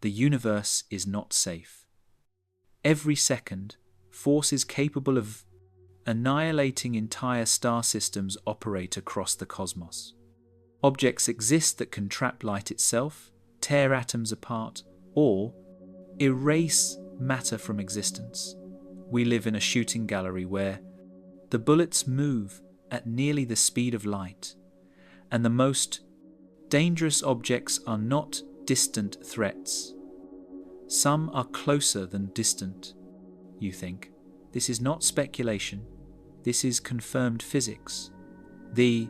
the universe is not safe. Every second, forces capable of annihilating entire star systems operate across the cosmos. Objects exist that can trap light itself, tear atoms apart, or erase matter from existence. We live in a shooting gallery where the bullets move at nearly the speed of light, and the most dangerous objects are not distant threats. Some are closer than distant, you think. This is not speculation. This is confirmed physics. The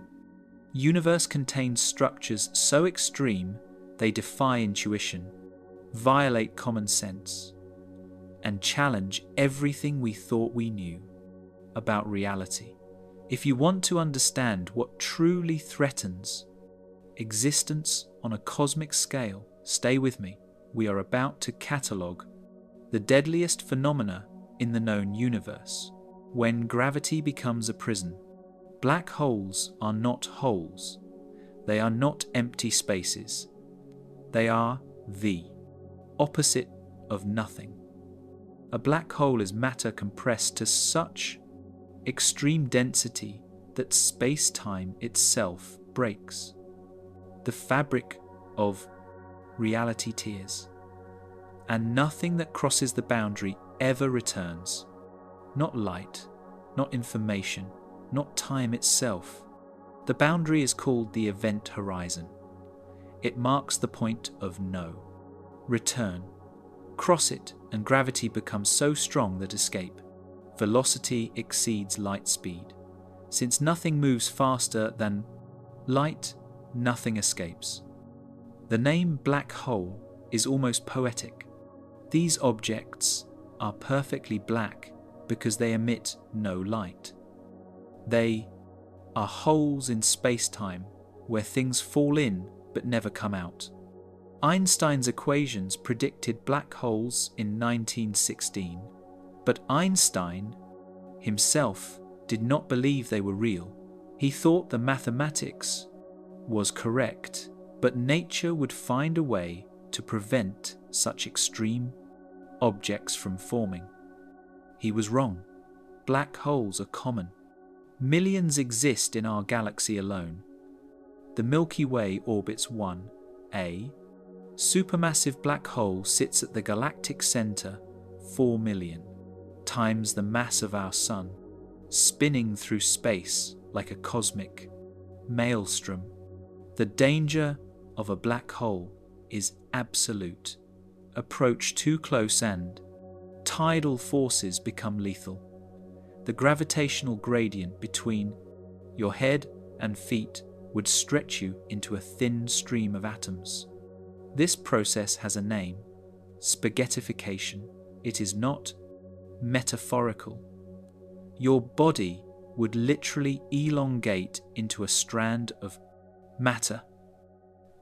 universe contains structures so extreme they defy intuition, violate common sense, and challenge everything we thought we knew about reality. If you want to understand what truly threatens existence on a cosmic scale, stay with me. We are about to catalogue the deadliest phenomena in the known universe. When gravity becomes a prison, black holes are not holes. They are not empty spaces. They are the opposite of nothing. A black hole is matter compressed to such extreme density that space-time itself breaks. The fabric of reality tears, and nothing that crosses the boundary ever returns. Not light, not information, not time itself. The boundary is called the event horizon. It marks the point of no return. Cross it, and gravity becomes so strong that escape. Velocity exceeds light speed. Since nothing moves faster than light, nothing escapes. The name black hole is almost poetic. These objects are perfectly black because they emit no light. They are holes in space-time where things fall in but never come out. Einstein's equations predicted black holes in 1916, but Einstein himself did not believe they were real. He thought the mathematics was correct, but nature would find a way to prevent such extreme objects from forming. He was wrong. Black holes are common. Millions exist in our galaxy alone. The Milky Way orbits one, a supermassive black hole sits at the galactic center, 4 million times the mass of our Sun, spinning through space like a cosmic maelstrom. The danger of a black hole is absolute. Approach too close and tidal forces become lethal. The gravitational gradient between your head and feet would stretch you into a thin stream of atoms. This process has a name: spaghettification. It is not metaphorical. Your body would literally elongate into a strand of matter.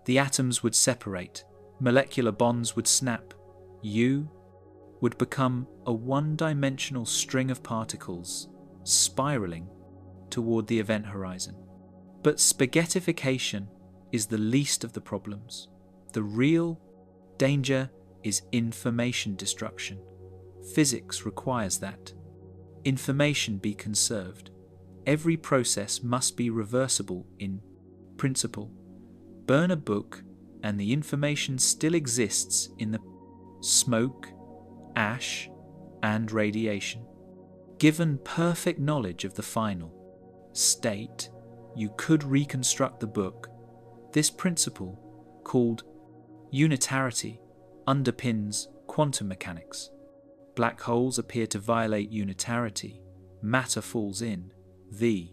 The atoms would separate, molecular bonds would snap. You would become a one-dimensional string of particles spiraling toward the event horizon. But spaghettification is the least of the problems. The real danger is information destruction. Physics requires that information be conserved. Every process must be reversible in principle. Burn a book and the information still exists in the smoke, ash, and radiation. Given perfect knowledge of the final state, you could reconstruct the book. This principle, called unitarity, underpins quantum mechanics. Black holes appear to violate unitarity. Matter falls in. The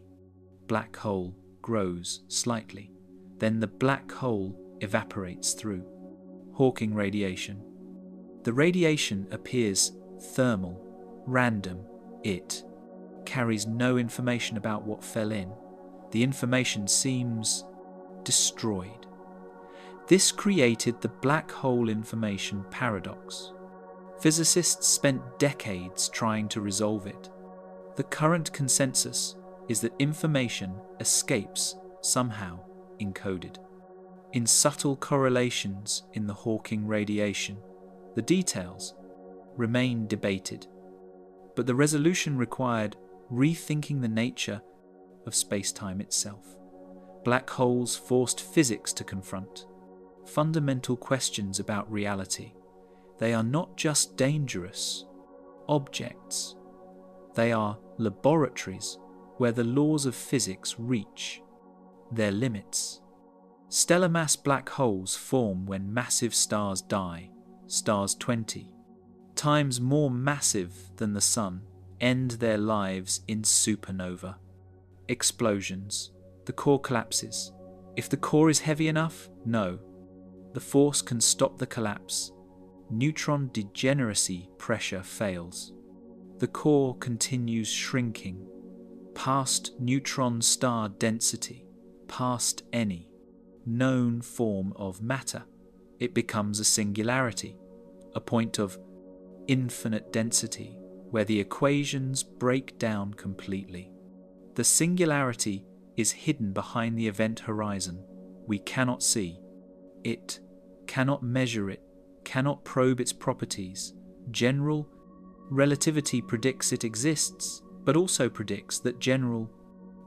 black hole grows slightly. Then the black hole evaporates through. Hawking radiation. The radiation appears thermal, random. It carries no information about what fell in. The information seems destroyed. This created the black hole information paradox. Physicists spent decades trying to resolve it. The current consensus is that information escapes somehow encoded in subtle correlations in the Hawking radiation. The details remain debated, but the resolution required rethinking the nature of space-time itself. Black holes forced physics to confront fundamental questions about reality. They are not just dangerous objects. They are laboratories where the laws of physics reach their limits. Stellar mass black holes form when massive stars die. Stars 20 times more massive than the Sun end their lives in supernova explosions. The core collapses. If the core is heavy enough, no. The force can stop the collapse. Neutron degeneracy pressure fails. The core continues shrinking, past neutron star density, past any known form of matter. It becomes a singularity, a point of infinite density, where the equations break down completely. The singularity is hidden behind the event horizon. We cannot see it, cannot measure it, cannot probe its properties. General relativity predicts it exists, but also predicts that general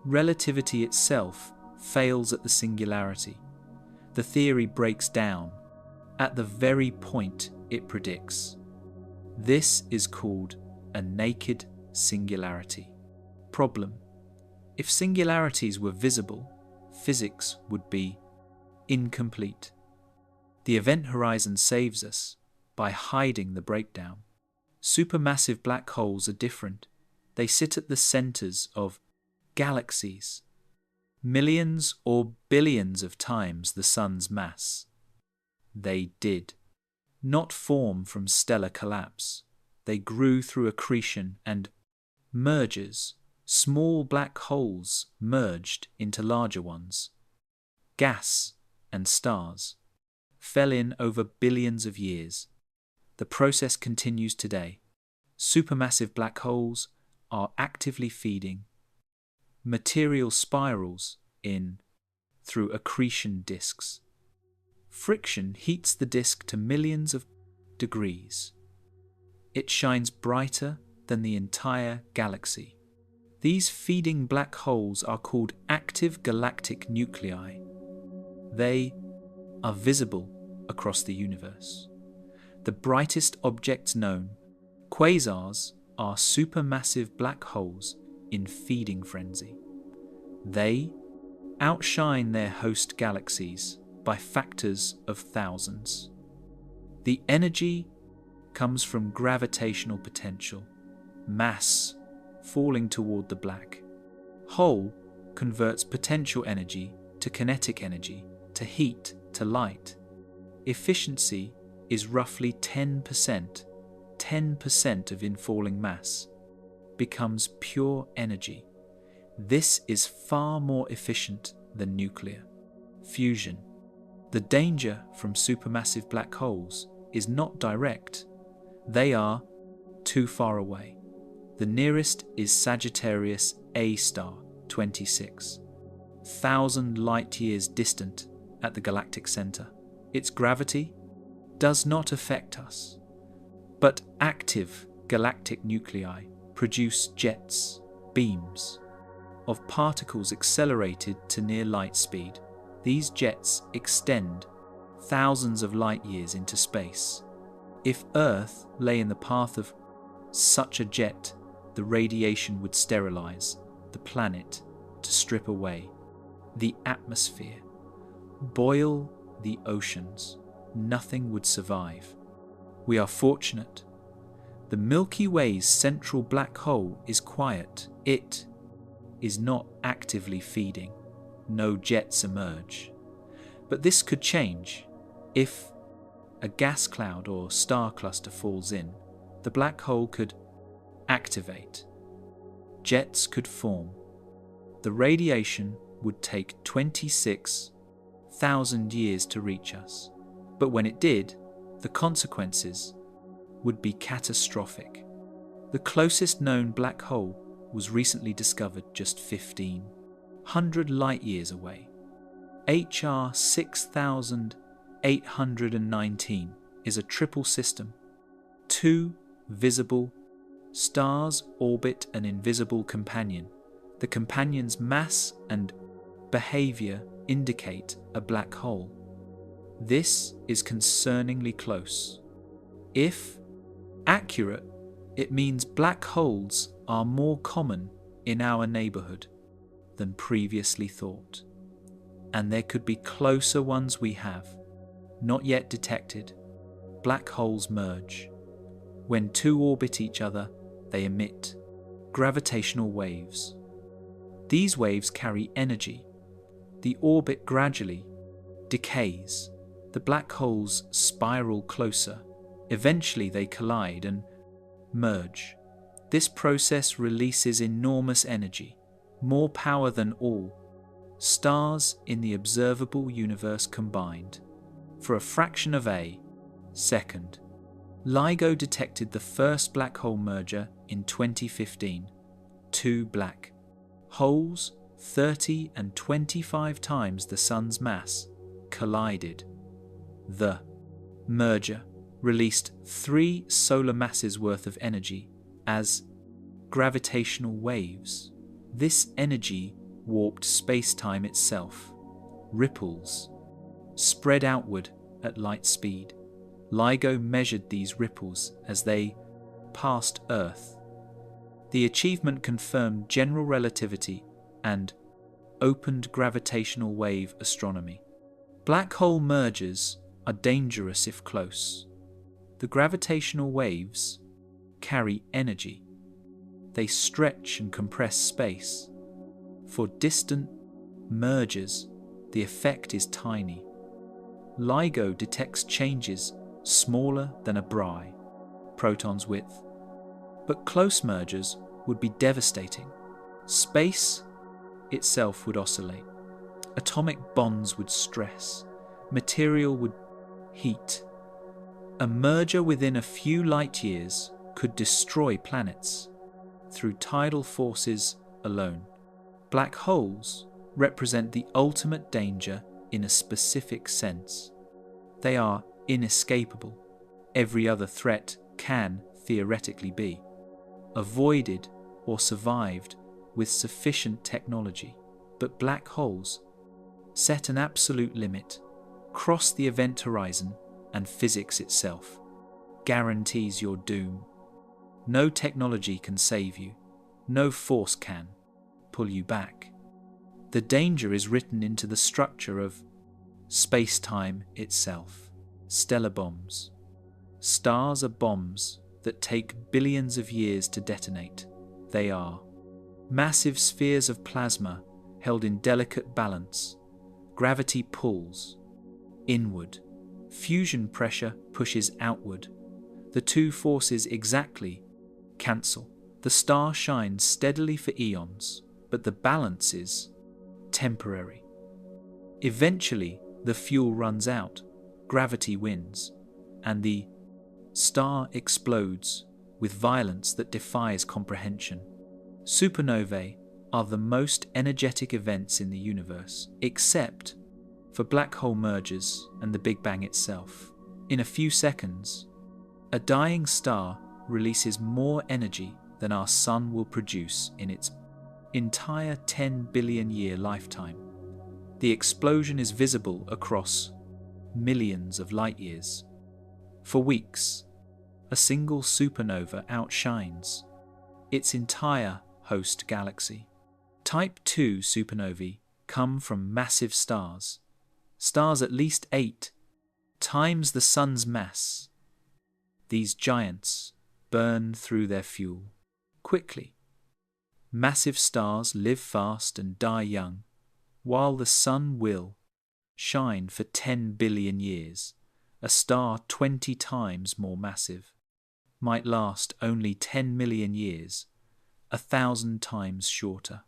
relativity itself fails at the singularity. The theory breaks down at the very point it predicts. This is called a naked singularity. Problem: if singularities were visible, physics would be incomplete. The event horizon saves us by hiding the breakdown. Supermassive black holes are different. They sit at the centers of galaxies, millions or billions of times the Sun's mass. They did not form from stellar collapse. They grew through accretion and mergers. Small black holes merged into larger ones. Gas and stars fell in over billions of years. The process continues today. Supermassive black holes are actively feeding material spirals in through accretion disks. Friction heats the disk to millions of degrees. It shines brighter than the entire galaxy. These feeding black holes are called active galactic nuclei. They are visible across the universe. The brightest objects known, quasars, are supermassive black holes in feeding frenzy. They outshine their host galaxies by factors of thousands. The energy comes from gravitational potential, mass falling toward the black hole converts potential energy to kinetic energy, to heat, to light. Efficiency is roughly 10%. 10% of infalling mass becomes pure energy. This is far more efficient than nuclear fusion. The danger from supermassive black holes is not direct. They are too far away. The nearest is Sagittarius A star, 26,000 light-years distant at the galactic center. Its gravity does not affect us, but active galactic nuclei produce jets, beams, of particles accelerated to near light speed. These jets extend thousands of light-years into space. If Earth lay in the path of such a jet, the radiation would sterilize the planet to strip away the atmosphere, boil the oceans. Nothing would survive. We are fortunate. The Milky Way's central black hole is quiet. It is not actively feeding. No jets emerge. But this could change. If a gas cloud or star cluster falls in, the black hole could activate. Jets could form. The radiation would take 26,000 years to reach us. But when it did, the consequences would be catastrophic. The closest known black hole was recently discovered just 1,500 light-years away. HR 6819 is a triple system. 2 visible stars orbit an invisible companion. The companion's mass and behavior indicate a black hole. This is concerningly close. If accurate, it means black holes are more common in our neighborhood than previously thought. And there could be closer ones we have, not yet detected. Black holes merge. When 2 orbit each other, they emit gravitational waves. These waves carry energy. The orbit gradually decays. The black holes spiral closer. Eventually they collide and merge. This process releases enormous energy, more power than all stars in the observable universe combined. For a fraction of a second, LIGO detected the first black hole merger in 2015. 2 black holes, 30 and 25 times the Sun's mass, collided. The merger released 3 solar masses worth of energy as gravitational waves. This energy warped space-time itself. Ripples spread outward at light speed. LIGO measured these ripples as they passed Earth. The achievement confirmed general relativity and opened gravitational wave astronomy. Black hole mergers are dangerous if close. The gravitational waves carry energy. They stretch and compress space. For distant mergers, the effect is tiny. LIGO detects changes smaller than a Bry proton's width. But close mergers would be devastating. Space itself would oscillate. Atomic bonds would stress. Material would heat. A merger within a few light years could destroy planets through tidal forces alone. Black holes represent the ultimate danger in a specific sense. They are inescapable. Every other threat can theoretically be avoided or survived with sufficient technology. But black holes set an absolute limit, cross the event horizon, and physics itself guarantees your doom. No technology can save you. No force can pull you back. The danger is written into the structure of space-time itself. Stellar bombs. Stars are bombs that take billions of years to detonate. They are massive spheres of plasma held in delicate balance. Gravity pulls inward. Fusion pressure pushes outward. The 2 forces exactly cancel. The star shines steadily for eons, but the balance is temporary. Eventually, the fuel runs out, gravity wins, and the star explodes with violence that defies comprehension. Supernovae are the most energetic events in the universe, except for black hole mergers and the Big Bang itself. In a few seconds, a dying star releases more energy than our Sun will produce in its entire 10 billion year lifetime. The explosion is visible across millions of light years. For weeks, a single supernova outshines its entire host galaxy. Type 2 supernovae come from massive stars at least 8 times the Sun's mass. These giants burn through their fuel quickly. Massive stars live fast and die young, while the Sun will shine for 10 billion years. A star 20 times more massive might last only 10 million years, 1,000 times shorter.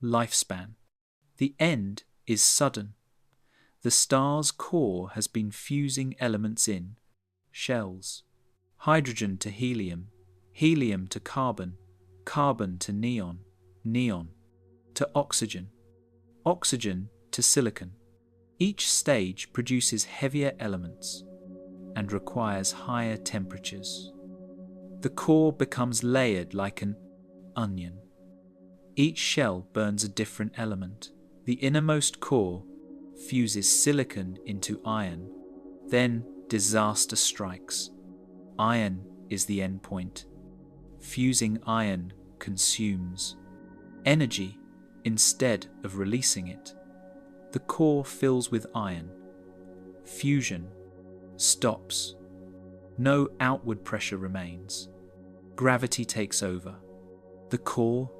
Lifespan. The end is sudden. The star's core has been fusing elements in shells. Hydrogen to helium, helium to carbon, carbon to neon, neon to oxygen, oxygen to silicon. Each stage produces heavier elements, and requires higher temperatures. The core becomes layered like an onion. Each shell burns a different element. The innermost core fuses silicon into iron. Then disaster strikes. Iron is the end point. Fusing iron consumes energy instead of releasing it. The core fills with iron. Fusion stops. No outward pressure remains. Gravity takes over. The core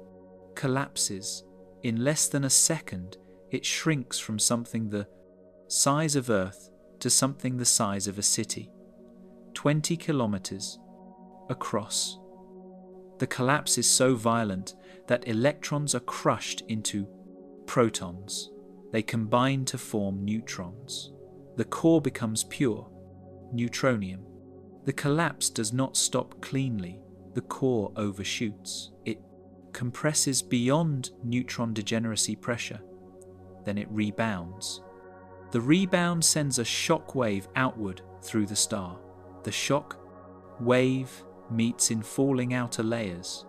collapses. In less than a second, it shrinks from something the size of Earth to something the size of a city, 20 kilometers across. The collapse is so violent that electrons are crushed into protons. They combine to form neutrons. The core becomes pure, neutronium. The collapse does not stop cleanly. The core overshoots. It compresses beyond neutron degeneracy pressure. Then it rebounds. The rebound sends a shock wave outward through the star. The shock wave meets in falling outer layers.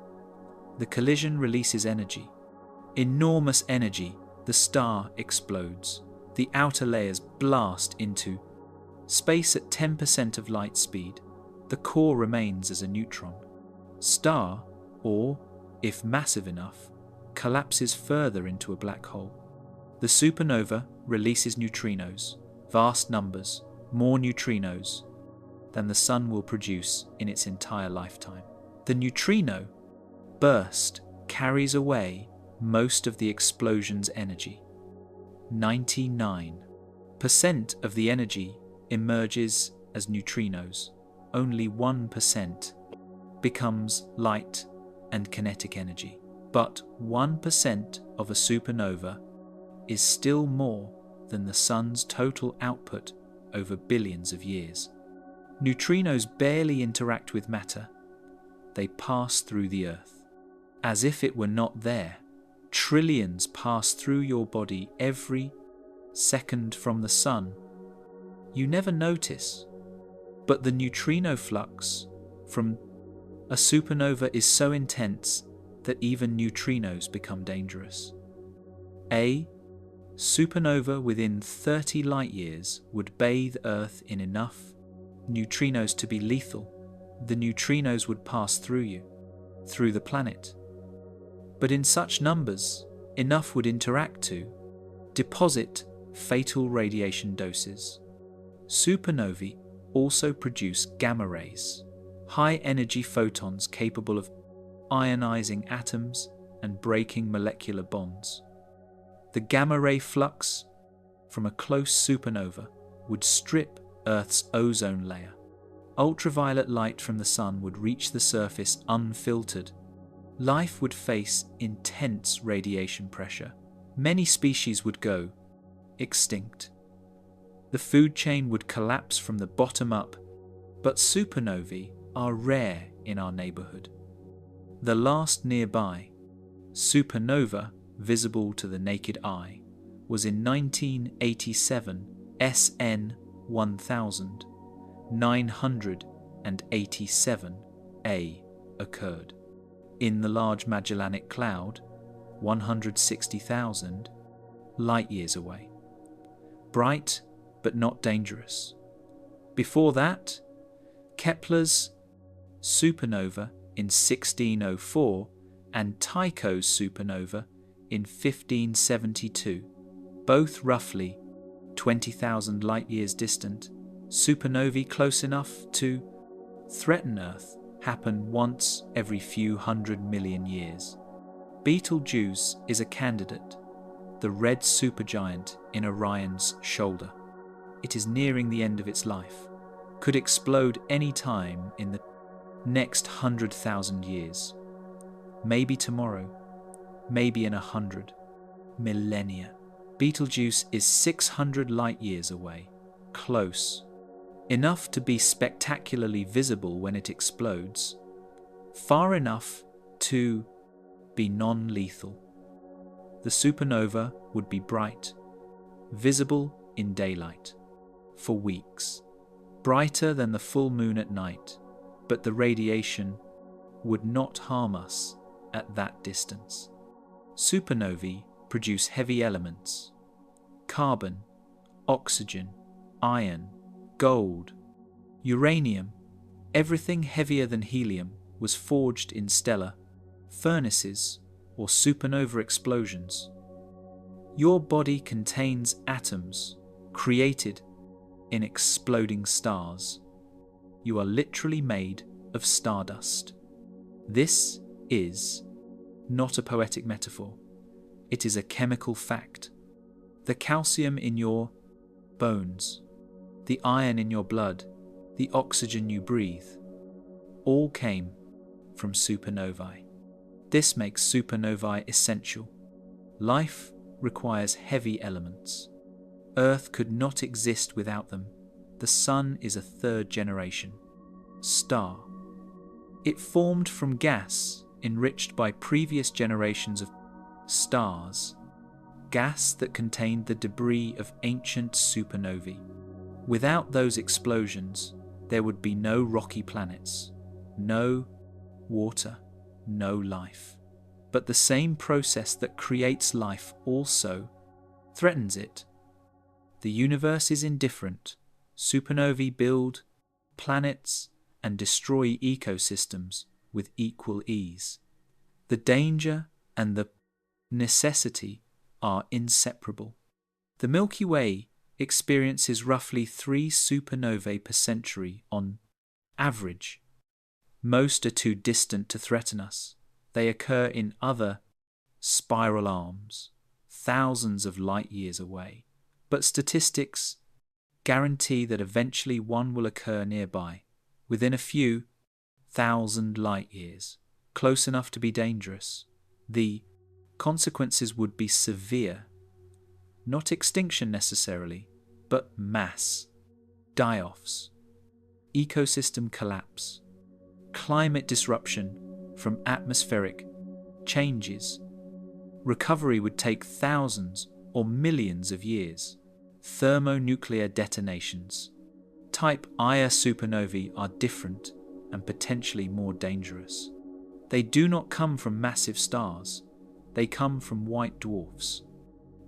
The collision releases energy. Enormous energy. The star explodes. The outer layers blast into space at 10% of light speed. The core remains as a neutron. Star, or, if massive enough, collapses further into a black hole. The supernova releases neutrinos, vast numbers, more neutrinos than the Sun will produce in its entire lifetime. The neutrino burst carries away most of the explosion's energy. 99% of the energy emerges as neutrinos. Only 1% becomes light and kinetic energy. But 1% of a supernova is still more than the Sun's total output over billions of years. Neutrinos barely interact with matter. They pass through the Earth. As if it were not there, trillions pass through your body every second from the Sun. You never notice, but the neutrino flux from a supernova is so intense that even neutrinos become dangerous. A supernova within 30 light years would bathe Earth in enough neutrinos to be lethal. The neutrinos would pass through you, through the planet. But in such numbers, enough would interact to deposit fatal radiation doses. Supernovae also produce gamma rays, high-energy photons capable of ionizing atoms and breaking molecular bonds. The gamma-ray flux from a close supernova would strip Earth's ozone layer. Ultraviolet light from the Sun would reach the surface unfiltered. Life would face intense radiation pressure. Many species would go extinct. The food chain would collapse from the bottom up, but supernovae are rare in our neighborhood. The last nearby supernova visible to the naked eye was in 1987. SN 1987A occurred. In the Large Magellanic Cloud, 160,000 light-years away. Bright, but not dangerous. Before that, Kepler's supernova in 1604 and Tycho's supernova in 1572, both roughly 20,000 light-years distant. Supernovae close enough to threaten Earth happen once every few 100 million years. Betelgeuse is a candidate, the red supergiant in Orion's shoulder. It is nearing the end of its life, could explode any time in the next 100,000 years. Maybe tomorrow, maybe in 100 millennia. Betelgeuse is 600 light-years away, close. Enough to be spectacularly visible when it explodes, far enough to be non-lethal. The supernova would be bright, visible in daylight, for weeks. brighter than the full moon at night, but the radiation would not harm us at that distance. Supernovae produce heavy elements: carbon, oxygen, iron, gold, uranium. Everything heavier than helium was forged in stellar furnaces or supernova explosions. Your body contains atoms created in exploding stars. You are literally made of stardust. This is not a poetic metaphor. It is a chemical fact. The calcium in your bones, the iron in your blood, the oxygen you breathe, all came from supernovae. This makes supernovae essential. Life requires heavy elements. Earth could not exist without them. The Sun is a third-generation star. It formed from gas enriched by previous generations of stars, gas that contained the debris of ancient supernovae. Without those explosions, there would be no rocky planets, no water, no life. But the same process that creates life also threatens it. The universe is indifferent. Supernovae build planets and destroy ecosystems with equal ease. The danger and the necessity are inseparable. The Milky Way experiences roughly 3 supernovae per century on average. Most are too distant to threaten us. They occur in other spiral arms, thousands of light years away. But statistics guarantee that eventually one will occur nearby, within a few thousand light years, close enough to be dangerous. The consequences would be severe. Not extinction necessarily, but mass die-offs, ecosystem collapse, climate disruption from atmospheric changes. Recovery would take thousands or millions of years. Thermonuclear detonations. Type Ia supernovae are different and potentially more dangerous. They do not come from massive stars. They come from white dwarfs.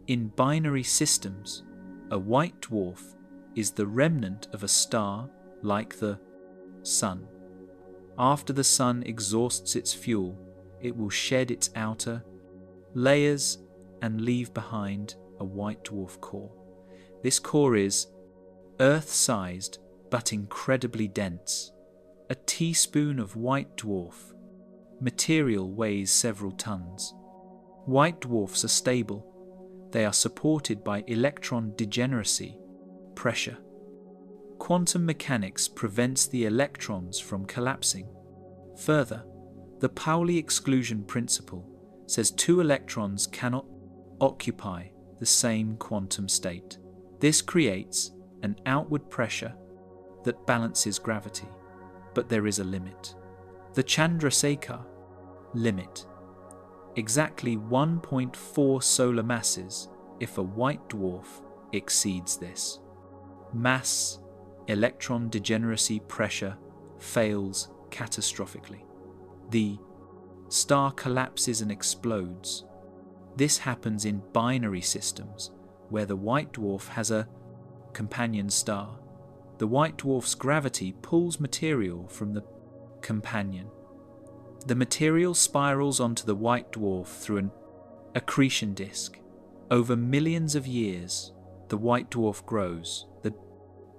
In binary systems, a white dwarf is the remnant of a star like the Sun. After the Sun exhausts its fuel, it will shed its outer layers and leave behind a white dwarf core. This core is Earth-sized but incredibly dense. A teaspoon of white dwarf material weighs several tons. White dwarfs are stable. They are supported by electron degeneracy, pressure. Quantum mechanics prevents the electrons from collapsing. Further, the Pauli exclusion principle says 2 electrons cannot occupy the same quantum state. This creates an outward pressure that balances gravity, but there is a limit. The Chandrasekhar limit. Exactly 1.4 solar masses if a white dwarf exceeds this. Mass, electron degeneracy pressure fails catastrophically. The star collapses and explodes. This happens in binary systems, where the white dwarf has a companion star. The white dwarf's gravity pulls material from the companion. The material spirals onto the white dwarf through an accretion disk. Over millions of years, the white dwarf grows, the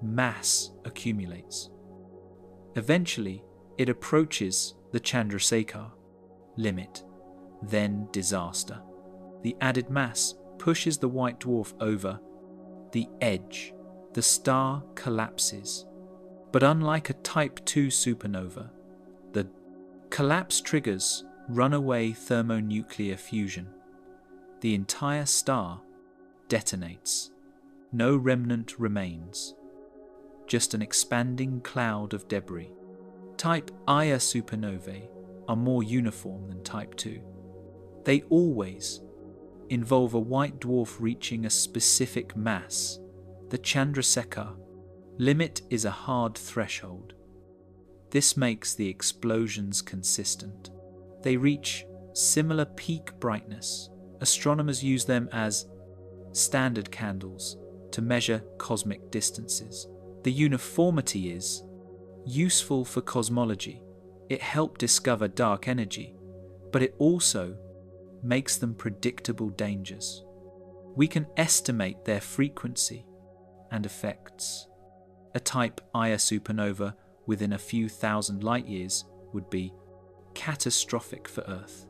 mass accumulates. Eventually, it approaches the Chandrasekhar limit, then disaster. The added mass pushes the white dwarf over the edge. The star collapses. But unlike a Type II supernova, the collapse triggers runaway thermonuclear fusion. The entire star detonates. No remnant remains. Just an expanding cloud of debris. Type Ia supernovae are more uniform than Type II. They always involve a white dwarf reaching a specific mass, the Chandrasekhar Limit is a hard threshold. This makes the explosions consistent. They reach similar peak brightness. Astronomers use them as standard candles to measure cosmic distances. The uniformity is useful for cosmology. It helped discover dark energy, but it also makes them predictable dangers. We can estimate their frequency and effects. A type Ia supernova within a few thousand light years would be catastrophic for Earth.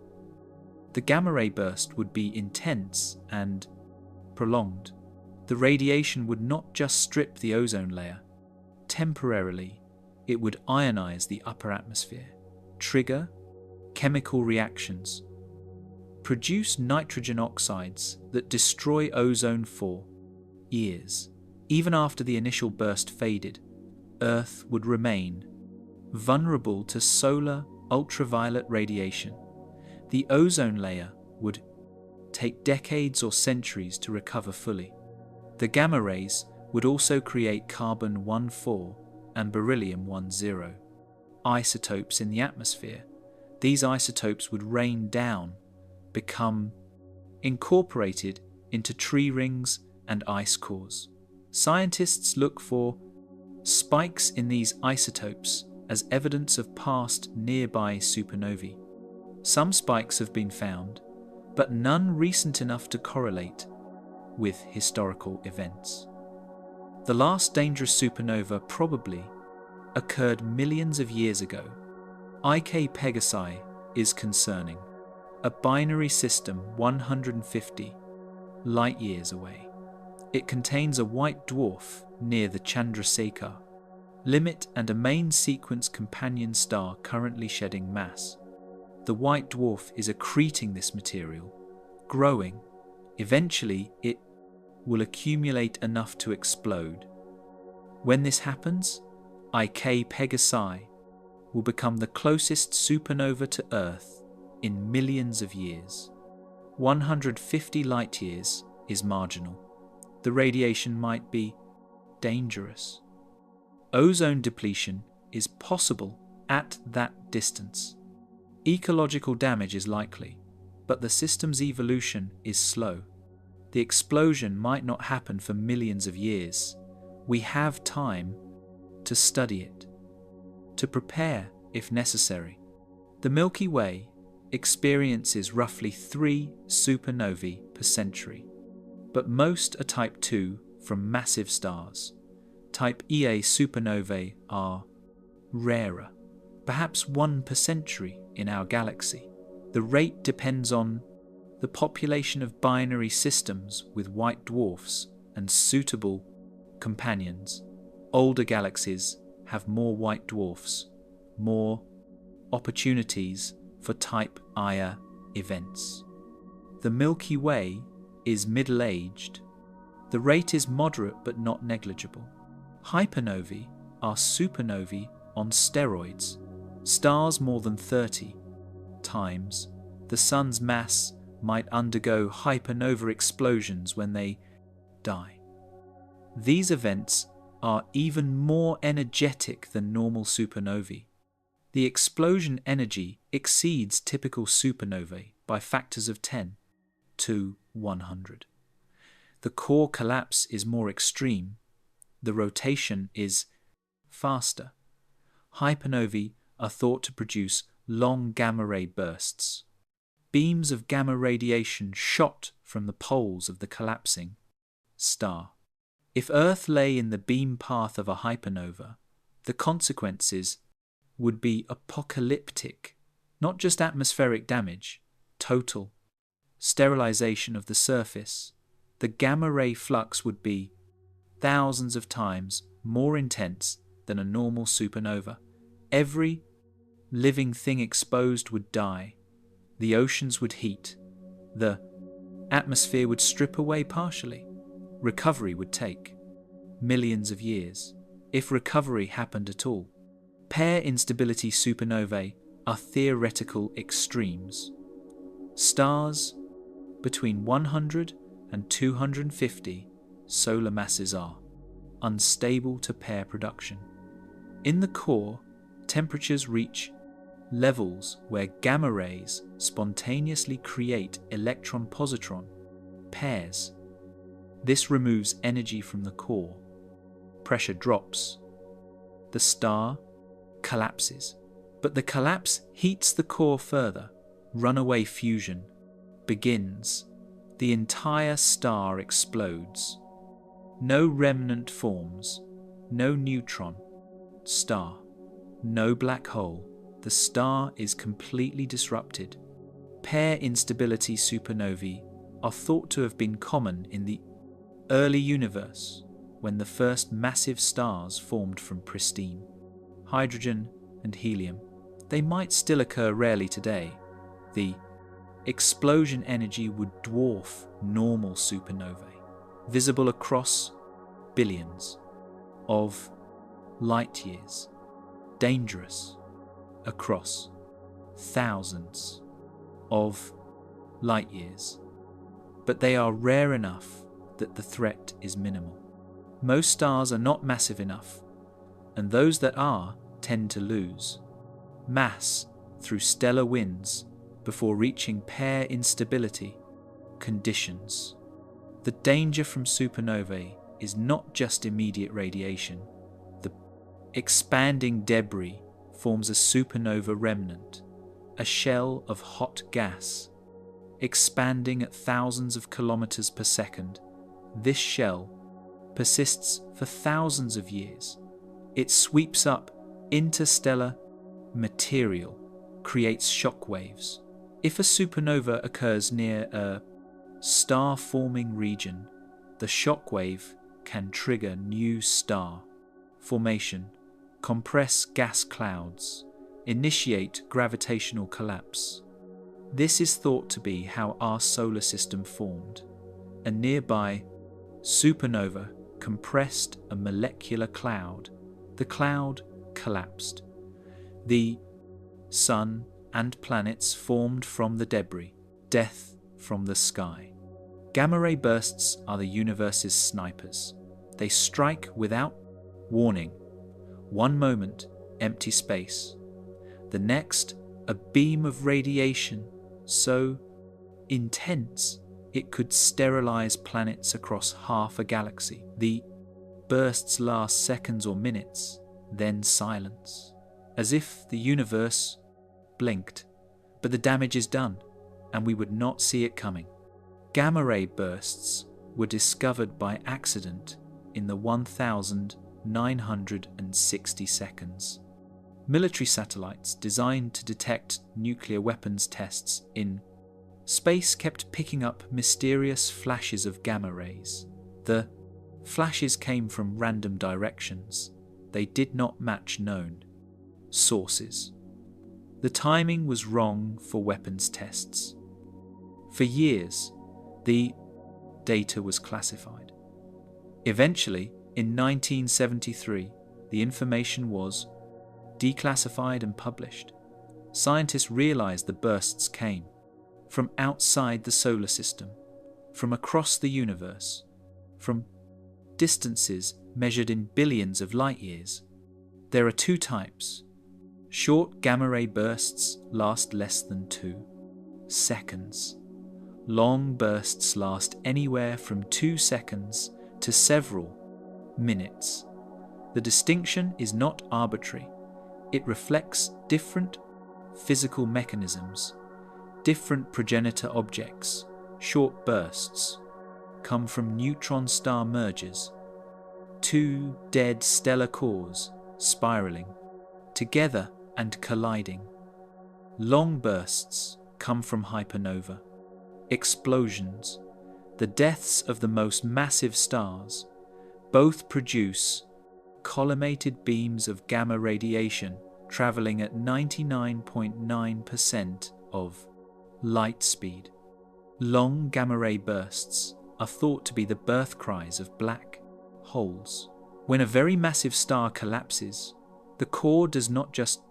The gamma ray burst would be intense and prolonged. The radiation would not just strip the ozone layer. Temporarily, it would ionize the upper atmosphere, trigger chemical reactions, produce nitrogen oxides that destroy ozone for years. Even after the initial burst faded, Earth would remain vulnerable to solar ultraviolet radiation. The ozone layer would take decades or centuries to recover fully. The gamma rays would also create carbon-14 and beryllium-10 isotopes in the atmosphere. These isotopes would rain down, become incorporated into tree rings and ice cores. Scientists look for spikes in these isotopes as evidence of past nearby supernovae. Some spikes have been found, but none recent enough to correlate with historical events. The last dangerous supernova probably occurred millions of years ago. Ik Pegasi is concerning, a binary system 150 light-years away. It contains a white dwarf near the Chandrasekhar limit and a main sequence companion star currently shedding mass. The white dwarf is accreting this material, growing. Eventually, it will accumulate enough to explode. When this happens, Ik Pegasi will become the closest supernova to Earth in millions of years. 150 light-years is marginal. The radiation might be dangerous. Ozone depletion is possible at that distance. Ecological damage is likely, but the system's evolution is slow. The explosion might not happen for millions of years. We have time to study it, to prepare if necessary. The Milky Way experiences roughly 3 supernovae per century, but most are type 2 from massive stars. Type Ia supernovae are rarer, perhaps 1 per century in our galaxy. The rate depends on the population of binary systems with white dwarfs and suitable companions. Older galaxies have more white dwarfs, more opportunities for type Ia events. The Milky Way is middle-aged. The rate is moderate but not negligible. Hypernovae are supernovae on steroids. Stars more than 30 times the Sun's mass might undergo hypernova explosions when they die. These events are even more energetic than normal supernovae. The explosion energy exceeds typical supernovae by factors of 10 to 100. The core collapse is more extreme. The rotation is faster. Hypernovae are thought to produce long gamma-ray bursts. Beams of gamma radiation shot from the poles of the collapsing star. If Earth lay in the beam path of a hypernova, the consequences would be apocalyptic. Not just atmospheric damage, total sterilization of the surface. The gamma-ray flux would be thousands of times more intense than a normal supernova. Every living thing exposed would die. The oceans would heat. The atmosphere would strip away partially. Recovery would take millions of years, if recovery happened at all. Pair instability supernovae are theoretical extremes. Stars between 100 and 250 solar masses are unstable to pair production. In the core, temperatures reach levels where gamma rays spontaneously create electron-positron pairs. This removes energy from the core. Pressure drops. The star collapses. But the collapse heats the core further. Runaway fusion begins. The entire star explodes. No remnant forms. No neutron star. No black hole. The star is completely disrupted. Pair instability supernovae are thought to have been common in the early universe when the first massive stars formed from pristine hydrogen and helium. They might still occur rarely today. The explosion energy would dwarf normal supernovae, visible across billions of light years, dangerous across thousands of light years. But they are rare enough that the threat is minimal. Most stars are not massive enough, and those that are tend to lose mass through stellar winds before reaching pair instability conditions. The danger from supernovae is not just immediate radiation. The expanding debris forms a supernova remnant, a shell of hot gas, expanding at thousands of kilometers per second. This shell persists for thousands of years. It sweeps up interstellar material, creates shock waves. If a supernova occurs near a star-forming region, the shock wave can trigger new star formation, compress gas clouds, initiate gravitational collapse. This is thought to be how our solar system formed. A nearby supernova compressed a molecular cloud. The cloud collapsed. The sun and planets formed from the debris, death from the sky. Gamma-ray bursts are the universe's snipers. They strike without warning. One moment, empty space. The next, a beam of radiation so intense it could sterilize planets across half a galaxy. The bursts last seconds or minutes, then silence, as if the universe blinked, but the damage is done, and we would not see it coming. Gamma-ray bursts were discovered by accident in the 1960 seconds. Military satellites designed to detect nuclear weapons tests in space kept picking up mysterious flashes of gamma rays. The flashes came from random directions. They did not match known sources. The timing was wrong for weapons tests. For years, the data was classified. Eventually, in 1973, the information was declassified and published. Scientists realized the bursts came from outside the solar system, from across the universe, from distances measured in billions of light years. There are two types. Short gamma-ray bursts last less than 2 seconds. Long bursts last anywhere from 2 seconds to several minutes. The distinction is not arbitrary. It reflects different physical mechanisms, different progenitor objects. Short bursts come from neutron star mergers, 2 dead stellar cores spiraling together and colliding. Long bursts come from hypernova, explosions, the deaths of the most massive stars. Both produce collimated beams of gamma radiation traveling at 99.9% of light speed. Long gamma-ray bursts are thought to be the birth cries of black holes. When a very massive star collapses, the core does not just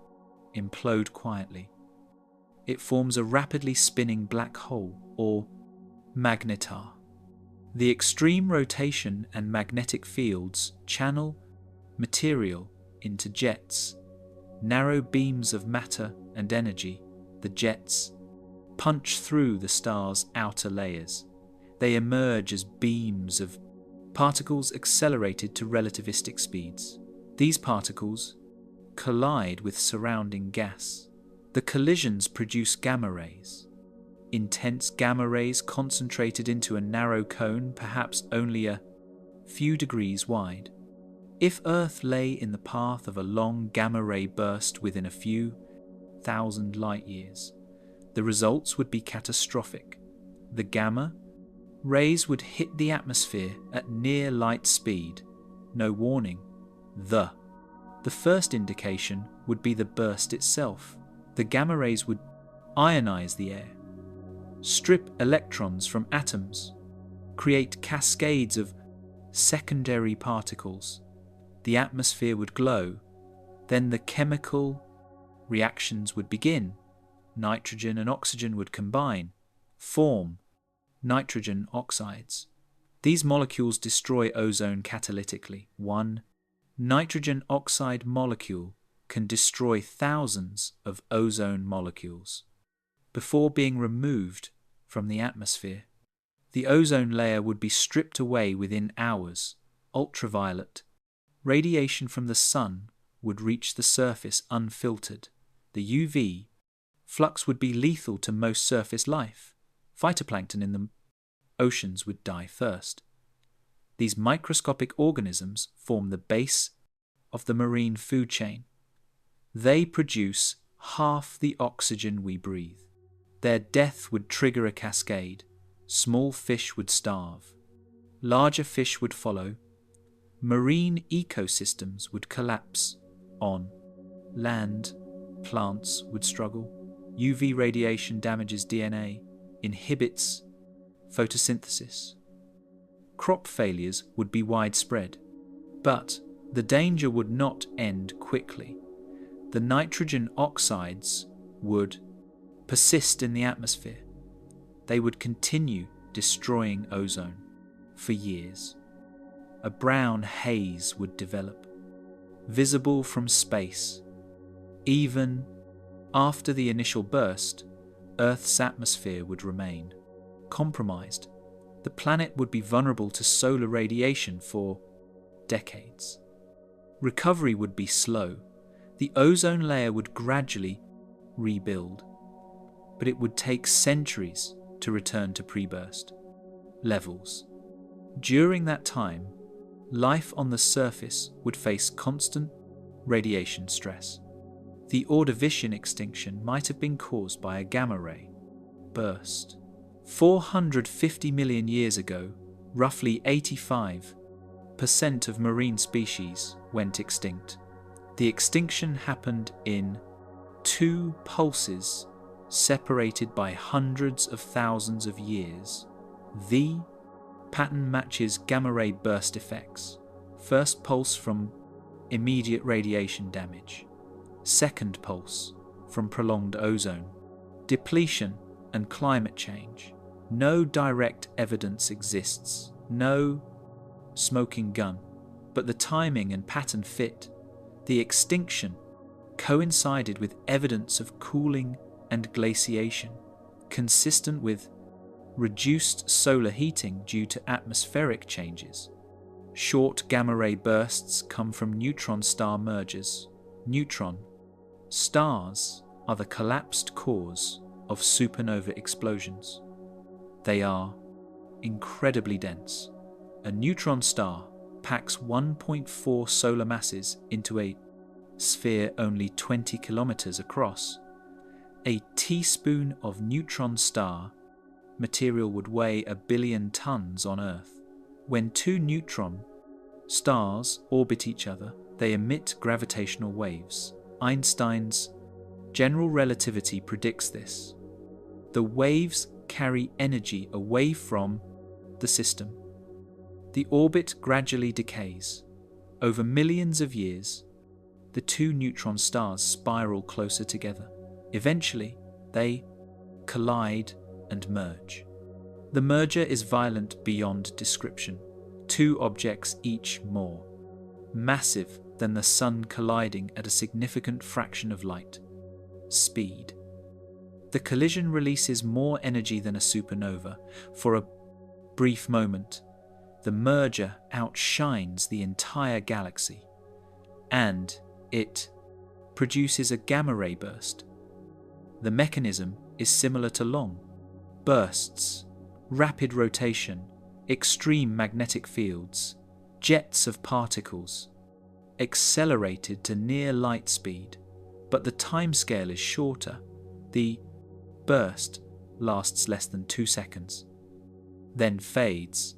implode quietly. It forms a rapidly spinning black hole, or magnetar. The extreme rotation and magnetic fields channel material into jets, narrow beams of matter and energy. The jets punch through the star's outer layers. They emerge as beams of particles accelerated to relativistic speeds. These particles collide with surrounding gas. The collisions produce gamma rays. Intense gamma rays concentrated into a narrow cone, perhaps only a few degrees wide. If Earth lay in the path of a long gamma ray burst within a few thousand light years, the results would be catastrophic. The gamma rays would hit the atmosphere at near light speed. No warning. The first indication would be the burst itself. The gamma rays would ionize the air, strip electrons from atoms, create cascades of secondary particles. The atmosphere would glow. Then the chemical reactions would begin. Nitrogen and oxygen would combine, form nitrogen oxides. These molecules destroy ozone catalytically. One nitrogen oxide molecule can destroy thousands of ozone molecules before being removed from the atmosphere. The ozone layer would be stripped away within hours. Ultraviolet radiation from the sun would reach the surface unfiltered. The UV flux would be lethal to most surface life. Phytoplankton in the oceans would die first. These microscopic organisms form the base of the marine food chain. They produce half the oxygen we breathe. Their death would trigger a cascade. Small fish would starve. Larger fish would follow. Marine ecosystems would collapse. On land, plants would struggle. UV radiation damages DNA, inhibits photosynthesis. Crop failures would be widespread. But the danger would not end quickly. The nitrogen oxides would persist in the atmosphere. They would continue destroying ozone for years. A brown haze would develop, visible from space. Even after the initial burst, Earth's atmosphere would remain compromised. The planet would be vulnerable to solar radiation for decades. Recovery would be slow. The ozone layer would gradually rebuild, but it would take centuries to return to pre-burst levels. During that time, life on the surface would face constant radiation stress. The Ordovician extinction might have been caused by a gamma ray burst. 450 million years ago, roughly 85% of marine species went extinct. The extinction happened in two pulses separated by hundreds of thousands of years. The pattern matches gamma ray burst effects. First pulse from immediate radiation damage. Second pulse from prolonged ozone depletion and climate change. No direct evidence exists, no smoking gun, but the timing and pattern fit. The extinction coincided with evidence of cooling and glaciation, consistent with reduced solar heating due to atmospheric changes. Short gamma ray bursts come from neutron star mergers. Neutron stars are the collapsed cores of supernova explosions. They are incredibly dense. A neutron star packs 1.4 solar masses into a sphere only 20 kilometers across. A teaspoon of neutron star material would weigh 1 billion tons on Earth. When two neutron stars orbit each other, they emit gravitational waves. Einstein's general relativity predicts this. The waves carry energy away from the system. The orbit gradually decays. Over millions of years, the two neutron stars spiral closer together. Eventually, they collide and merge. The merger is violent beyond description. 2 objects each more massive than the Sun colliding at a significant fraction of light speed. The collision releases more energy than a supernova. For a brief moment, the merger outshines the entire galaxy, and it produces a gamma ray burst. The mechanism is similar to long bursts, rapid rotation, extreme magnetic fields, jets of particles, accelerated to near light speed, but the timescale is shorter. The burst lasts less than 2 seconds, then fades.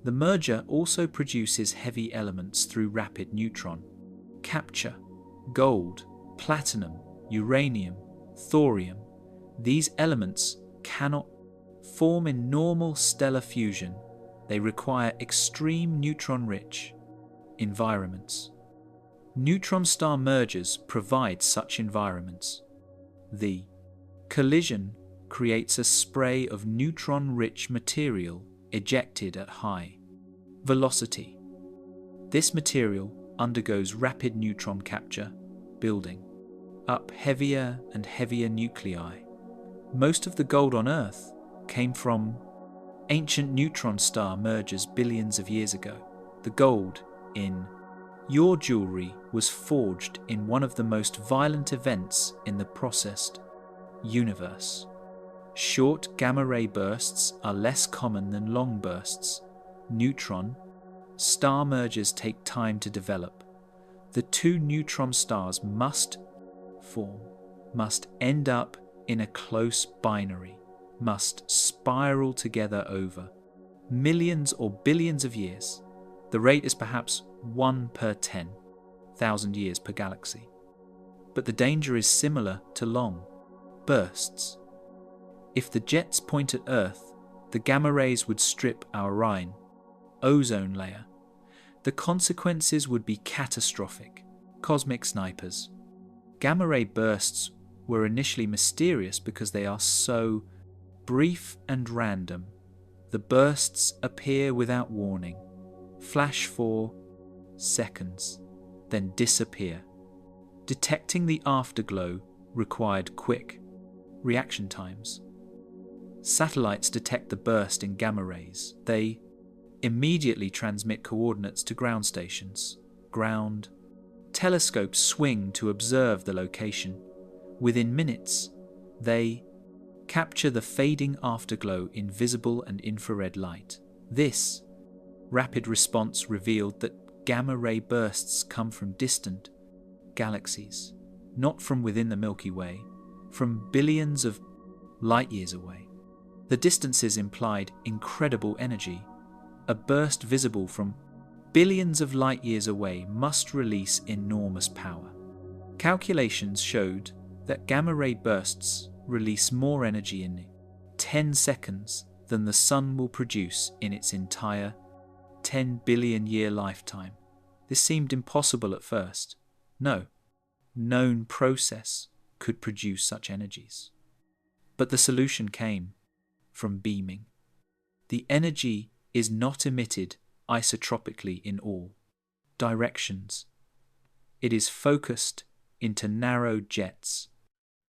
The merger also produces heavy elements through rapid neutron capture: gold, platinum, uranium, thorium. These elements cannot form in normal stellar fusion. They require extreme neutron-rich environments. Neutron star mergers provide such environments. The collision creates a spray of neutron-rich material ejected at high velocity. This material undergoes rapid neutron capture, building up heavier and heavier nuclei. Most of the gold on Earth came from ancient neutron star mergers billions of years ago. The gold in your jewelry was forged in one of the most violent events in the processed universe. Short gamma-ray bursts are less common than long bursts. Neutron star mergers take time to develop. The 2 neutron stars must form, must end up in a close binary, must spiral together over millions or billions of years. The rate is perhaps 1 per 10,000 years per galaxy. But the danger is similar to long bursts. If the jets point at Earth, the gamma rays would strip our Rhine ozone layer. The consequences would be catastrophic. Cosmic snipers. Gamma ray bursts were initially mysterious because they are so brief and random. The bursts appear without warning, flash for seconds, then disappear. Detecting the afterglow required quick reaction times. Satellites detect the burst in gamma rays. They immediately transmit coordinates to ground stations. Ground telescopes swing to observe the location. Within minutes, they capture the fading afterglow in visible and infrared light. This rapid response revealed that gamma-ray bursts come from distant galaxies, not from within the Milky Way, from billions of light-years away. The distances implied incredible energy. A burst visible from billions of light-years away must release enormous power. Calculations showed that gamma-ray bursts release more energy in 10 seconds than the Sun will produce in its entire 10 billion year lifetime. This seemed impossible at first. No known process could produce such energies. But the solution came from beaming. The energy is not emitted isotropically in all directions. It is focused into narrow jets.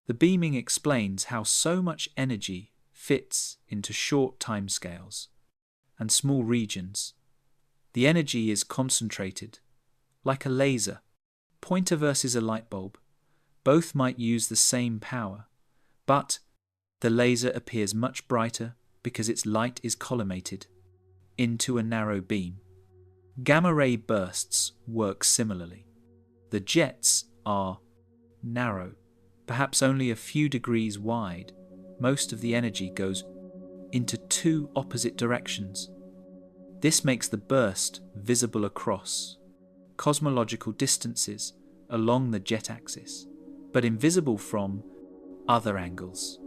The beaming explains how so much energy fits into short timescales and small regions. The energy is concentrated, like a laser. Pointer versus a light bulb. Both might use the same power, but the laser appears much brighter because its light is collimated into a narrow beam. Gamma-ray bursts work similarly. The jets are narrow, perhaps only a few degrees wide. Most of the energy goes into two opposite directions. This makes the burst visible across cosmological distances along the jet axis, but invisible from other angles.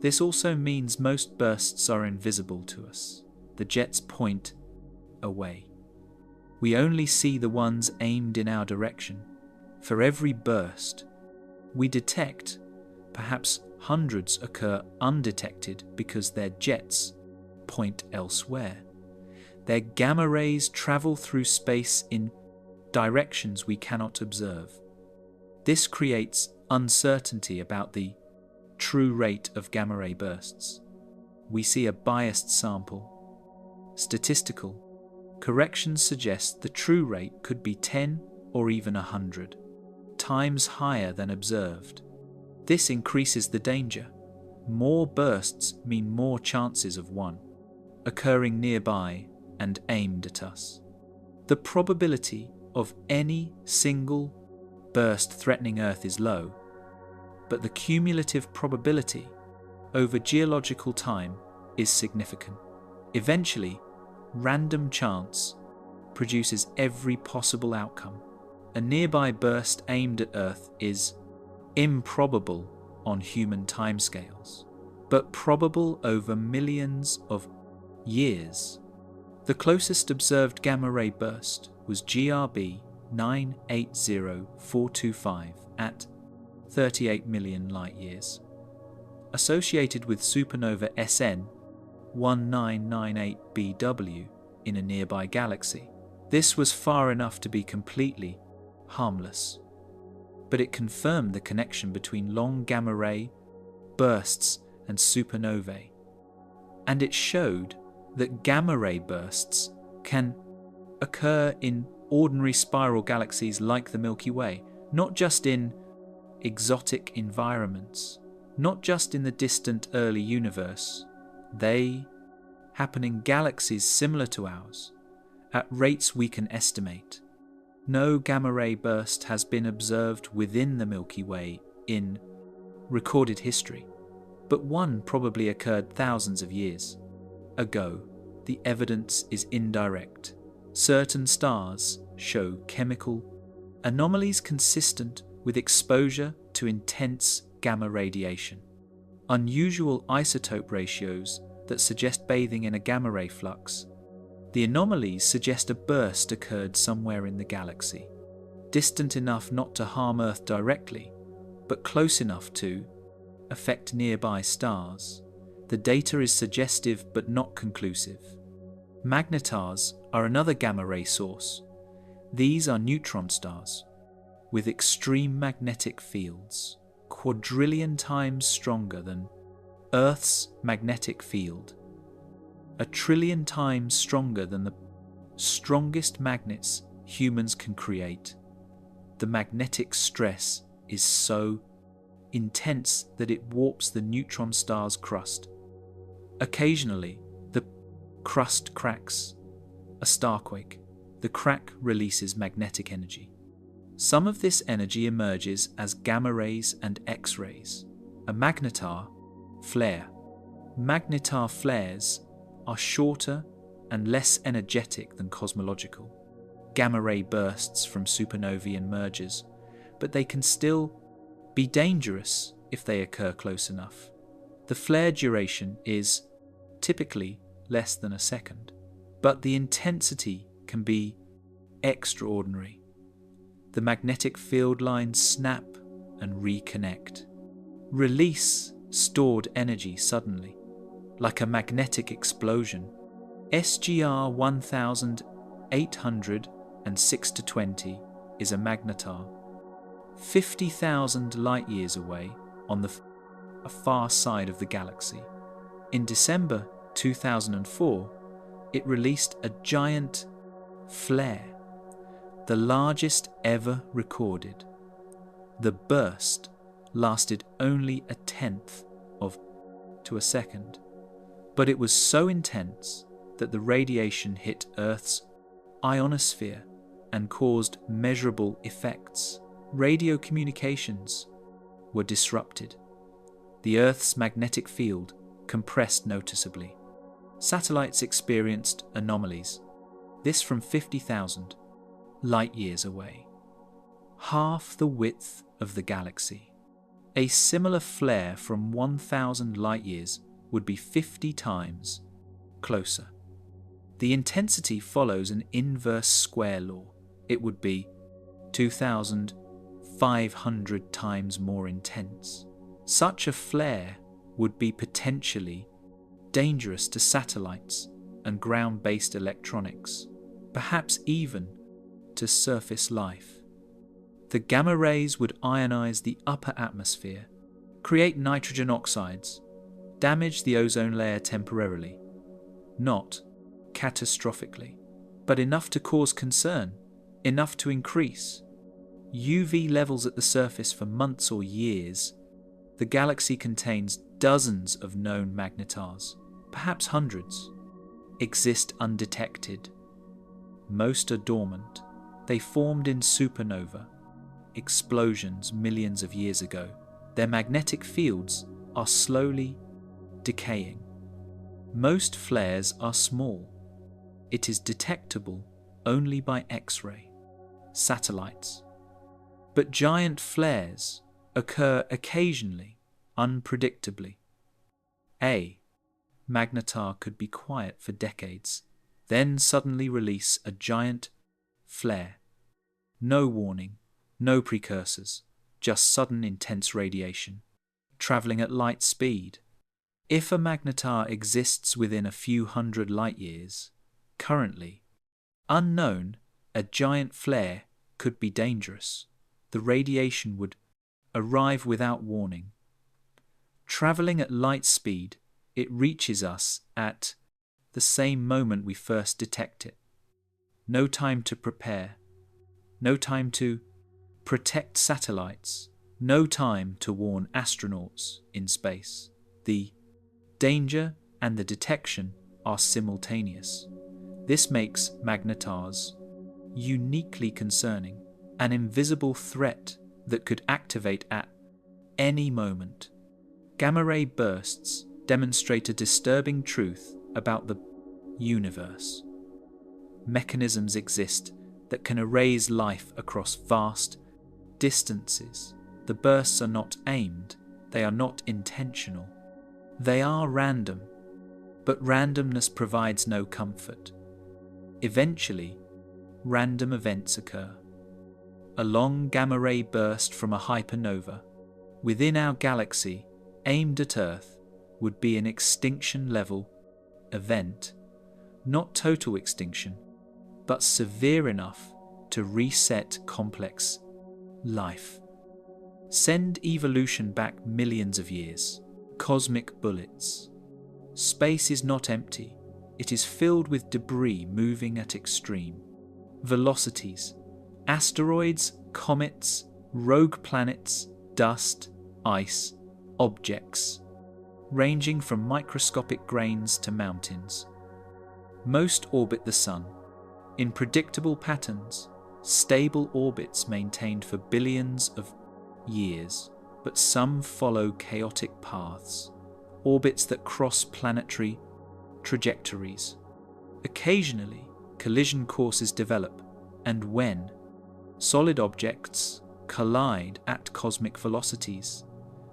This also means most bursts are invisible to us. The jets point away. We only see the ones aimed in our direction. For every burst we detect, perhaps hundreds occur undetected because their jets point elsewhere. Their gamma rays travel through space in directions we cannot observe. This creates uncertainty about the true rate of gamma ray bursts. We see a biased sample. Statistical corrections suggest the true rate could be 10 or even 100 times higher than observed. This increases the danger. More bursts mean more chances of one occurring nearby and aimed at us. The probability of any single burst threatening Earth is low, but the cumulative probability over geological time is significant. Eventually, random chance produces every possible outcome. A nearby burst aimed at Earth is improbable on human timescales, but probable over millions of years. The closest observed gamma-ray burst was GRB 980425 at 38 million light-years, associated with supernova SN 1998BW in a nearby galaxy. This was far enough to be completely harmless, but it confirmed the connection between long gamma-ray bursts and supernovae, and it showed that gamma-ray bursts can occur in ordinary spiral galaxies like the Milky Way, not just in exotic environments, not just in the distant early universe. They happen in galaxies similar to ours, at rates we can estimate. No gamma-ray burst has been observed within the Milky Way in recorded history, but one probably occurred thousands of years ago. The evidence is indirect. Certain stars show chemical anomalies consistent with exposure to intense gamma radiation. Unusual isotope ratios that suggest bathing in a gamma-ray flux. The anomalies suggest a burst occurred somewhere in the galaxy, distant enough not to harm Earth directly, but close enough to affect nearby stars. The data is suggestive but not conclusive. Magnetars are another gamma-ray source. These are neutron stars with extreme magnetic fields, quadrillion times stronger than Earth's magnetic field, 1 trillion times stronger than the strongest magnets humans can create. The magnetic stress is so intense that it warps the neutron star's crust. Occasionally, the crust cracks, a starquake. The crack releases magnetic energy. Some of this energy emerges as gamma rays and X-rays. A magnetar flare. Magnetar flares are shorter and less energetic than cosmological gamma-ray bursts from supernovae and mergers, but they can still be dangerous if they occur close enough. The flare duration is typically less than a second, but the intensity can be extraordinary. The magnetic field lines snap and reconnect, release stored energy suddenly, like a magnetic explosion. SGR 1806-20 is a magnetar 50,000 light-years away on the far side of the galaxy. In December 2004, it released a giant flare, the largest ever recorded. The burst lasted only 1/10 to a second, but it was so intense that the radiation hit Earth's ionosphere and caused measurable effects. Radio communications were disrupted. The Earth's magnetic field compressed noticeably. Satellites experienced anomalies, this from 50,000 light-years away, half the width of the galaxy. A similar flare from 1,000 light-years would be 50 times closer. The intensity follows an inverse square law. It would be 2,500 times more intense. Such a flare would be potentially dangerous to satellites and ground-based electronics, perhaps even to surface life. The gamma rays would ionize the upper atmosphere, create nitrogen oxides, damage the ozone layer temporarily, not catastrophically, but enough to cause concern, enough to increase UV levels at the surface for months or years. The galaxy contains dozens of known magnetars, perhaps hundreds, exist undetected. Most are dormant. They formed in supernova explosions millions of years ago. Their magnetic fields are slowly decaying. Most flares are small. It is detectable only by X-ray satellites. But giant flares occur occasionally, unpredictably. A magnetar could be quiet for decades, then suddenly release a giant flare. No warning, no precursors, just sudden intense radiation, traveling at light speed. If a magnetar exists within a few hundred light years, currently unknown, a giant flare could be dangerous. The radiation would arrive without warning. Traveling at light speed, it reaches us at the same moment we first detect it. No time to prepare, no time to protect satellites, no time to warn astronauts in space. The danger and the detection are simultaneous. This makes magnetars uniquely concerning, an invisible threat that could activate at any moment. Gamma-ray bursts demonstrate a disturbing truth about the universe. Mechanisms exist that can erase life across vast distances. The bursts are not aimed, they are not intentional. They are random, but randomness provides no comfort. Eventually, random events occur. A long gamma-ray burst from a hypernova within our galaxy aimed at Earth would be an extinction-level event, not total extinction, but severe enough to reset complex life. Send evolution back millions of years. Cosmic bullets. Space is not empty. It is filled with debris moving at extreme velocities. Asteroids, comets, rogue planets, dust, ice, objects, ranging from microscopic grains to mountains. Most orbit the Sun, in predictable patterns, stable orbits maintained for billions of years, but some follow chaotic paths, orbits that cross planetary trajectories. Occasionally, collision courses develop, and when solid objects collide at cosmic velocities,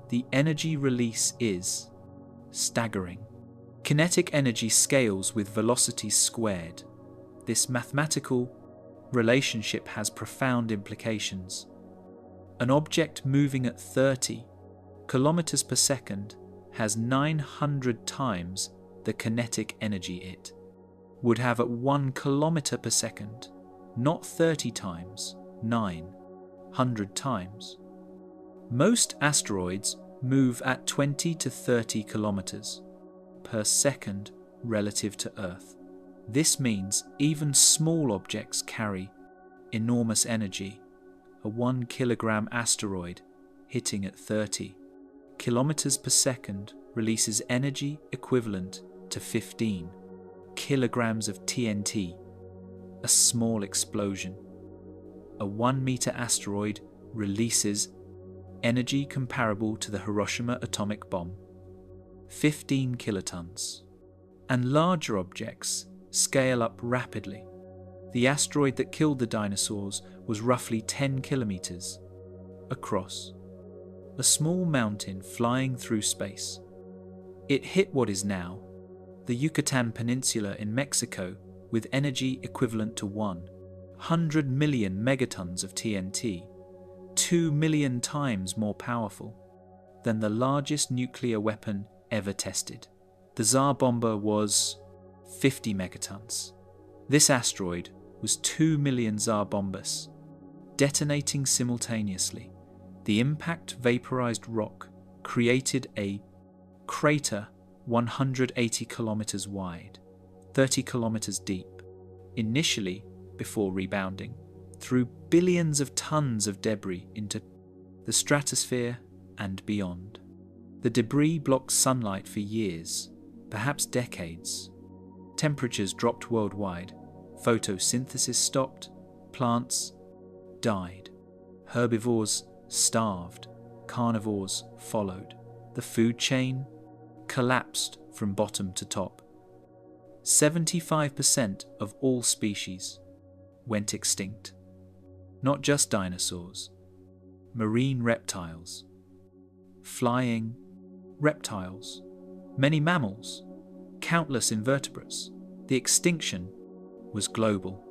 the energy release is staggering. Kinetic energy scales with velocity squared. This mathematical relationship has profound implications. An object moving at 30 kilometers per second has 900 times the kinetic energy it would have at 1 kilometer per second, not 30 times, 900 times. Most asteroids move at 20 to 30 kilometers per second relative to Earth. This means even small objects carry enormous energy. A 1 kilogram asteroid hitting at 30 kilometers per second releases energy equivalent to 15 kilograms of TNT, a small explosion. A 1 meter asteroid releases energy comparable to the Hiroshima atomic bomb, 15 kilotons. And larger objects scale up rapidly. The asteroid that killed the dinosaurs was roughly 10 kilometers across, a small mountain flying through space. It hit what is now the Yucatan Peninsula in Mexico with energy equivalent to 100 million megatons of TNT, 2 million times more powerful than the largest nuclear weapon ever tested. The Tsar Bomba was 50 megatons. This asteroid was 2 million Tsar Bombas, detonating simultaneously. The impact vaporized rock created a crater 180 kilometers wide, 30 kilometers deep, initially before rebounding, threw billions of tons of debris into the stratosphere and beyond. The debris blocked sunlight for years, perhaps decades. Temperatures dropped worldwide, photosynthesis stopped, plants died, herbivores starved, carnivores followed. The food chain collapsed from bottom to top. 75% of all species went extinct. Not just dinosaurs, marine reptiles, flying reptiles, many mammals, countless invertebrates. The extinction was global,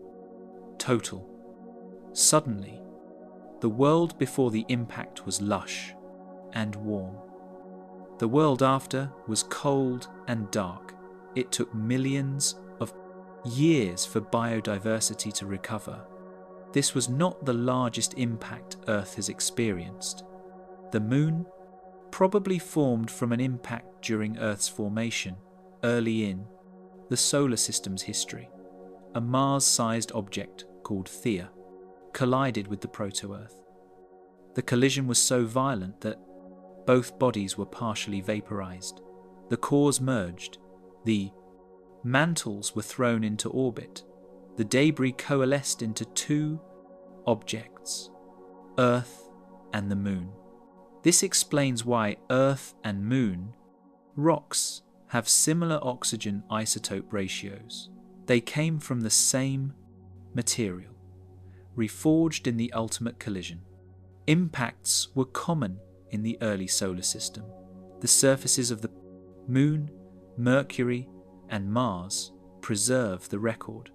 total. Suddenly, the world before the impact was lush and warm. The world after was cold and dark. It took millions of years for biodiversity to recover. This was not the largest impact Earth has experienced. The Moon probably formed from an impact during Earth's formation, early in the solar system's history. A Mars-sized object called Theia collided with the proto-Earth. The collision was so violent that both bodies were partially vaporized. The cores merged. The mantles were thrown into orbit. The debris coalesced into two objects, Earth and the Moon. This explains why Earth and Moon rocks have similar oxygen isotope ratios. They came from the same material, reforged in the ultimate collision. Impacts were common in the early solar system. The surfaces of the Moon, Mercury, and Mars preserve the record.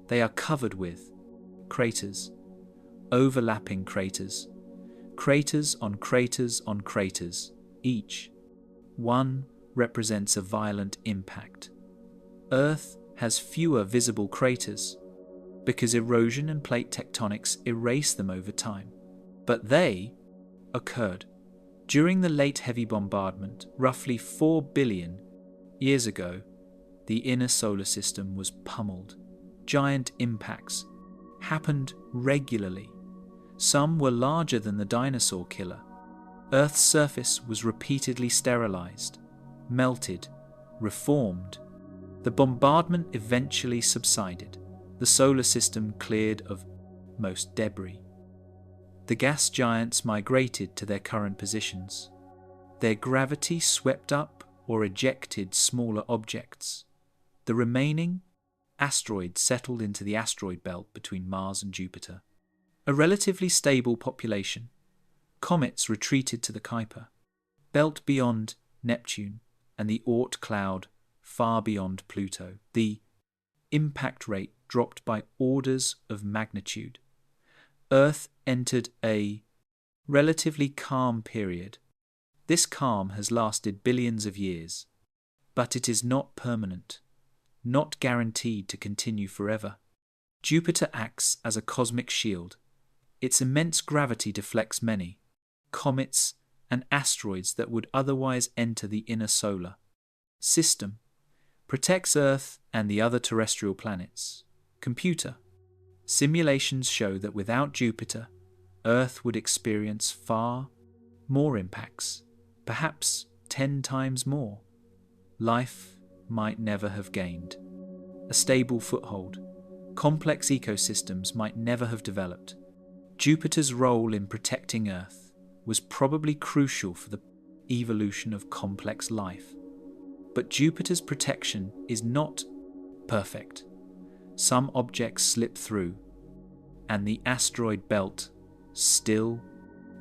They are covered with craters, overlapping craters, craters on craters on craters. Each one represents a violent impact. Earth has fewer visible craters because erosion and plate tectonics erase them over time. But they occurred. During the late heavy bombardment, roughly 4 billion years ago, the inner solar system was pummeled. Giant impacts happened regularly. Some were larger than the dinosaur killer. Earth's surface was repeatedly sterilized, melted, reformed. The bombardment eventually subsided. The solar system cleared of most debris. The gas giants migrated to their current positions. Their gravity swept up or ejected smaller objects. The remaining asteroids settled into the asteroid belt between Mars and Jupiter. A relatively stable population. Comets retreated to the Kuiper belt beyond Neptune and the Oort cloud far beyond Pluto. The impact rate dropped by orders of magnitude. Earth entered a relatively calm period. This calm has lasted billions of years, but it is not permanent, not guaranteed to continue forever. Jupiter acts as a cosmic shield. Its immense gravity deflects many comets and asteroids that would otherwise enter the inner solar system, protects Earth and the other terrestrial planets. Computer. Simulations show that without Jupiter, Earth would experience far more impacts, perhaps 10 times more. Life might never have gained a stable foothold. Complex ecosystems might never have developed. Jupiter's role in protecting Earth was probably crucial for the evolution of complex life. But Jupiter's protection is not perfect. Some objects slip through, and the asteroid belt still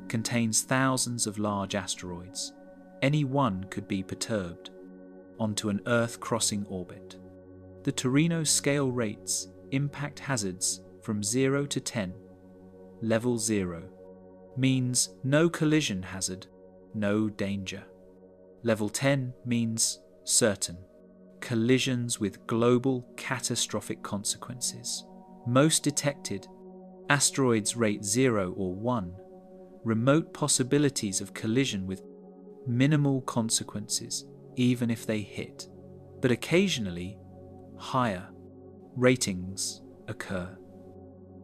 contains thousands of large asteroids. Any one could be perturbed onto an Earth-crossing orbit. The Torino scale rates impact hazards from 0 to 10. Level 0 means no collision hazard, no danger. Level 10 means certain, collisions with global catastrophic consequences. Most detected, asteroids rate 0 or 1, remote possibilities of collision with minimal consequences, even if they hit. But occasionally, higher ratings occur.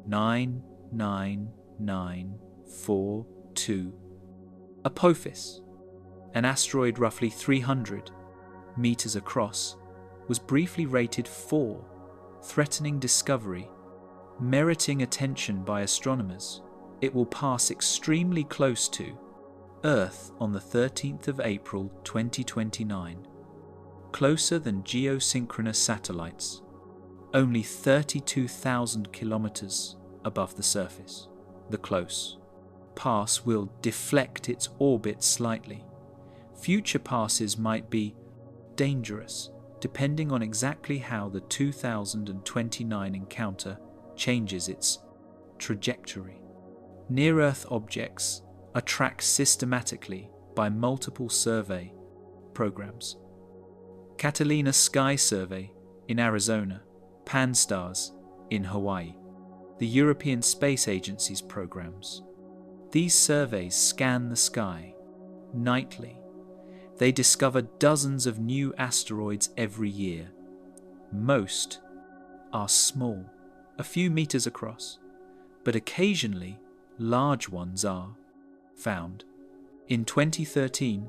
99942. Apophis, an asteroid roughly 300 meters across, was briefly rated 4, threatening discovery, meriting attention by astronomers. It will pass extremely close to Earth on the 13th of April 2029, closer than geosynchronous satellites, only 32,000 kilometers above the surface. The close pass will deflect its orbit slightly. Future passes might be dangerous, depending on exactly how the 2029 encounter changes its trajectory. Near-Earth objects are tracked systematically by multiple survey programs. Catalina Sky Survey in Arizona, Pan-STARRS in Hawaii, the European Space Agency's programs. These surveys scan the sky nightly. They discover dozens of new asteroids every year. Most are small, a few meters across, but occasionally large ones are found. In 2013,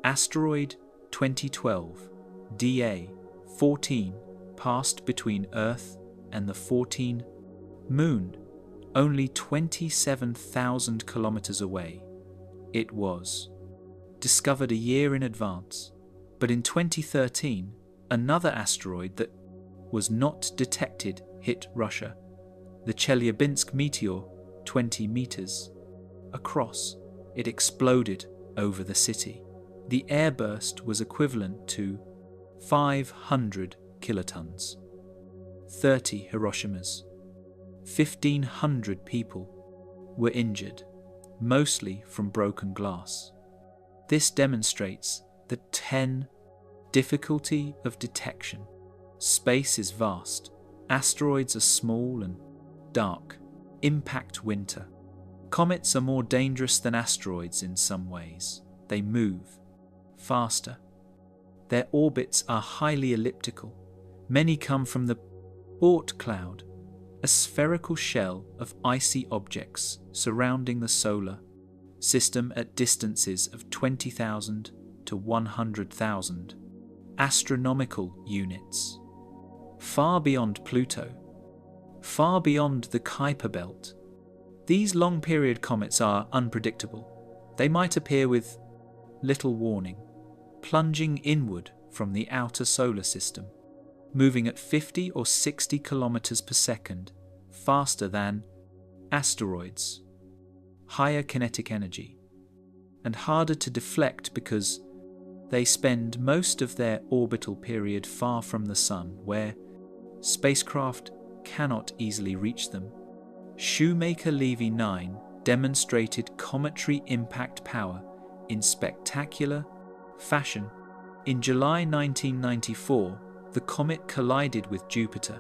asteroid 2012 DA-14 passed between Earth and the 14 Moon, only 27,000 kilometers away. It was discovered a year in advance, but in 2013, another asteroid that was not detected hit Russia. The Chelyabinsk meteor, 20 meters across, it exploded over the city. The airburst was equivalent to 500 kilotons, 30 Hiroshimas. 1,500 people were injured, mostly from broken glass. This demonstrates the difficulty of detection. Space is vast. Asteroids are small and dark. Impact winter. Comets are more dangerous than asteroids in some ways. They move faster. Their orbits are highly elliptical. Many come from the Oort cloud, a spherical shell of icy objects surrounding the solar system at distances of 20,000 to 100,000 astronomical units. Far beyond Pluto, far beyond the Kuiper belt. These long-period comets are unpredictable. They might appear with little warning, plunging inward from the outer solar system, moving at 50 or 60 kilometers per second, faster than asteroids, higher kinetic energy, and harder to deflect because they spend most of their orbital period far from the Sun, where spacecraft cannot easily reach them. Shoemaker-Levy 9 demonstrated cometary impact power in spectacular fashion. In July 1994, the comet collided with Jupiter,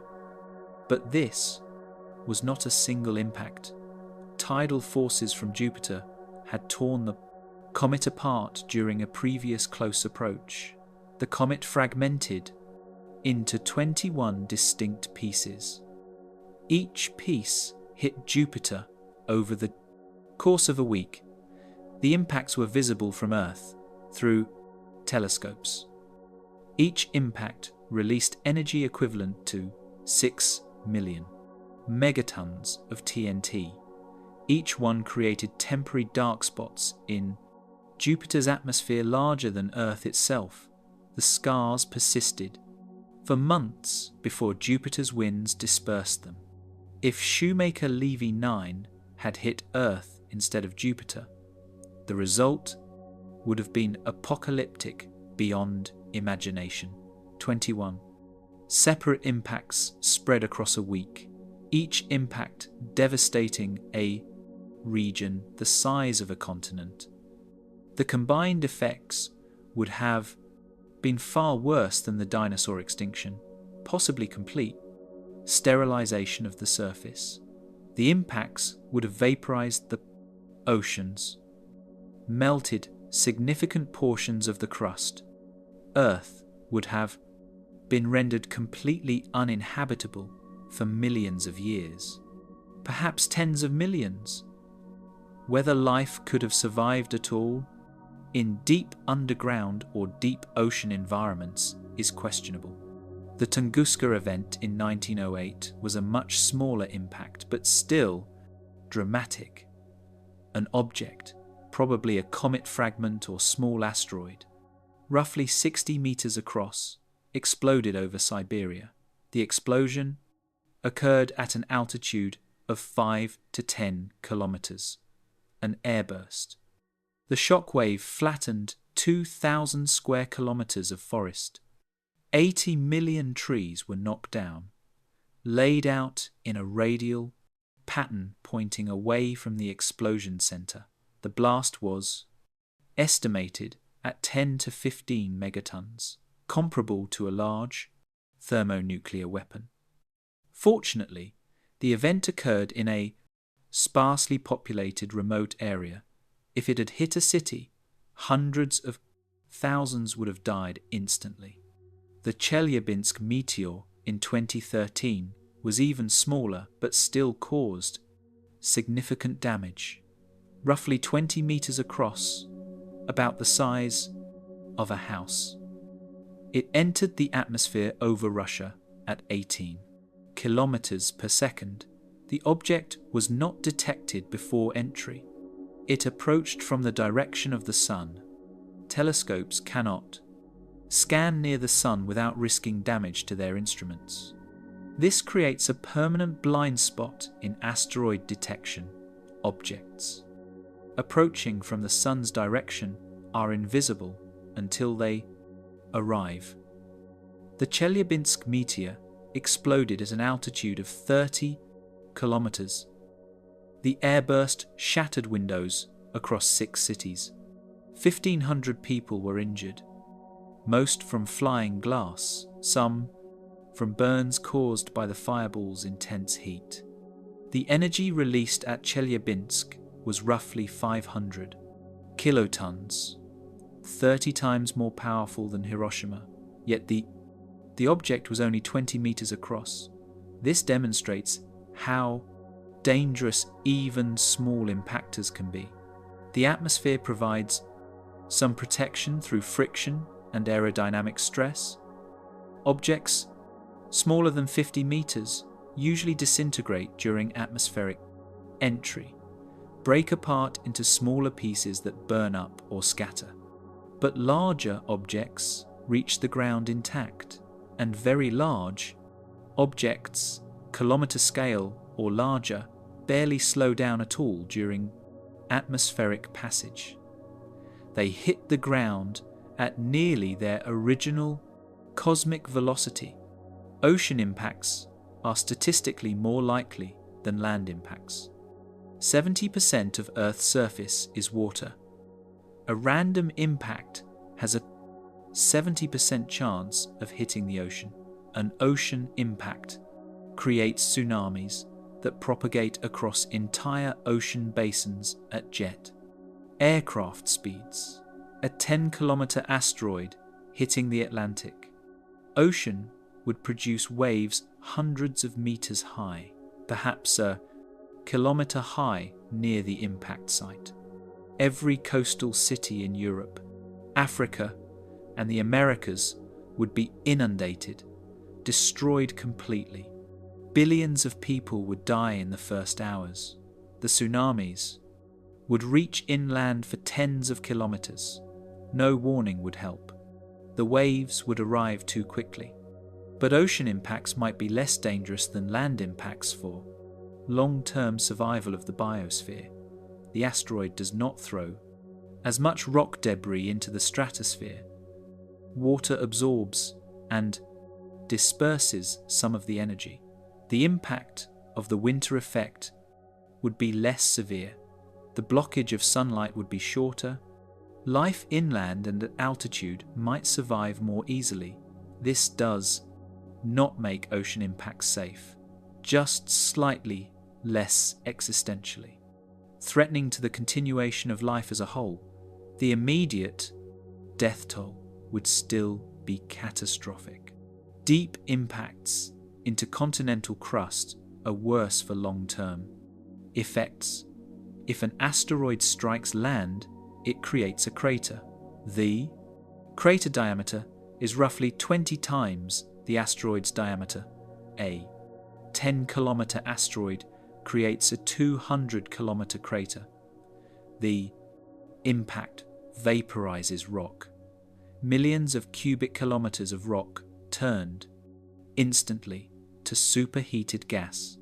but this was not a single impact. Tidal forces from Jupiter had torn the comet apart during a previous close approach. The comet fragmented into 21 distinct pieces. Each piece hit Jupiter over the course of a week. The impacts were visible from Earth through telescopes. Each impact released energy equivalent to 6 million megatons of TNT. Each one created temporary dark spots in Jupiter's atmosphere larger than Earth itself. The scars persisted for months before Jupiter's winds dispersed them. If Shoemaker-Levy 9 had hit Earth instead of Jupiter, the result would have been apocalyptic beyond imagination. 21. Separate impacts spread across a week, each impact devastating a region the size of a continent. The combined effects would have been far worse than the dinosaur extinction, possibly complete sterilization of the surface. The impacts would have vaporized the oceans, melted significant portions of the crust. Earth would have been rendered completely uninhabitable for millions of years, perhaps tens of millions. Whether life could have survived at all in deep underground or deep ocean environments is questionable. The Tunguska event in 1908 was a much smaller impact, but still dramatic. An object, probably a comet fragment or small asteroid, roughly 60 meters across, exploded over Siberia. The explosion occurred at an altitude of 5 to 10 kilometers, an airburst. The shockwave flattened 2,000 square kilometers of forest. 80 million trees were knocked down, laid out in a radial pattern pointing away from the explosion center. The blast was estimated at 10 to 15 megatons, comparable to a large thermonuclear weapon. Fortunately, the event occurred in a sparsely populated remote area. If it had hit a city, hundreds of thousands would have died instantly. The Chelyabinsk meteor in 2013 was even smaller but still caused significant damage. Roughly 20 meters across, about the size of a house. It entered the atmosphere over Russia at 18 kilometers per second. The object was not detected before entry. It approached from the direction of the sun. Telescopes cannot scan near the sun without risking damage to their instruments. This creates a permanent blind spot in asteroid detection. Objects approaching from the sun's direction are invisible until they arrive. The Chelyabinsk meteor exploded at an altitude of 30 kilometers. The airburst shattered windows across 6 cities. 1,500 people were injured, most from flying glass, some from burns caused by the fireball's intense heat. The energy released at Chelyabinsk was roughly 500 kilotons, 30 times more powerful than Hiroshima, yet the object was only 20 meters across. This demonstrates how dangerous even small impactors can be. The atmosphere provides some protection through friction and aerodynamic stress. Objects smaller than 50 meters usually disintegrate during atmospheric entry, break apart into smaller pieces that burn up or scatter. But larger objects reach the ground intact, and very large objects, kilometer scale or larger, barely slow down at all during atmospheric passage. They hit the ground at nearly their original cosmic velocity. Ocean impacts are statistically more likely than land impacts. 70% of Earth's surface is water. A random impact has a 70% chance of hitting the ocean. An ocean impact creates tsunamis that propagate across entire ocean basins at jet aircraft speeds. A 10-kilometer asteroid hitting the Atlantic Ocean would produce waves hundreds of meters high, perhaps a kilometer high near the impact site. Every coastal city in Europe, Africa, and the Americas would be inundated, destroyed completely. Billions of people would die in the first hours. The tsunamis would reach inland for tens of kilometers. No warning would help. The waves would arrive too quickly. But ocean impacts might be less dangerous than land impacts for long-term survival of the biosphere. The asteroid does not throw as much rock debris into the stratosphere. Water absorbs and disperses some of the energy. The impact of the winter effect would be less severe. The blockage of sunlight would be shorter, Life inland and at altitude might survive more easily. This does not make ocean impacts safe, just slightly less existentially. Threatening to the continuation of life as a whole, the immediate death toll would still be catastrophic. Deep impacts into continental crust are worse for long-term effects. If an asteroid strikes land, it creates a crater. The crater diameter is roughly 20 times the asteroid's diameter. A 10-kilometer asteroid creates a 200-kilometer crater. The impact vaporizes rock. Millions of cubic kilometers of rock turned instantly to superheated gas.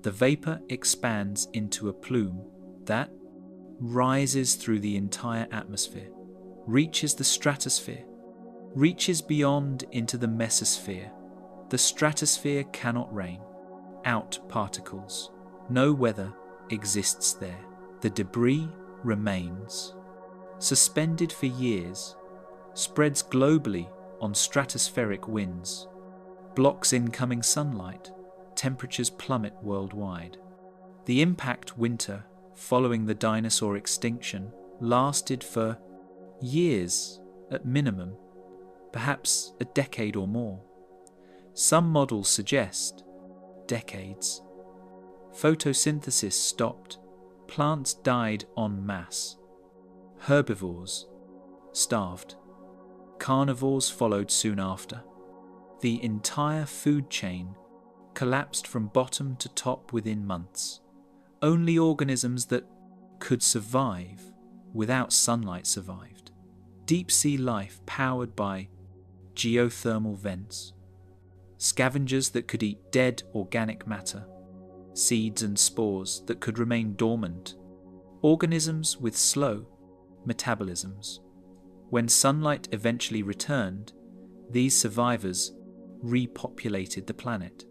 The vapor expands into a plume that rises through the entire atmosphere, reaches the stratosphere, reaches beyond into the mesosphere. The stratosphere cannot rain out particles. No weather exists there. The debris remains suspended for years, spreads globally on stratospheric winds, blocks incoming sunlight, temperatures plummet worldwide. The impact winter following the dinosaur extinction lasted for years at minimum, perhaps a decade or more. Some models suggest decades. Photosynthesis stopped, plants died en masse, herbivores starved, carnivores followed soon after. The entire food chain collapsed from bottom to top within months. Only organisms that could survive without sunlight survived. Deep sea life powered by geothermal vents. Scavengers that could eat dead organic matter. Seeds and spores that could remain dormant. Organisms with slow metabolisms. When sunlight eventually returned, these survivors repopulated the planet.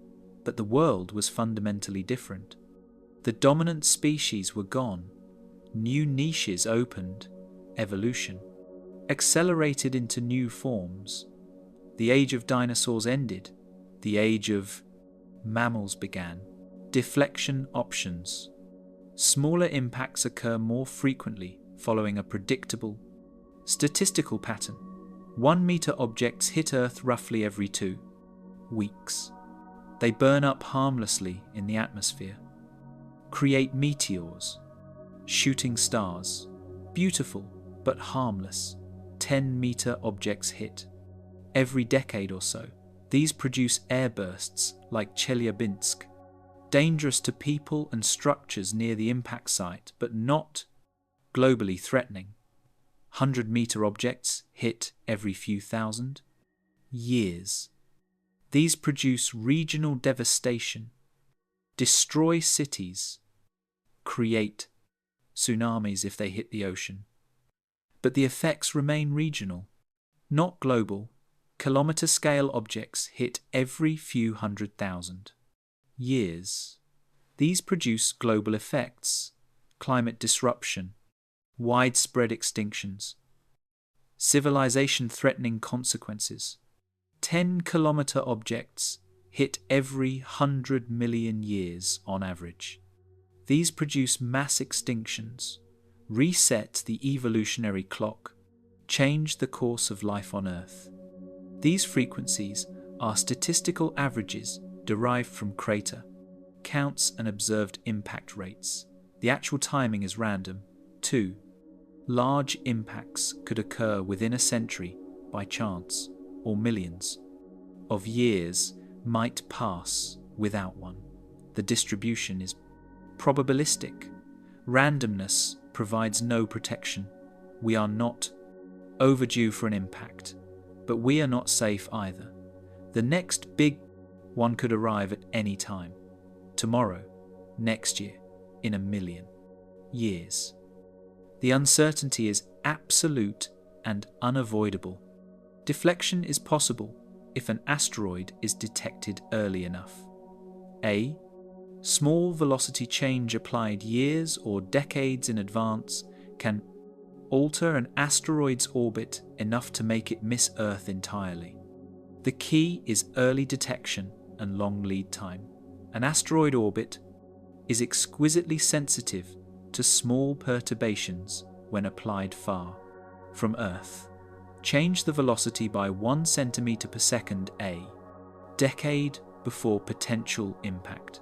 But the world was fundamentally different. The dominant species were gone. New niches opened. Evolution accelerated into new forms. The age of dinosaurs ended. The age of mammals began. Deflection options. Smaller impacts occur more frequently following a predictable, statistical pattern. 1 meter objects hit Earth roughly every 2 weeks. They burn up harmlessly in the atmosphere, create meteors, shooting stars, beautiful but harmless. 10-meter objects hit every decade or so. These produce airbursts like Chelyabinsk, dangerous to people and structures near the impact site, but not globally threatening. 100-meter objects hit every few thousand years. These produce regional devastation, destroy cities, create tsunamis if they hit the ocean. But the effects remain regional, not global. Kilometer-scale objects hit every few 100,000 years. These produce global effects, climate disruption, widespread extinctions, civilization-threatening consequences. 10-kilometer objects hit every 100 million years on average. These produce mass extinctions, reset the evolutionary clock, change the course of life on Earth. These frequencies are statistical averages derived from crater counts and observed impact rates. The actual timing is random. 2. Large impacts could occur within a century by chance, or millions of years might pass without one. The distribution is probabilistic. Randomness provides no protection. We are not overdue for an impact, but we are not safe either. The next big one could arrive at any time. Tomorrow, next year, in a million years. The uncertainty is absolute and unavoidable. Deflection is possible if an asteroid is detected early enough. A small velocity change applied years or decades in advance can alter an asteroid's orbit enough to make it miss Earth entirely. The key is early detection and long lead time. An asteroid orbit is exquisitely sensitive to small perturbations when applied far from Earth. Change the velocity by 1 centimeter per second a decade before potential impact.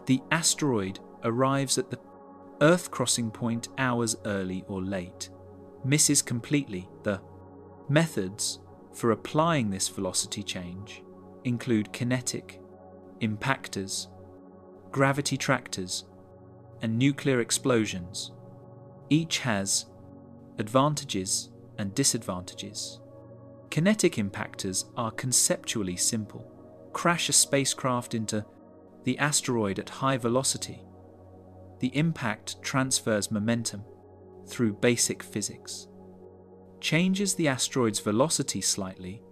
The asteroid arrives at the Earth crossing point hours early or late, misses completely. The methods for applying this velocity change include kinetic impactors, gravity tractors, and nuclear explosions. Each has advantages and disadvantages. Kinetic impactors are conceptually simple. Crash a spacecraft into the asteroid at high velocity. The impact transfers momentum through basic physics. Changes the asteroid's velocity slightly.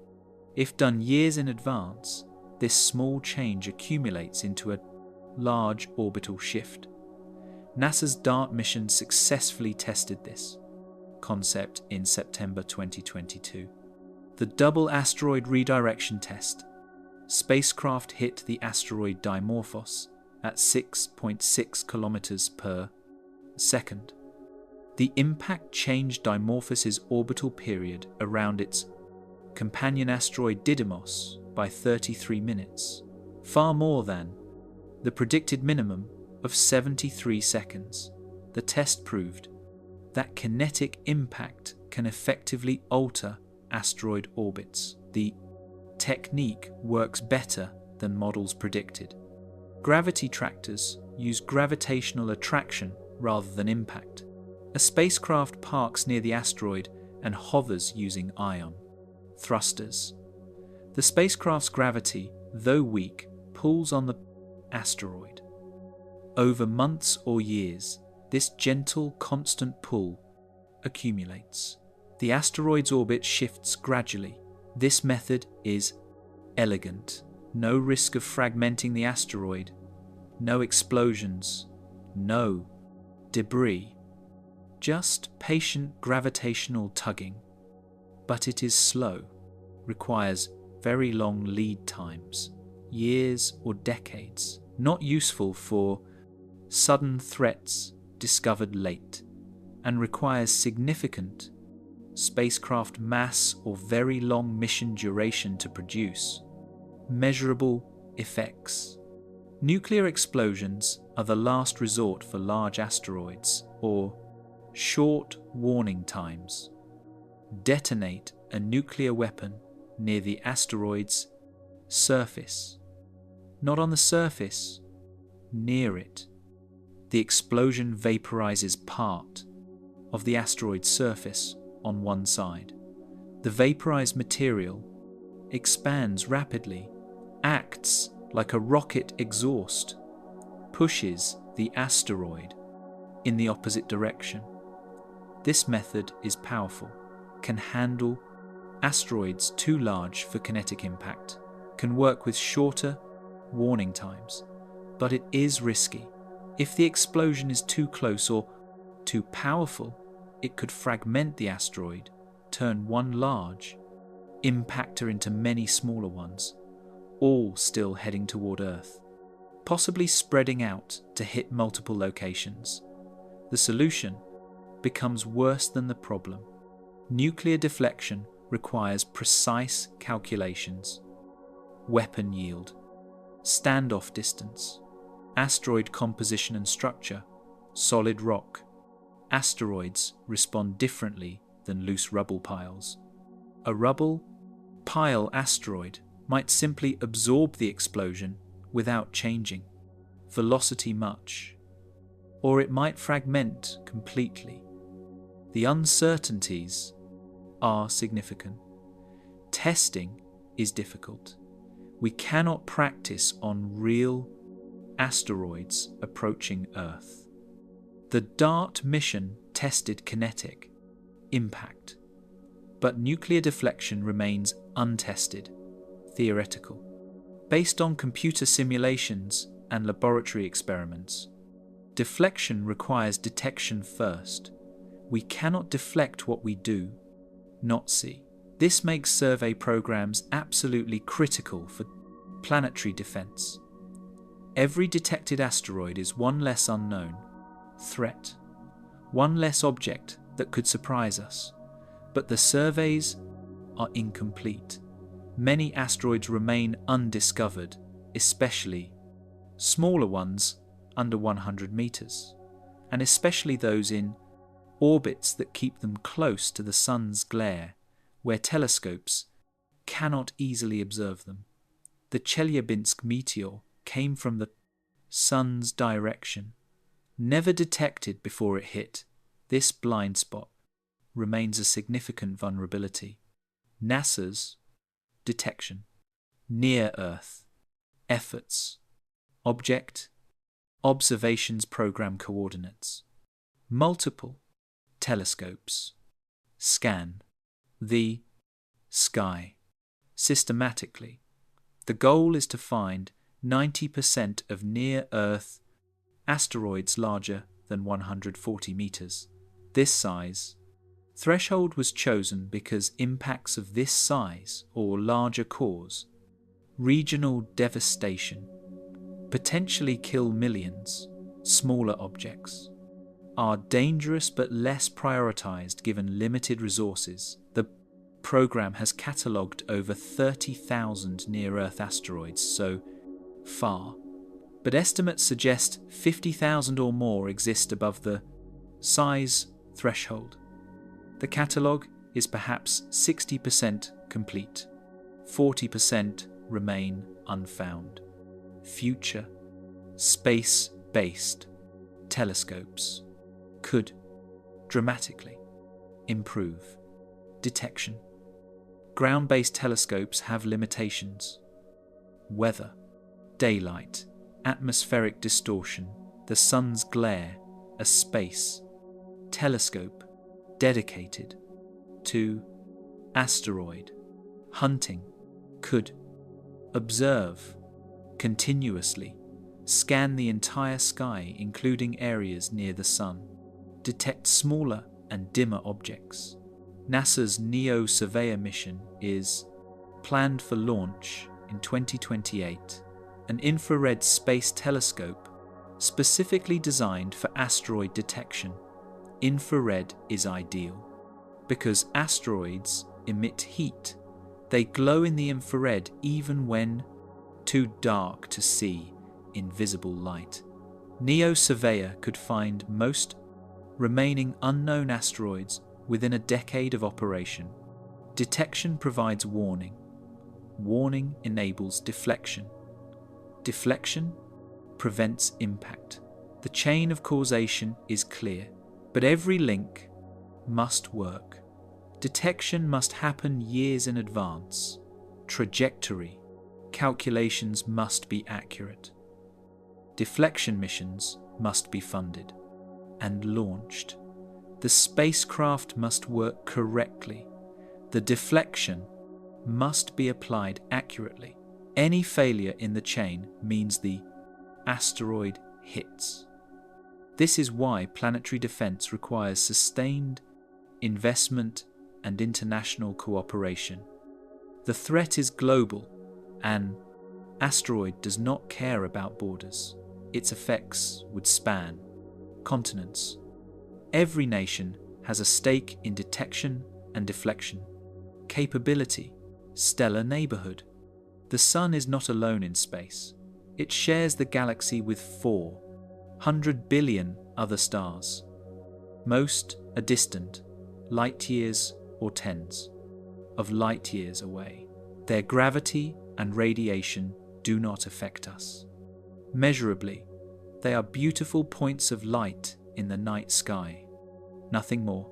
If done years in advance, this small change accumulates into a large orbital shift. NASA's DART mission successfully tested this concept in September 2022. The double asteroid redirection test. Spacecraft hit the asteroid Dimorphos at 6.6 kilometers per second. The impact changed Dimorphos's orbital period around its companion asteroid Didymos by 33 minutes, far more than the predicted minimum of 73 seconds. The test proved that kinetic impact can effectively alter asteroid orbits. The technique works better than models predicted. Gravity tractors use gravitational attraction rather than impact. A spacecraft parks near the asteroid and hovers using ion thrusters. The spacecraft's gravity, though weak, pulls on the asteroid. Over months or years, this gentle, constant pull accumulates. The asteroid's orbit shifts gradually. This method is elegant. No risk of fragmenting the asteroid, no explosions, no debris. Just patient gravitational tugging. But it is slow, requires very long lead times, years or decades, not useful for sudden threats discovered late, and requires significant spacecraft mass or very long mission duration to produce measurable effects. Nuclear explosions are the last resort for large asteroids, or short warning times. Detonate a nuclear weapon near the asteroid's surface. Not on the surface, near it. The explosion vaporizes part of the asteroid's surface on one side. The vaporized material expands rapidly, acts like a rocket exhaust, pushes the asteroid in the opposite direction. This method is powerful, can handle asteroids too large for kinetic impact, can work with shorter warning times, but it is risky. If the explosion is too close or too powerful, it could fragment the asteroid, turn one large impactor into many smaller ones, all still heading toward Earth, possibly spreading out to hit multiple locations. The solution becomes worse than the problem. Nuclear deflection requires precise calculations. Weapon yield, standoff distance, asteroid composition and structure, solid rock. Asteroids respond differently than loose rubble piles. A rubble pile asteroid might simply absorb the explosion without changing velocity much, or it might fragment completely. The uncertainties are significant. Testing is difficult. We cannot practice on real asteroids approaching Earth. The DART mission tested kinetic impact, but nuclear deflection remains untested, theoretical. Based on computer simulations and laboratory experiments, deflection requires detection first. We cannot deflect what we do not see. This makes survey programs absolutely critical for planetary defense. Every detected asteroid is one less unknown threat, one less object that could surprise us. But the surveys are incomplete. Many asteroids remain undiscovered, especially smaller ones under 100 meters, and especially those in orbits that keep them close to the sun's glare, where telescopes cannot easily observe them. The Chelyabinsk meteor came from the sun's direction, never detected before it hit. This blind spot remains a significant vulnerability. NASA's detection, near-Earth efforts, object observations program coordinates, multiple telescopes scan the sky systematically. The goal is to find 90% of near-Earth asteroids larger than 140 meters. This size threshold was chosen because impacts of this size or larger cause regional devastation, potentially kill millions. Smaller objects are dangerous but less prioritized given limited resources. The program has catalogued over 30,000 near-Earth asteroids so far, but estimates suggest 50,000 or more exist above the size threshold. The catalogue is perhaps 60% complete, 40% remain unfound. Future space-based telescopes could dramatically improve detection. Ground-based telescopes have limitations: weather, daylight, atmospheric distortion, the sun's glare. A space telescope dedicated to asteroid hunting could observe continuously, scan the entire sky including areas near the sun, detect smaller and dimmer objects. NASA's NEO-Surveyor mission is planned for launch in 2028, an infrared space telescope specifically designed for asteroid detection. Infrared is ideal because asteroids emit heat. They glow in the infrared even when too dark to see in visible light. NEO-Surveyor could find most remaining unknown asteroids within a decade of operation. Detection provides warning. Warning enables deflection. Deflection prevents impact. The chain of causation is clear, but every link must work. Detection must happen years in advance. Trajectory calculations must be accurate. Deflection missions must be funded and launched. The spacecraft must work correctly. The deflection must be applied accurately. Any failure in the chain means the asteroid hits. This is why planetary defense requires sustained investment and international cooperation. The threat is global. An asteroid does not care about borders. Its effects would span continents. Every nation has a stake in detection and deflection. Capability, stellar neighborhood. The sun is not alone in space. It shares the galaxy with 400 billion other stars. Most are distant, light years or tens of light years away. Their gravity and radiation do not affect us. Measurably, they are beautiful points of light in the night sky. Nothing more.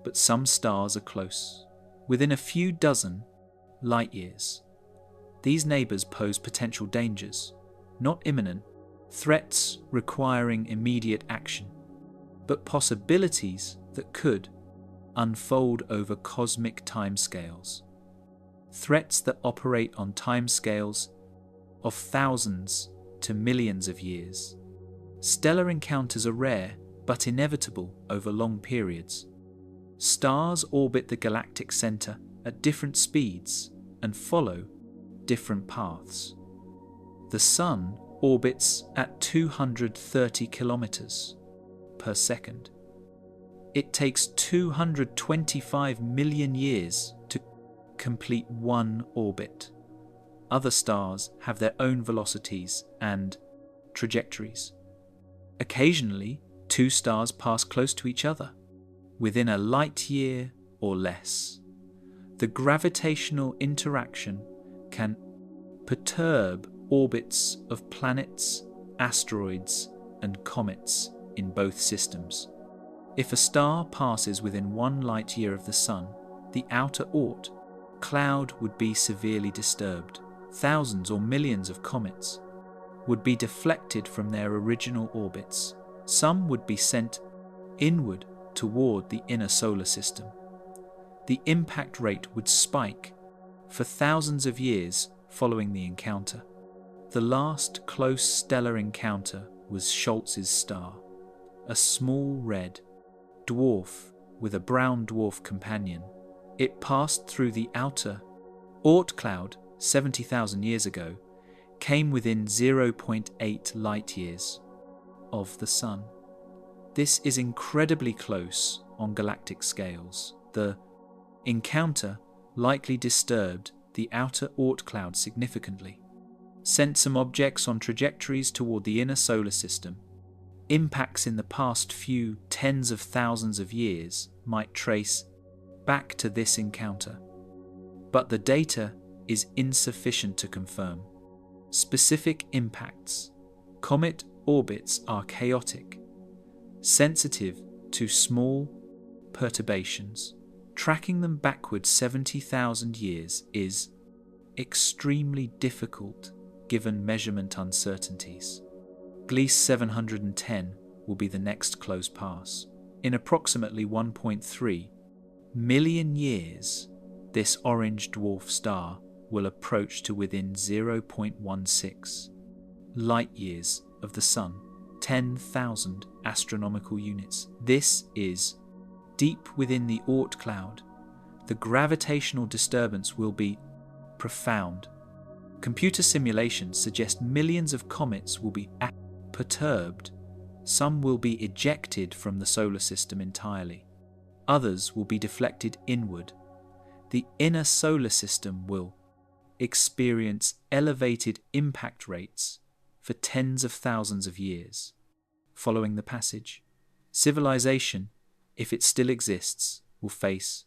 But some stars are close, within a few dozen light years. These neighbors pose potential dangers, not imminent threats requiring immediate action, but possibilities that could unfold over cosmic timescales. Threats that operate on timescales of thousands to millions of years. Stellar encounters are rare, but inevitable over long periods. Stars orbit the galactic center at different speeds and follow different paths. The Sun orbits at 230 kilometers per second. It takes 225 million years to complete one orbit. Other stars have their own velocities and trajectories. Occasionally, two stars pass close to each other, within a light year or less. The gravitational interaction can perturb orbits of planets, asteroids, and comets in both systems. If a star passes within 1 light year of the Sun, the outer Oort cloud would be severely disturbed. Thousands or millions of comets would be deflected from their original orbits. Some would be sent inward toward the inner solar system. The impact rate would spike for thousands of years following the encounter. The last close stellar encounter was Schultz's star, a small red dwarf with a brown dwarf companion. It passed through the outer Oort cloud 70,000 years ago, came within 0.8 light years of the Sun. This is incredibly close on galactic scales. The encounter likely disturbed the outer Oort cloud significantly, sent some objects on trajectories toward the inner solar system. Impacts in the past few tens of thousands of years might trace back to this encounter, but the data is insufficient to confirm specific impacts. Comet orbits are chaotic, sensitive to small perturbations. Tracking them backward 70,000 years is extremely difficult given measurement uncertainties. Gliese 710 will be the next close pass. In approximately 1.3 million years, this orange dwarf star will approach to within 0.16 light years of the Sun, 10,000 astronomical units. This is deep within the Oort cloud. The gravitational disturbance will be profound. Computer simulations suggest millions of comets will be perturbed. Some will be ejected from the solar system entirely. Others will be deflected inward. The inner solar system will experience elevated impact rates for tens of thousands of years. Following the passage, civilization, if it still exists, will face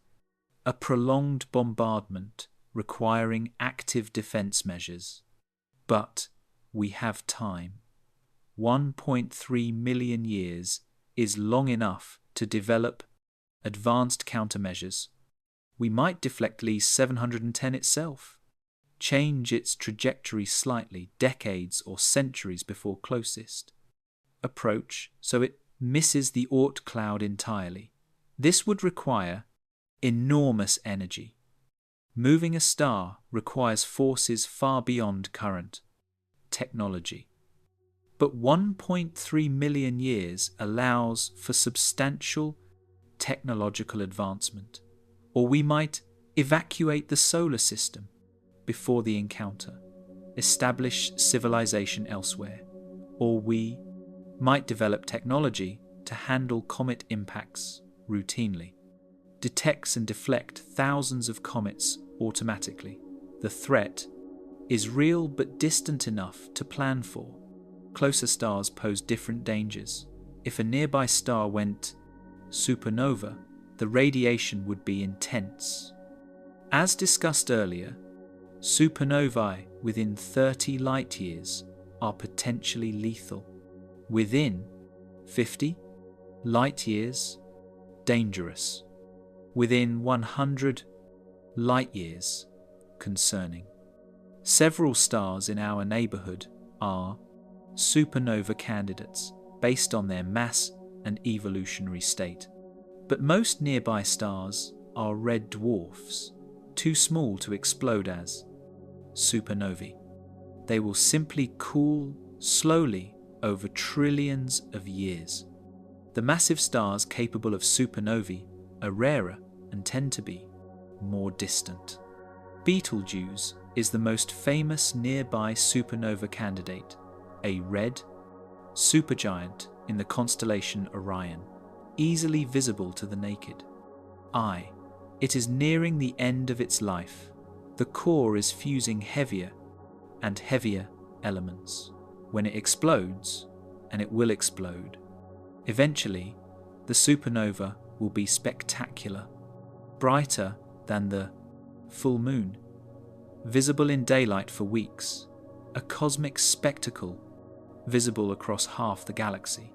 a prolonged bombardment requiring active defense measures. But we have time. 1.3 million years is long enough to develop advanced countermeasures. We might deflect Gliese 710 itself, change its trajectory slightly decades or centuries before closest approach so it misses the Oort cloud entirely. This would require enormous energy. Moving a star requires forces far beyond current technology. But 1.3 million years allows for substantial technological advancement. Or we might evacuate the solar system before the encounter, establish civilization elsewhere. Or we might develop technology to handle comet impacts routinely, detects and deflect thousands of comets automatically. The threat is real but distant enough to plan for. Closer stars pose different dangers. If a nearby star went supernova, the radiation would be intense. As discussed earlier, supernovae within 30 light years are potentially lethal. Within 50 light years, dangerous. Within 100 light years, concerning. Several stars in our neighborhood are supernova candidates based on their mass and evolutionary state. But most nearby stars are red dwarfs, too small to explode as supernovae. They will simply cool slowly over trillions of years. The massive stars capable of supernovae are rarer and tend to be more distant. Betelgeuse is the most famous nearby supernova candidate, a red supergiant in the constellation Orion, easily visible to the naked eye. It is nearing the end of its life. The core is fusing heavier and heavier elements. When it explodes, and it will explode, eventually the supernova will be spectacular, brighter than the full moon, visible in daylight for weeks, a cosmic spectacle visible across half the galaxy.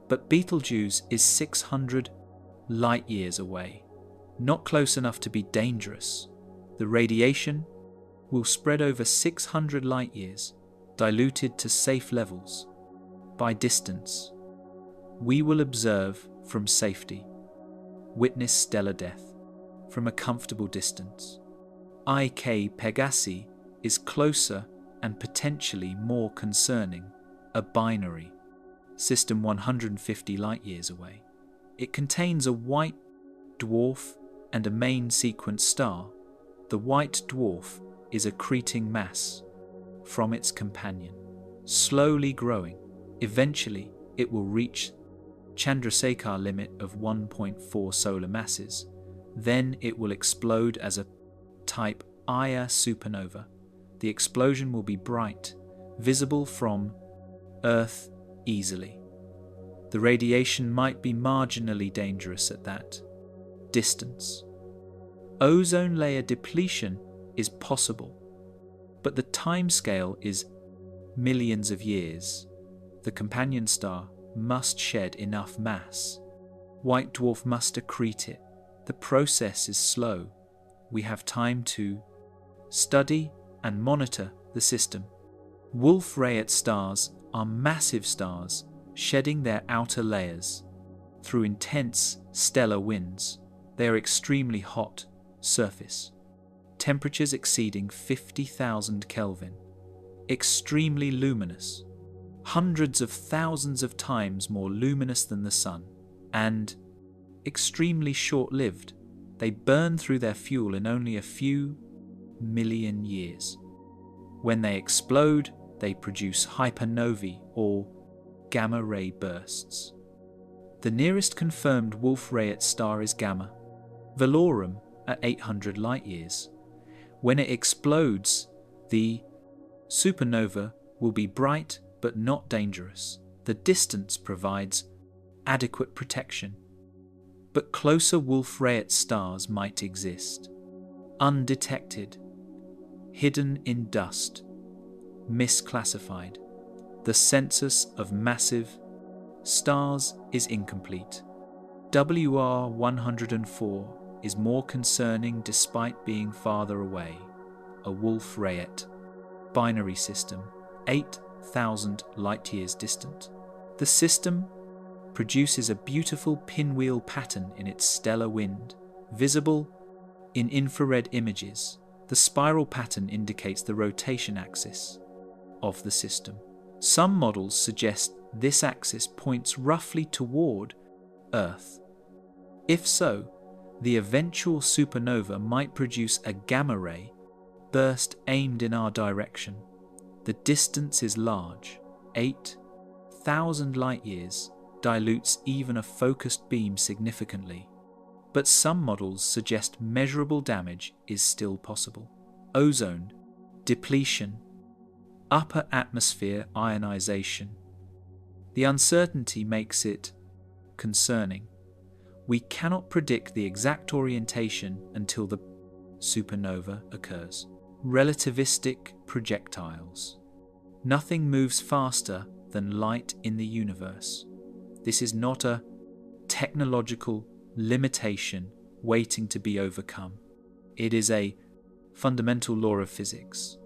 But Betelgeuse is 600 light-years away, not close enough to be dangerous. The radiation will spread over 600 light-years, diluted to safe levels. By distance, we will observe from safety, witness stellar death from a comfortable distance. IK Pegasi is closer and potentially more concerning, a binary system 150 light-years away. It contains a white dwarf and a main sequence star. The white dwarf is accreting mass from its companion, slowly growing. Eventually, it will reach Chandrasekhar limit of 1.4 solar masses. Then it will explode as a type Ia supernova. The explosion will be bright, visible from Earth easily. The radiation might be marginally dangerous at that distance. Ozone layer depletion is possible, but the timescale is millions of years. The companion star must shed enough mass. White dwarf must accrete it. The process is slow. We have time to study and monitor the system. Wolf-Rayet stars are massive stars shedding their outer layers through intense stellar winds. They are extremely hot surface, temperatures exceeding 50,000 Kelvin, extremely luminous, hundreds of thousands of times more luminous than the sun, and extremely short-lived. They burn through their fuel in only a few million years. When they explode, they produce hypernovae or gamma-ray bursts. The nearest confirmed Wolf-Rayet star is Gamma Velorum at 800 light-years. When it explodes, the supernova will be bright but not dangerous. The distance provides adequate protection. But closer Wolf-Rayet stars might exist, undetected, hidden in dust, misclassified. The census of massive stars is incomplete. WR104 is more concerning despite being farther away, a Wolf-Rayet binary system, 8,000 light-years distant. The system produces a beautiful pinwheel pattern in its stellar wind, visible in infrared images. The spiral pattern indicates the rotation axis of the system. Some models suggest this axis points roughly toward Earth. If so, the eventual supernova might produce a gamma ray burst aimed in our direction. The distance is large, 8,000 light-years, dilutes even a focused beam significantly. But some models suggest measurable damage is still possible. Ozone depletion, upper atmosphere ionization. The uncertainty makes it concerning. We cannot predict the exact orientation until the supernova occurs. Relativistic projectiles. Nothing moves faster than light in the universe. This is not a technological limitation waiting to be overcome. It is a fundamental law of physics.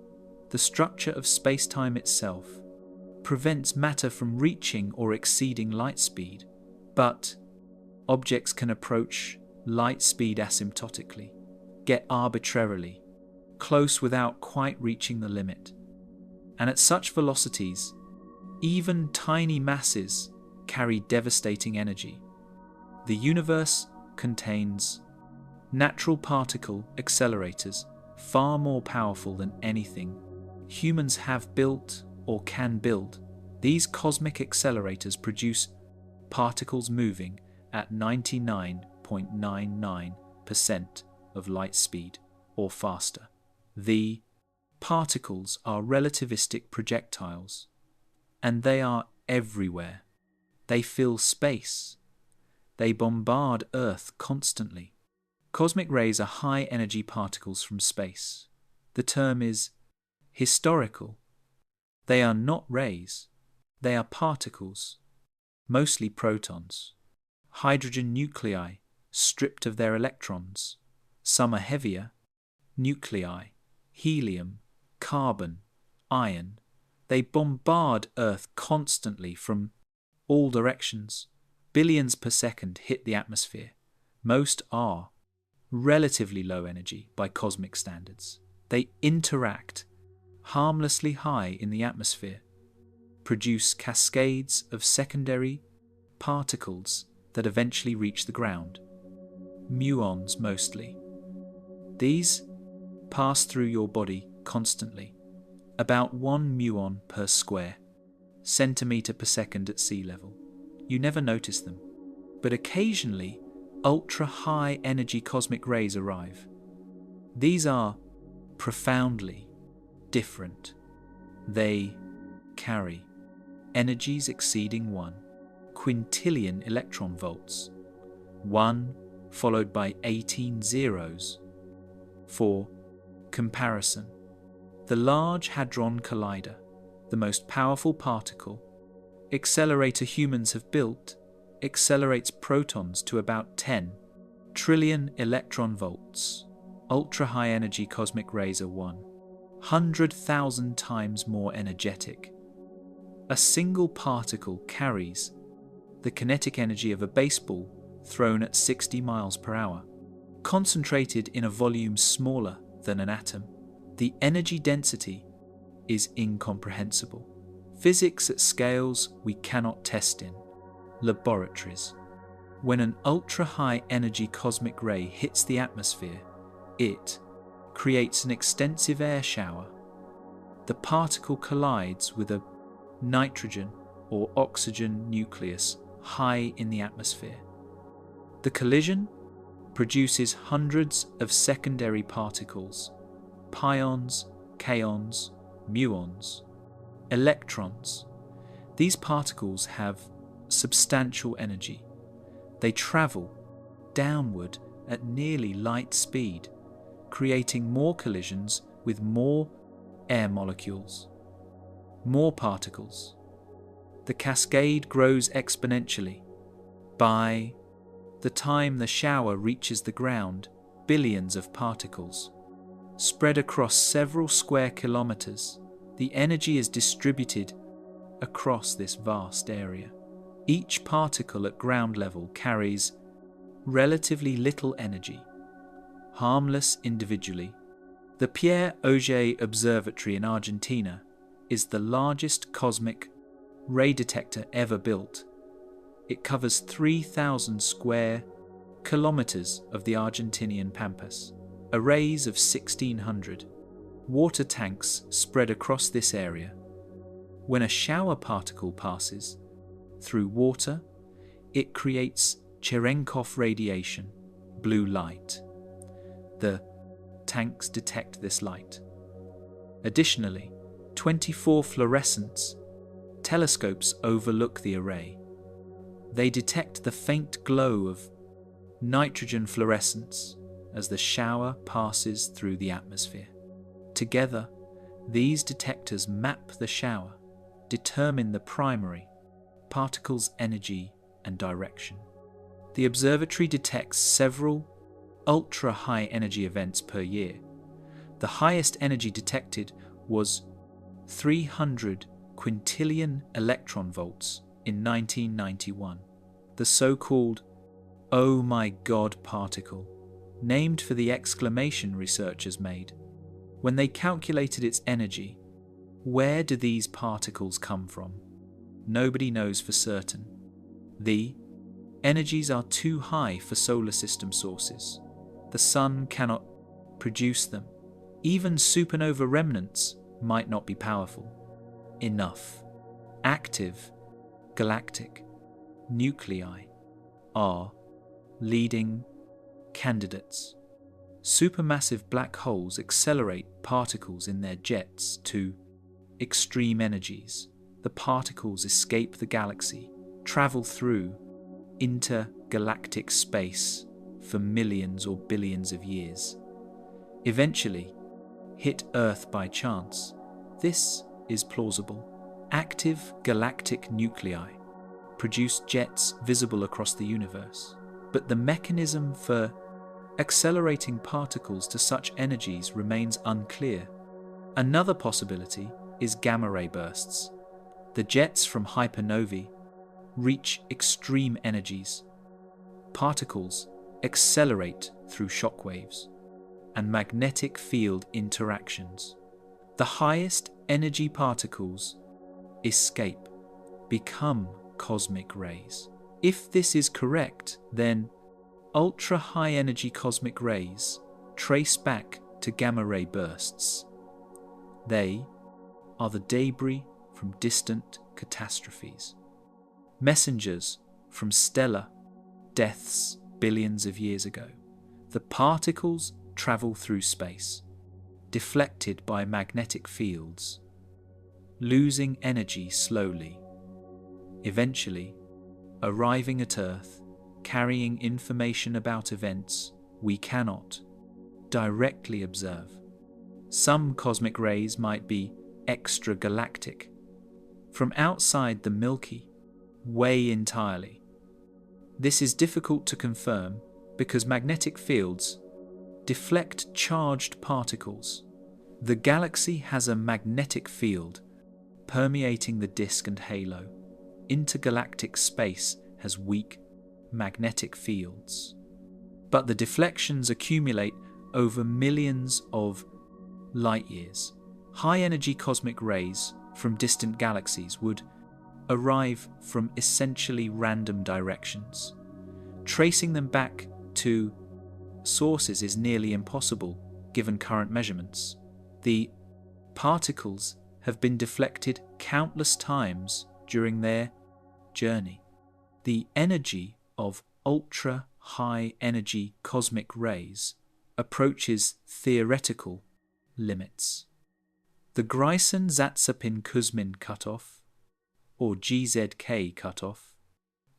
The structure of space-time itself prevents matter from reaching or exceeding light speed, but objects can approach light speed asymptotically, get arbitrarily close without quite reaching the limit. And at such velocities, even tiny masses carry devastating energy. The universe contains natural particle accelerators far more powerful than anything humans have built or can build. These cosmic accelerators produce particles moving at 99.99% of light speed or faster. The particles are relativistic projectiles, and they are everywhere. They fill space. They bombard Earth constantly. Cosmic rays are high-energy particles from space. The term is historical. They are not rays. They are particles, mostly protons. Hydrogen nuclei stripped of their electrons. Some are heavier. Nuclei, helium, carbon, iron. They bombard Earth constantly from all directions. Billions per second hit the atmosphere. Most are relatively low energy by cosmic standards. They interact harmlessly high in the atmosphere, produce cascades of secondary particles that eventually reach the ground. Muons mostly. These pass through your body constantly, about 1 muon per square centimetre per second at sea level. You never notice them, but occasionally ultra-high energy cosmic rays arrive. These are profoundly different. They carry energies exceeding 1 quintillion electron volts, 1 followed by 18 zeros. For comparison, the Large Hadron Collider, the most powerful particle accelerator humans have built, accelerates protons to about 10 trillion electron volts. Ultra-high energy cosmic rays are 100,000 times more energetic. A single particle carries the kinetic energy of a baseball thrown at 60 miles per hour, concentrated in a volume smaller than an atom. The energy density is incomprehensible. Physics at scales we cannot test in laboratories. When an ultra-high energy cosmic ray hits the atmosphere, it creates an extensive air shower. The particle collides with a nitrogen or oxygen nucleus high in the atmosphere. The collision produces hundreds of secondary particles, pions, kaons, muons, electrons. These particles have substantial energy. They travel downward at nearly light speed, creating more collisions with more air molecules, more particles. The cascade grows exponentially. By the time the shower reaches the ground, billions of particles, spread across several square kilometers, the energy is distributed across this vast area. Each particle at ground level carries relatively little energy, harmless individually. The Pierre Auger Observatory in Argentina is the largest cosmic ray detector ever built. It covers 3,000 square kilometers of the Argentinian pampas, arrays of 1,600 water tanks spread across this area. When a shower particle passes through water, it creates Cherenkov radiation, blue light. The tanks detect this light. Additionally, 24 fluorescence telescopes overlook the array. They detect the faint glow of nitrogen fluorescence as the shower passes through the atmosphere. Together, these detectors map the shower, determine the primary particle's energy and direction. The observatory detects several ultra-high energy events per year. The highest energy detected was 300 quintillion electron volts in 1991, the so-called "Oh my God" particle, named for the exclamation researchers made. When they calculated its energy, where do these particles come from? Nobody knows for certain. The energies are too high for solar system sources. The sun cannot produce them. Even supernova remnants might not be powerful enough. Active galactic nuclei are leading candidates. Supermassive black holes accelerate particles in their jets to extreme energies. The particles escape the galaxy, travel through intergalactic space for millions or billions of years, eventually hit Earth by chance. This is plausible. Active galactic nuclei produce jets visible across the universe, but the mechanism for accelerating particles to such energies remains unclear. Another possibility is gamma-ray bursts. The jets from hypernovae reach extreme energies. Particles accelerate through shockwaves and magnetic field interactions. The highest energy particles escape, become cosmic rays. If this is correct, then ultra-high energy cosmic rays trace back to gamma-ray bursts. They are the debris from distant catastrophes, messengers from stellar deaths billions of years ago. The particles travel through space, deflected by magnetic fields, losing energy slowly, eventually arriving at Earth, carrying information about events we cannot directly observe. Some cosmic rays might be extragalactic, from outside the Milky Way entirely. This is difficult to confirm because magnetic fields deflect charged particles. The galaxy has a magnetic field permeating the disk and halo. Intergalactic space has weak magnetic fields, but the deflections accumulate over millions of light years. High-energy cosmic rays from distant galaxies would arrive from essentially random directions. Tracing them back to sources is nearly impossible given current measurements. The particles have been deflected countless times during their journey. The energy of ultra-high energy cosmic rays approaches theoretical limits. The Greisen-Zatsepin-Kuzmin cutoff, or GZK cutoff,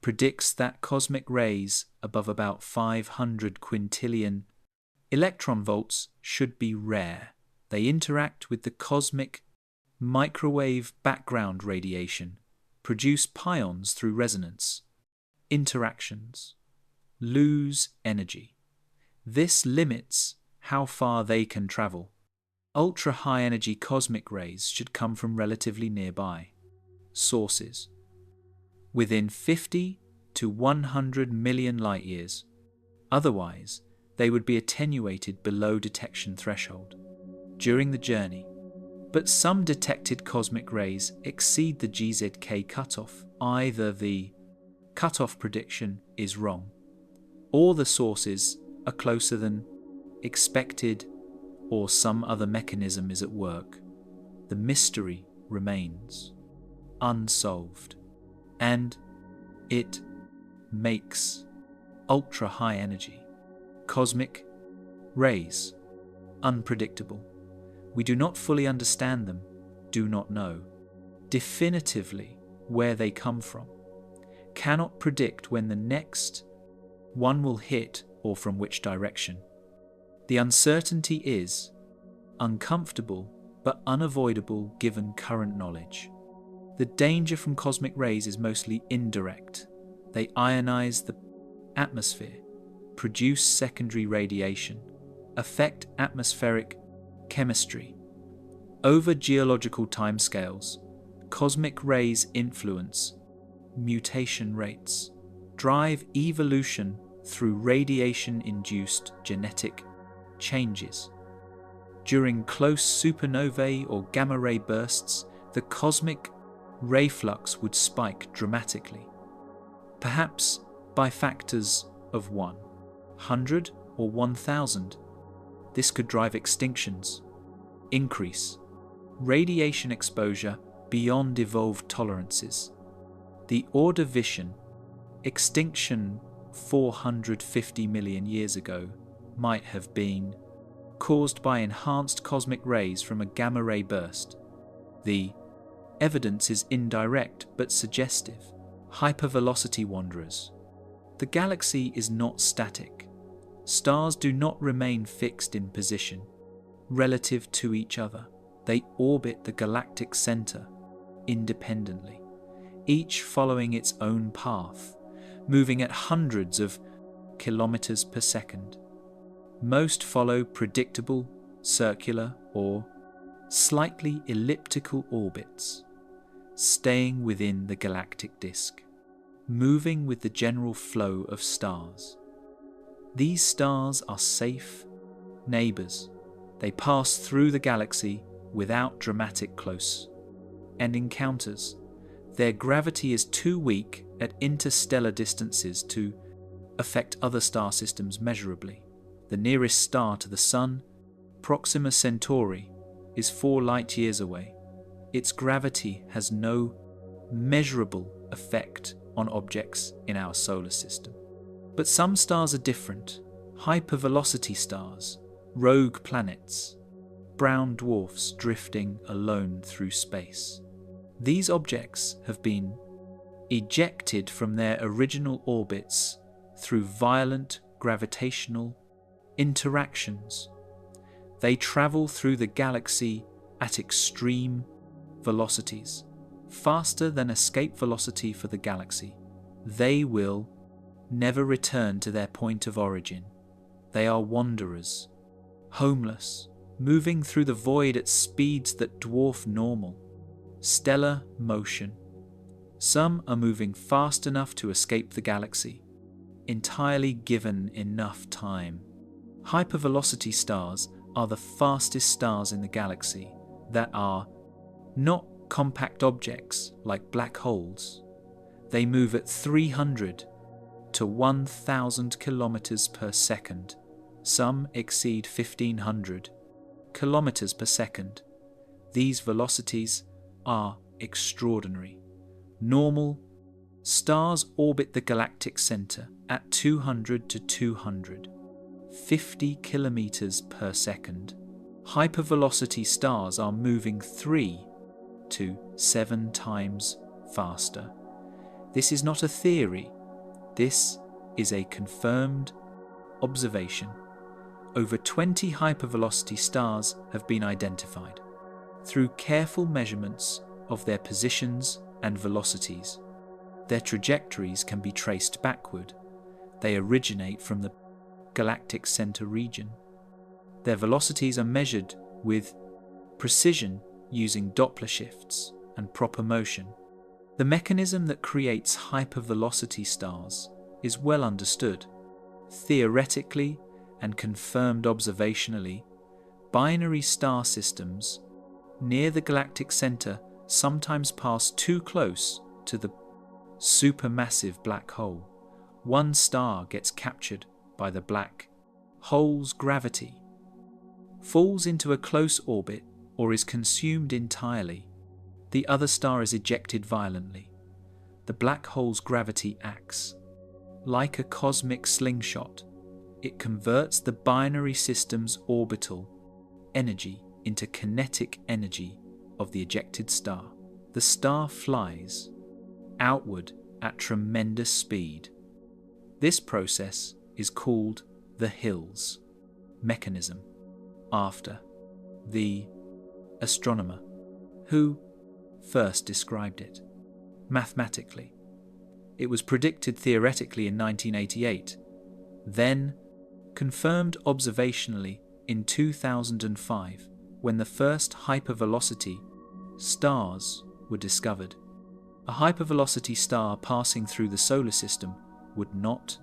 predicts that cosmic rays above about 500 quintillion electron volts should be rare. They interact with the cosmic microwave background radiation, produce pions through resonance, interactions, lose energy. This limits how far they can travel. Ultra-high energy cosmic rays should come from relatively nearby sources, within 50 to 100 million light years. Otherwise, they would be attenuated below detection threshold during the journey. But some detected cosmic rays exceed the GZK cutoff. Either the cutoff prediction is wrong, or the sources are closer than expected, or some other mechanism is at work. The mystery remains unsolved, and it makes ultra-high energy cosmic rays unpredictable. We do not fully understand them, do not know definitively where they come from, cannot predict when the next one will hit or from which direction. The uncertainty is uncomfortable but unavoidable given current knowledge. The danger from cosmic rays is mostly indirect. They ionize the atmosphere, produce secondary radiation, affect atmospheric chemistry. Over geological timescales, cosmic rays influence mutation rates, drive evolution through radiation-induced genetic changes. During close supernovae or gamma-ray bursts, the cosmic ray flux would spike dramatically. perhaps by factors of 100 or 1,000. This could drive extinctions, increase radiation exposure beyond evolved tolerances. The Ordovician extinction 450 million years ago might have been caused by enhanced cosmic rays from a gamma-ray burst. The evidence is indirect but suggestive. Hypervelocity wanderers. The galaxy is not static. Stars do not remain fixed in position relative to each other. They orbit the galactic center independently, each following its own path, moving at hundreds of kilometers per second. Most follow predictable, circular, or slightly elliptical orbits, staying within the galactic disk, moving with the general flow of stars. These stars are safe neighbors. They pass through the galaxy without dramatic close and encounters. Their gravity is too weak at interstellar distances to affect other star systems measurably. The nearest star to the Sun, Proxima Centauri, is 4 light-years away. Its gravity has no measurable effect on objects in our solar system. But some stars are different. Hypervelocity stars, rogue planets, brown dwarfs drifting alone through space. These objects have been ejected from their original orbits through violent gravitational interactions. They travel through the galaxy at extreme velocities, faster than escape velocity for the galaxy. They will never return to their point of origin. They are wanderers, homeless, moving through the void at speeds that dwarf normal. Stellar motion. Some are moving fast enough to escape the galaxy, entirely given enough time. Hypervelocity stars are the fastest stars in the galaxy that are not compact objects like black holes. They move at 300 to 1,000 kilometers per second. Some exceed 1,500 kilometers per second. These velocities are extraordinary. Normal stars orbit the galactic center at 200 to 250 kilometers per second. Hypervelocity stars are moving 3 to 7 times faster. This is not a theory. This is a confirmed observation. Over 20 hypervelocity stars have been identified. Through careful measurements of their positions and velocities, their trajectories can be traced backward. They originate from the galactic center region. Their velocities are measured with precision using Doppler shifts and proper motion. The mechanism that creates hypervelocity stars is well understood. Theoretically and confirmed observationally, binary star systems near the galactic center sometimes pass too close to the supermassive black hole. One star gets captured by the black hole's gravity, falls into a close orbit, or is consumed entirely. The other star is ejected violently. The black hole's gravity acts like a cosmic slingshot. It converts the binary system's orbital energy into kinetic energy of the ejected star. The star flies outward at tremendous speed. This process is called the Hills mechanism, after the astronomer who first described it. Mathematically, it was predicted theoretically in 1988, then confirmed observationally in 2005, when the first hypervelocity stars were discovered. A hypervelocity star passing through the solar system would not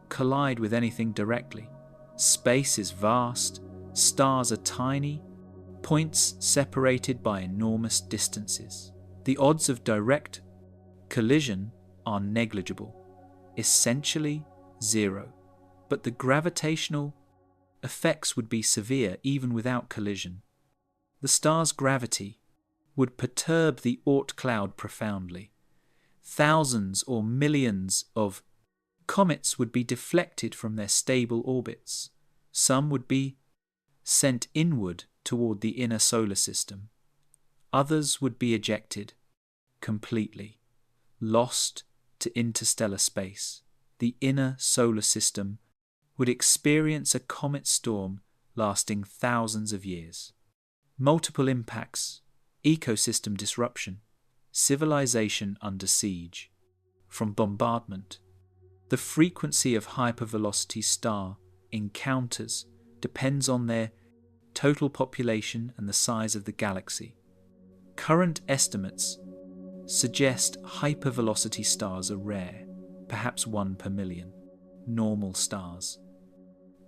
collide with anything directly. Space is vast, stars are tiny, points separated by enormous distances. The odds of direct collision are negligible. essentially zero, but the gravitational effects would be severe even without collision. The star's gravity would perturb the Oort cloud profoundly. Thousands or millions of comets would be deflected from their stable orbits. Some would be sent inward toward the inner solar system. Others would be ejected completely, lost to interstellar space. The inner solar system would experience a comet storm lasting thousands of years. Multiple impacts, ecosystem disruption, civilization under siege. From bombardment, the frequency of hypervelocity star encounters depends on their total population and the size of the galaxy. Current estimates suggest hypervelocity stars are rare, perhaps 1 per million, normal stars.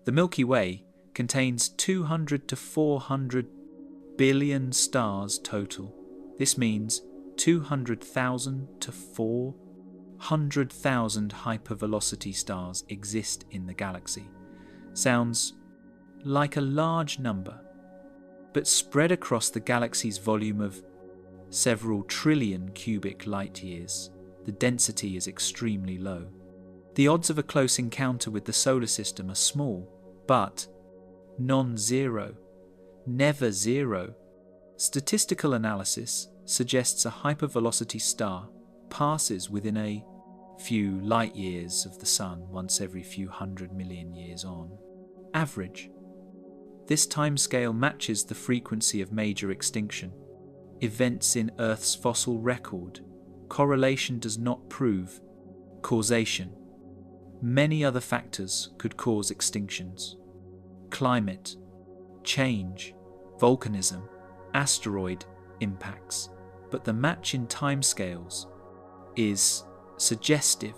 The Milky Way contains 200 to 400 billion stars total. This means 200,000 to 400,000 hypervelocity stars exist in the galaxy. Sounds like a large number, but spread across the galaxy's volume of several trillion cubic light years, the density is extremely low. The odds of a close encounter with the solar system are small, but non-zero, never zero. Statistical analysis suggests a hypervelocity star passes within a few light years of the Sun once every few 100 million years on average. This timescale matches the frequency of major extinction events in Earth's fossil record. Correlation does not prove causation. Many other factors could cause extinctions: climate change, volcanism, asteroid impacts, but the match in timescales is suggestive.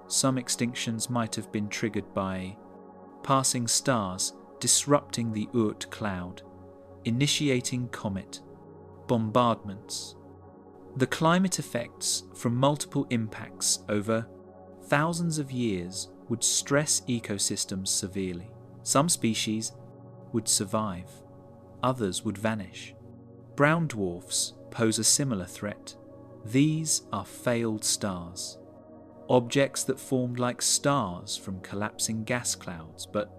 Some extinctions might have been triggered by passing stars disrupting the Oort cloud, initiating comet bombardments. The climate effects from multiple impacts over thousands of years would stress ecosystems severely. Some species would survive, others would vanish. Brown dwarfs pose a similar threat. These are failed stars, objects that formed like stars from collapsing gas clouds but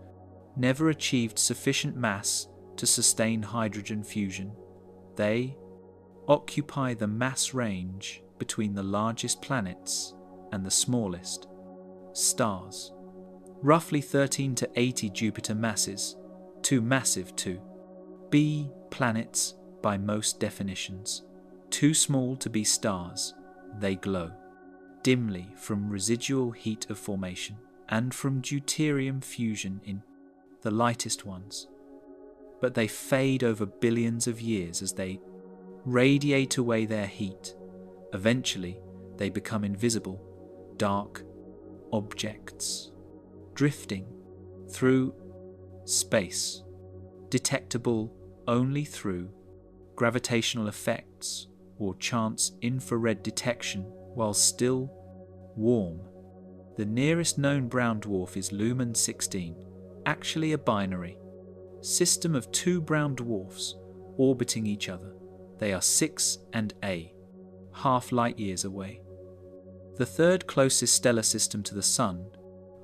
never achieved sufficient mass to sustain hydrogen fusion. They occupy the mass range between the largest planets and the smallest stars. Roughly 13 to 80 Jupiter masses, too massive to be planets by most definitions. Too small to be stars, they glow dimly from residual heat of formation and from deuterium fusion in the lightest ones. But they fade over billions of years as they radiate away their heat. Eventually, they become invisible, dark objects, drifting through space, detectable only through gravitational effects or chance infrared detection while still warm. The nearest known brown dwarf is Lumen 16, actually a binary system of two brown dwarfs orbiting each other. They are 6 and A, half light years away. The third closest stellar system to the Sun,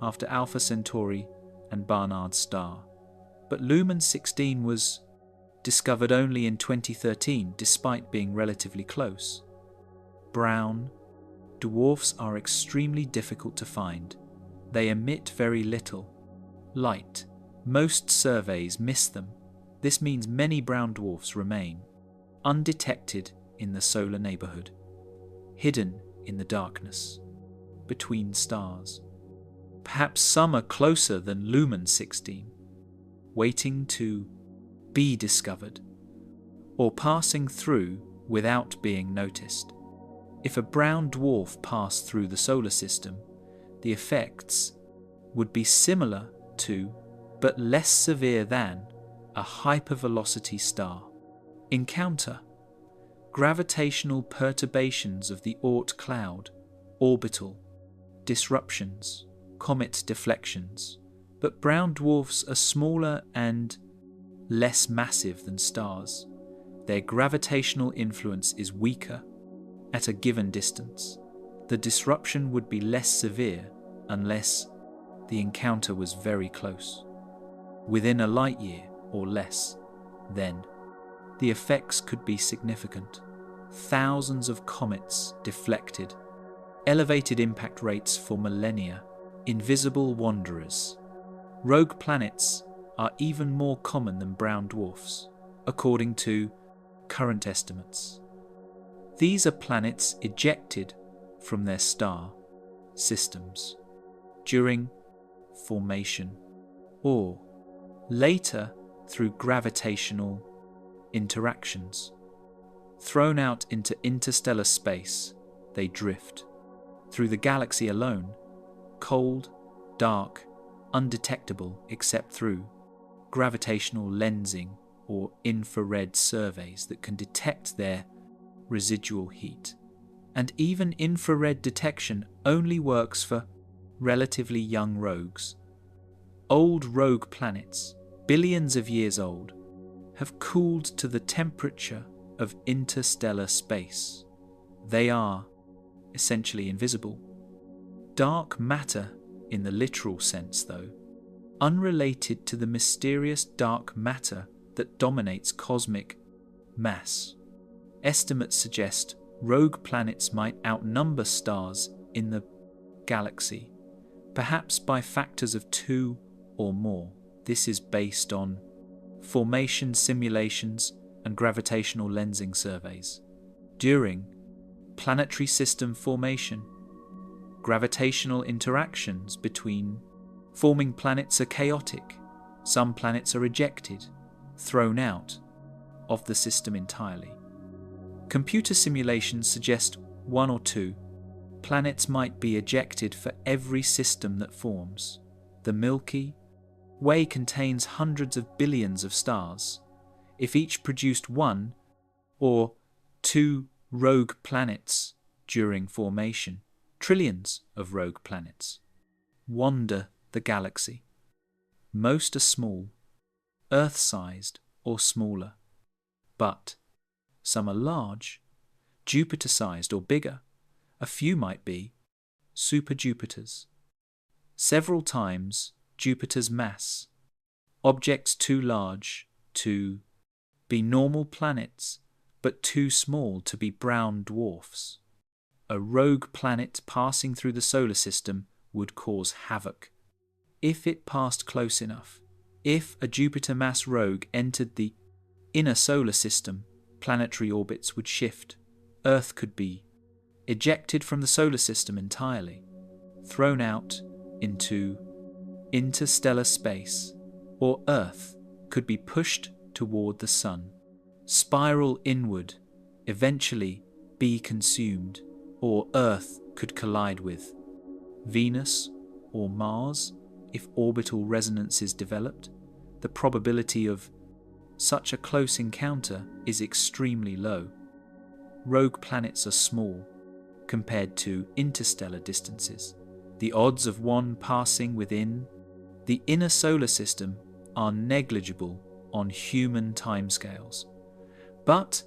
after Alpha Centauri and Barnard's star. But Lumen 16 was discovered only in 2013, despite being relatively close. Brown dwarfs are extremely difficult to find. They emit very little light. Most surveys miss them. This means many brown dwarfs remain undetected in the solar neighborhood, hidden in the darkness between stars. Perhaps some are closer than Lumen 16, waiting to be discovered, or passing through without being noticed. If a brown dwarf passed through the solar system, the effects would be similar to, but less severe than, a hypervelocity star. Encounter: gravitational perturbations of the Oort cloud, orbital disruptions, comet deflections, but brown dwarfs are smaller and less massive than stars. Their gravitational influence is weaker at a given distance. The disruption would be less severe unless the encounter was very close. Within a light year or less, then, the effects could be significant. Thousands of comets deflected, elevated impact rates for millennia, invisible wanderers. Rogue planets are even more common than brown dwarfs, according to current estimates. These are planets ejected from their star systems during formation or later through gravitational interactions. Thrown out into interstellar space, they drift. Through the galaxy alone, cold, dark, undetectable except through gravitational lensing or infrared surveys that can detect their residual heat. And even infrared detection only works for relatively young rogues. Old rogue planets, billions of years old, have cooled to the temperature of interstellar space. They are essentially invisible. Dark matter, in the literal sense though, unrelated to the mysterious dark matter that dominates cosmic mass. Estimates suggest rogue planets might outnumber stars in the galaxy, perhaps by factors of 2 or more. This is based on formation simulations and gravitational lensing surveys. During planetary system formation, gravitational interactions between forming planets are chaotic. Some planets are ejected, thrown out of the system entirely. Computer simulations suggest 1 or 2 planets might be ejected for every system that forms. The Milky Way contains hundreds of billions of stars. If each produced 1 or 2 rogue planets during formation, trillions of rogue planets wander the galaxy. Most are small, Earth-sized or smaller, but some are large, Jupiter-sized or bigger. A few might be super Jupiters, several times Jupiter's mass, objects too large to be normal planets but too small to be brown dwarfs. A rogue planet passing through the solar system would cause havoc if it passed close enough. If a Jupiter mass rogue entered the inner solar system, planetary orbits would shift. Earth could be ejected from the solar system entirely, thrown out into interstellar space, or Earth could be pushed toward the Sun, spiral inward, eventually be consumed, or Earth could collide with Venus or Mars if orbital resonances developed. The probability of such a close encounter is extremely low. Rogue planets are small compared to interstellar distances. The odds of one passing within the inner solar system are negligible on human timescales. But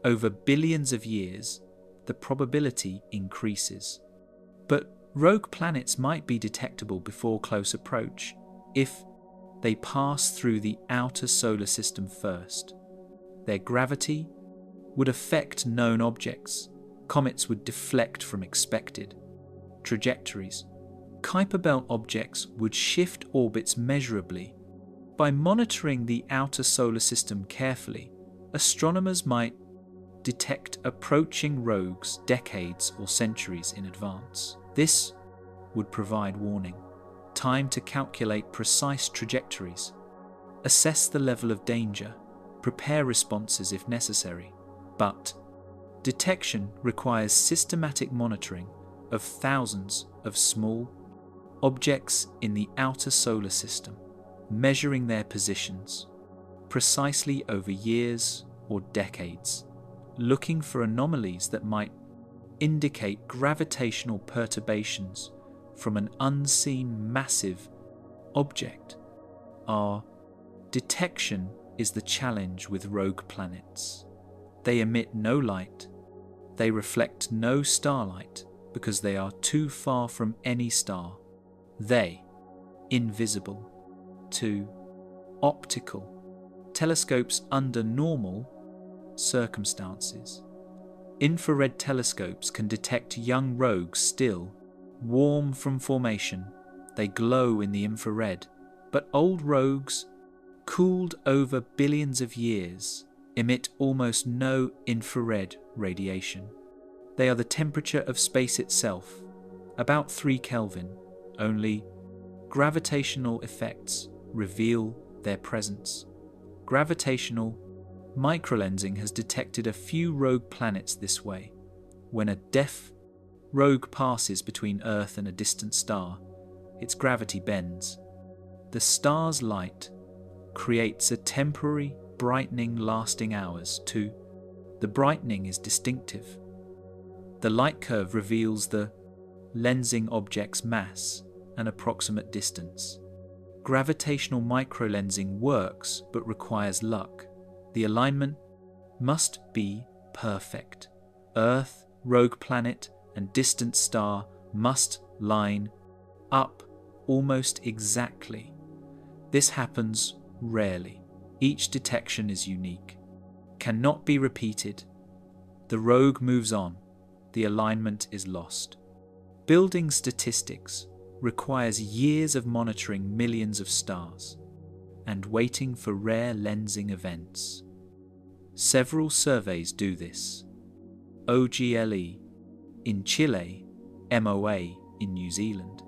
over billions of years, the probability increases. But rogue planets might be detectable before close approach if they pass through the outer solar system first. Their gravity would affect known objects. Comets would deflect from expected trajectories. Kuiper belt objects would shift orbits measurably. By monitoring the outer solar system carefully, astronomers might detect approaching rogues decades or centuries in advance. This would provide warning, time to calculate precise trajectories, assess the level of danger, prepare responses if necessary. But detection requires systematic monitoring of thousands of small objects in the outer solar system, measuring their positions precisely over years or decades, looking for anomalies that might indicate gravitational perturbations from an unseen massive object. Our detection is the challenge with rogue planets. They emit no light, they reflect no starlight because they are too far from any star. They, invisible to optical telescopes under normal circumstances. Infrared telescopes can detect young rogues still, warm from formation. They glow in the infrared, but old rogues, cooled over billions of years, emit almost no infrared radiation. They are the temperature of space itself, about 3 Kelvin. Only gravitational effects reveal their presence. Gravitational microlensing has detected a few rogue planets this way. When a deaf rogue passes between Earth and a distant star, its gravity bends. The star's light creates a temporary brightening lasting hours too. The brightening is distinctive. The light curve reveals the lensing object's mass and approximate distance. Gravitational microlensing works but requires luck. The alignment must be perfect. Earth, rogue planet, and distant star must line up almost exactly. This happens rarely. Each detection is unique, cannot be repeated. The rogue moves on. The alignment is lost. Building statistics requires years of monitoring millions of stars and waiting for rare lensing events. Several surveys do this. OGLE in Chile, MOA in New Zealand.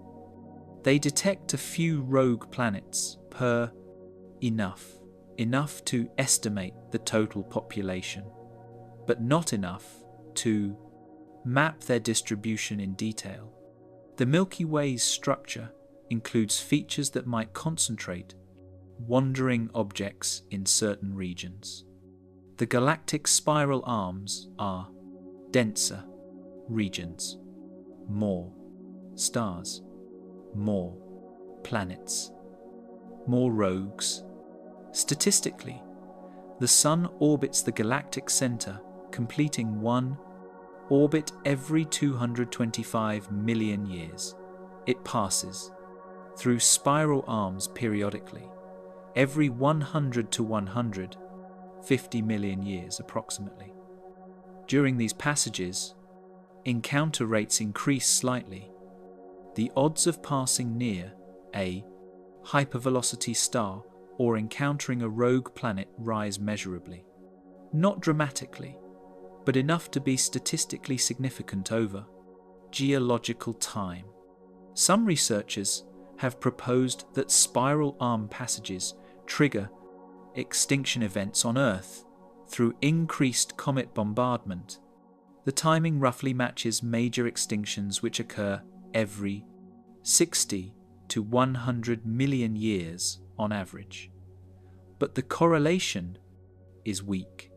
They detect a few rogue planets per enough to estimate the total population, but not enough to map their distribution in detail. The Milky Way's structure includes features that might concentrate wandering objects in certain regions. The galactic spiral arms are denser regions, more stars, more planets, more rogues. Statistically, the Sun orbits the galactic center, completing one orbit every 225 million years. It passes through spiral arms periodically, every 100 to 150 million years approximately. During these passages, encounter rates increase slightly. The odds of passing near a hypervelocity star or encountering a rogue planet rise measurably. Not dramatically, but enough to be statistically significant over geological time. Some researchers have proposed that spiral arm passages trigger extinction events on Earth through increased comet bombardment. The timing roughly matches major extinctions which occur every 60 to 100 million years on average. But the correlation is weak.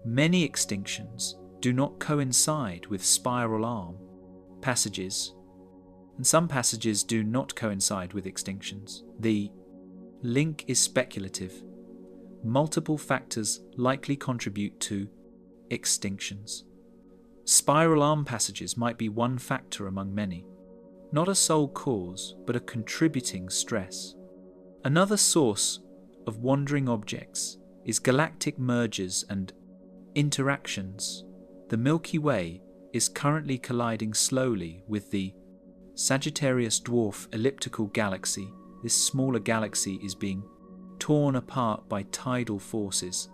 Many extinctions do not coincide with spiral arm passages, and some passages do not coincide with extinctions. The link is speculative. Multiple factors likely contribute to extinctions. Spiral arm passages might be one factor among many, not a sole cause, but a contributing stress. Another source of wandering objects is galactic mergers and interactions. The Milky Way is currently colliding slowly with the Sagittarius dwarf elliptical galaxy. This smaller galaxy is being torn apart by tidal forces.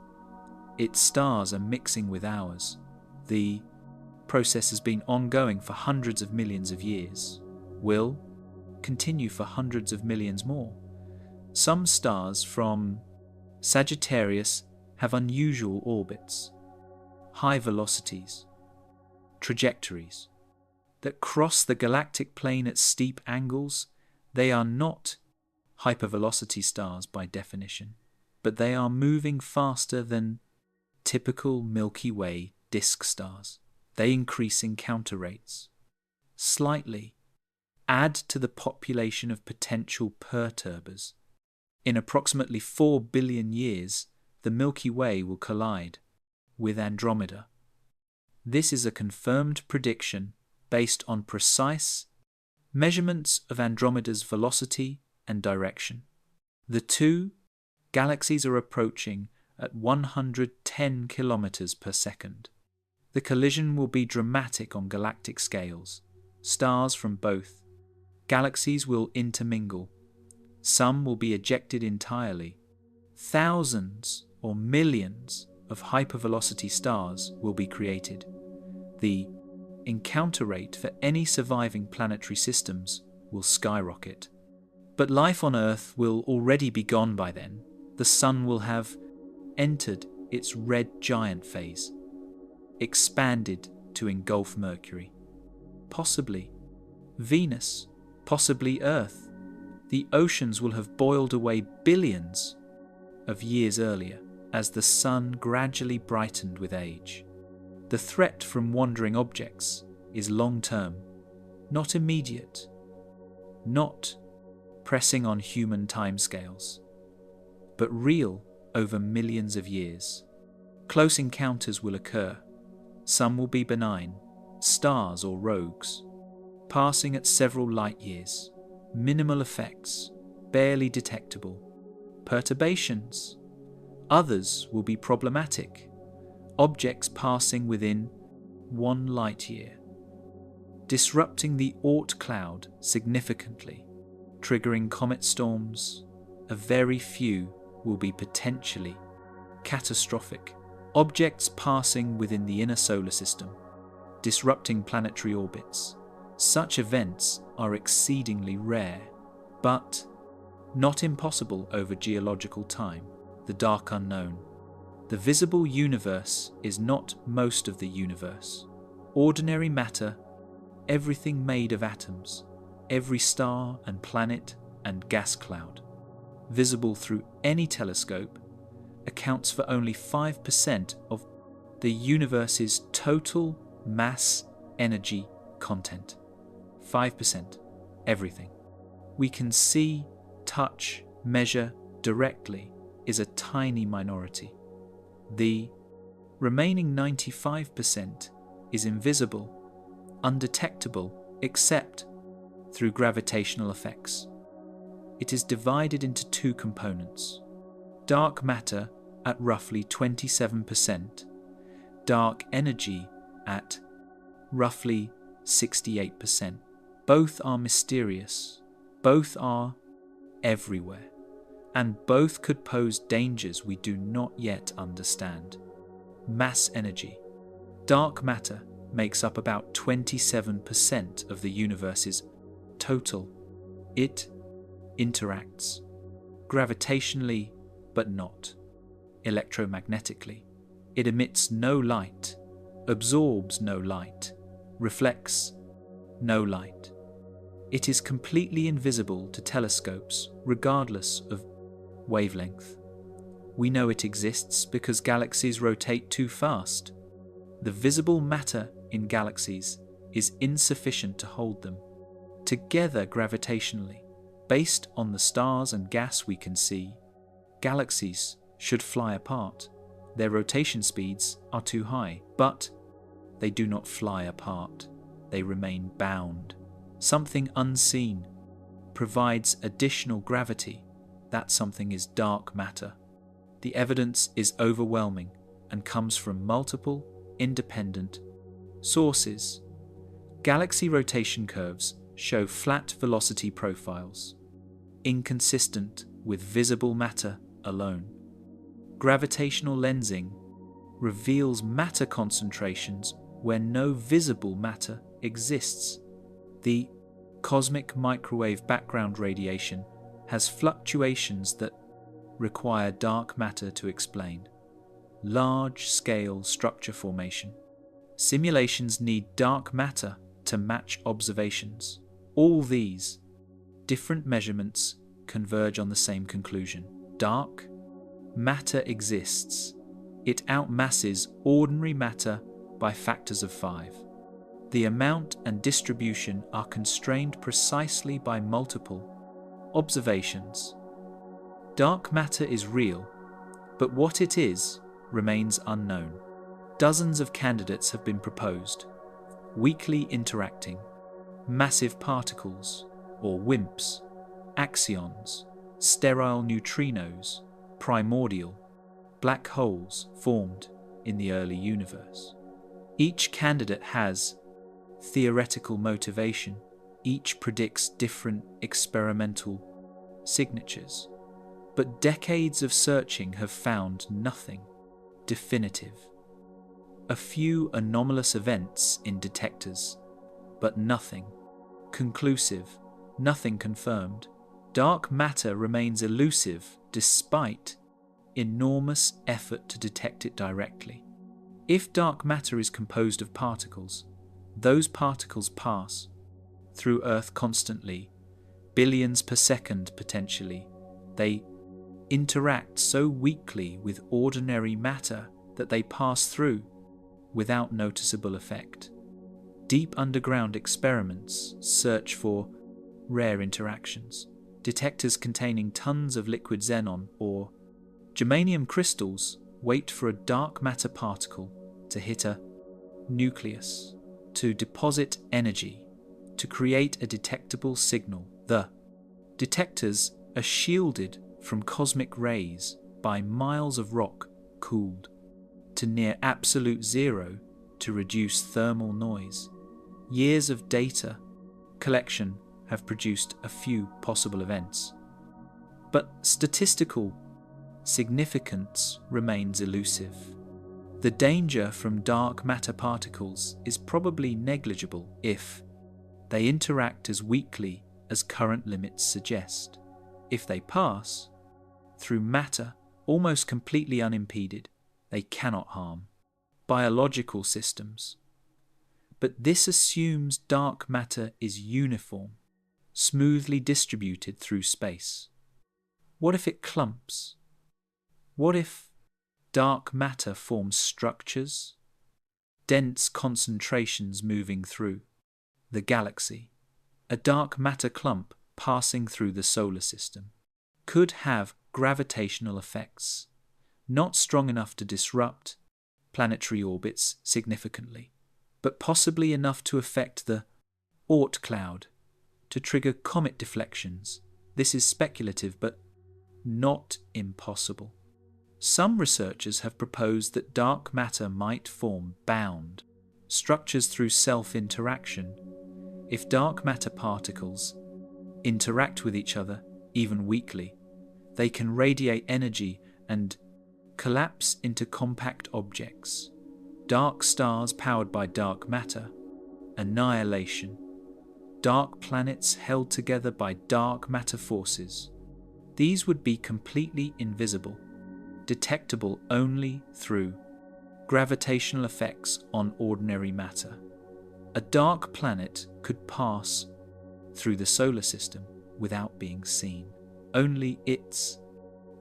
Its stars are mixing with ours. The process has been ongoing for hundreds of millions of years, will continue for hundreds of millions more. Some stars from Sagittarius have unusual orbits, high velocities, trajectories that cross the galactic plane at steep angles. They are not hypervelocity stars by definition, but they are moving faster than typical Milky Way disk stars. They increase encounter rates slightly add to the population of potential perturbers. In approximately 4 billion years, the Milky Way will collide with Andromeda. This is a confirmed prediction based on precise measurements of Andromeda's velocity and direction. The two galaxies are approaching at 110 kilometers per second. The collision will be dramatic on galactic scales. Stars from both galaxies will intermingle. Some will be ejected entirely. Thousands or millions of hypervelocity stars will be created. The encounter rate for any surviving planetary systems will skyrocket. But life on Earth will already be gone by then. The Sun will have entered its red giant phase, expanded to engulf Mercury. Possibly Venus, possibly Earth. The oceans will have boiled away billions of years earlier as the Sun gradually brightened with age. The threat from wandering objects is long-term, not immediate, not pressing on human timescales, but real over millions of years. Close encounters will occur. Some will be benign, stars or rogues, passing at several light years, minimal effects, barely detectable. Perturbations. Others will be problematic, objects passing within 1 light year, disrupting the Oort cloud significantly, triggering comet storms. A very few will be potentially catastrophic, objects passing within the inner solar system, disrupting planetary orbits. Such events are exceedingly rare, but not impossible over geological time. The dark unknown. The visible universe is not most of the universe. Ordinary matter, everything made of atoms, every star and planet and gas cloud, visible through any telescope, accounts for only 5% of the universe's total mass energy content. 5%. Everything we can see, touch, measure directly is a tiny minority. The remaining 95% is invisible, undetectable except through gravitational effects. It is divided into 2 components: dark matter at roughly 27%, dark energy at roughly 68%. Both are mysterious, both are everywhere, and both could pose dangers we do not yet understand. Mass energy. Dark matter makes up about 27% of the universe's total. It interacts gravitationally, but not electromagnetically. It emits no light, absorbs no light, reflects no light. It is completely invisible to telescopes, regardless of wavelength. We know it exists because galaxies rotate too fast. The visible matter in galaxies is insufficient to hold them together gravitationally. Based on the stars and gas we can see, galaxies should fly apart. Their rotation speeds are too high, but they do not fly apart. They remain bound. Something unseen provides additional gravity. That something is dark matter. The evidence is overwhelming and comes from multiple, independent sources. Galaxy rotation curves show flat velocity profiles, inconsistent with visible matter alone. Gravitational lensing reveals matter concentrations where no visible matter exists. The cosmic microwave background radiation has fluctuations that require dark matter to explain. Large-scale structure formation. Simulations need dark matter to match observations. All these different measurements converge on the same conclusion. Dark matter exists. It outmasses ordinary matter by factors of 5. The amount and distribution are constrained precisely by multiple observations. Dark matter is real, but what it is remains unknown. Dozens of candidates have been proposed: weakly interacting, massive particles, or WIMPs, axions, sterile neutrinos, primordial, black holes formed in the early universe. Each candidate has theoretical motivation. Each predicts different experimental signatures. But decades of searching have found nothing definitive. A few anomalous events in detectors, but nothing conclusive, nothing confirmed. Dark matter remains elusive despite enormous effort to detect it directly. If dark matter is composed of particles, those particles pass through Earth constantly, billions per second potentially. They interact so weakly with ordinary matter that they pass through without noticeable effect. Deep underground experiments search for rare interactions. Detectors containing tons of liquid xenon or germanium crystals wait for a dark matter particle to hit a nucleus, to deposit energy, to create a detectable signal. The detectors are shielded from cosmic rays by miles of rock cooled to near absolute zero to reduce thermal noise. Years of data collection have produced a few possible events, but statistical significance remains elusive. The danger from dark matter particles is probably negligible if they interact as weakly as current limits suggest. If they pass through matter almost completely unimpeded, they cannot harm biological systems. But this assumes dark matter is uniform, smoothly distributed through space. What if it clumps? What if dark matter forms structures, dense concentrations moving through the galaxy? A dark matter clump passing through the solar system could have gravitational effects, not strong enough to disrupt planetary orbits significantly, but possibly enough to affect the Oort cloud, to trigger comet deflections. This is speculative, but not impossible. Some researchers have proposed that dark matter might form bound structures through self-interaction. If dark matter particles interact with each other, even weakly, they can radiate energy and collapse into compact objects. Dark stars powered by dark matter, annihilation. Dark planets held together by dark matter forces. These would be completely invisible, detectable only through gravitational effects on ordinary matter. A dark planet could pass through the solar system without being seen. Only its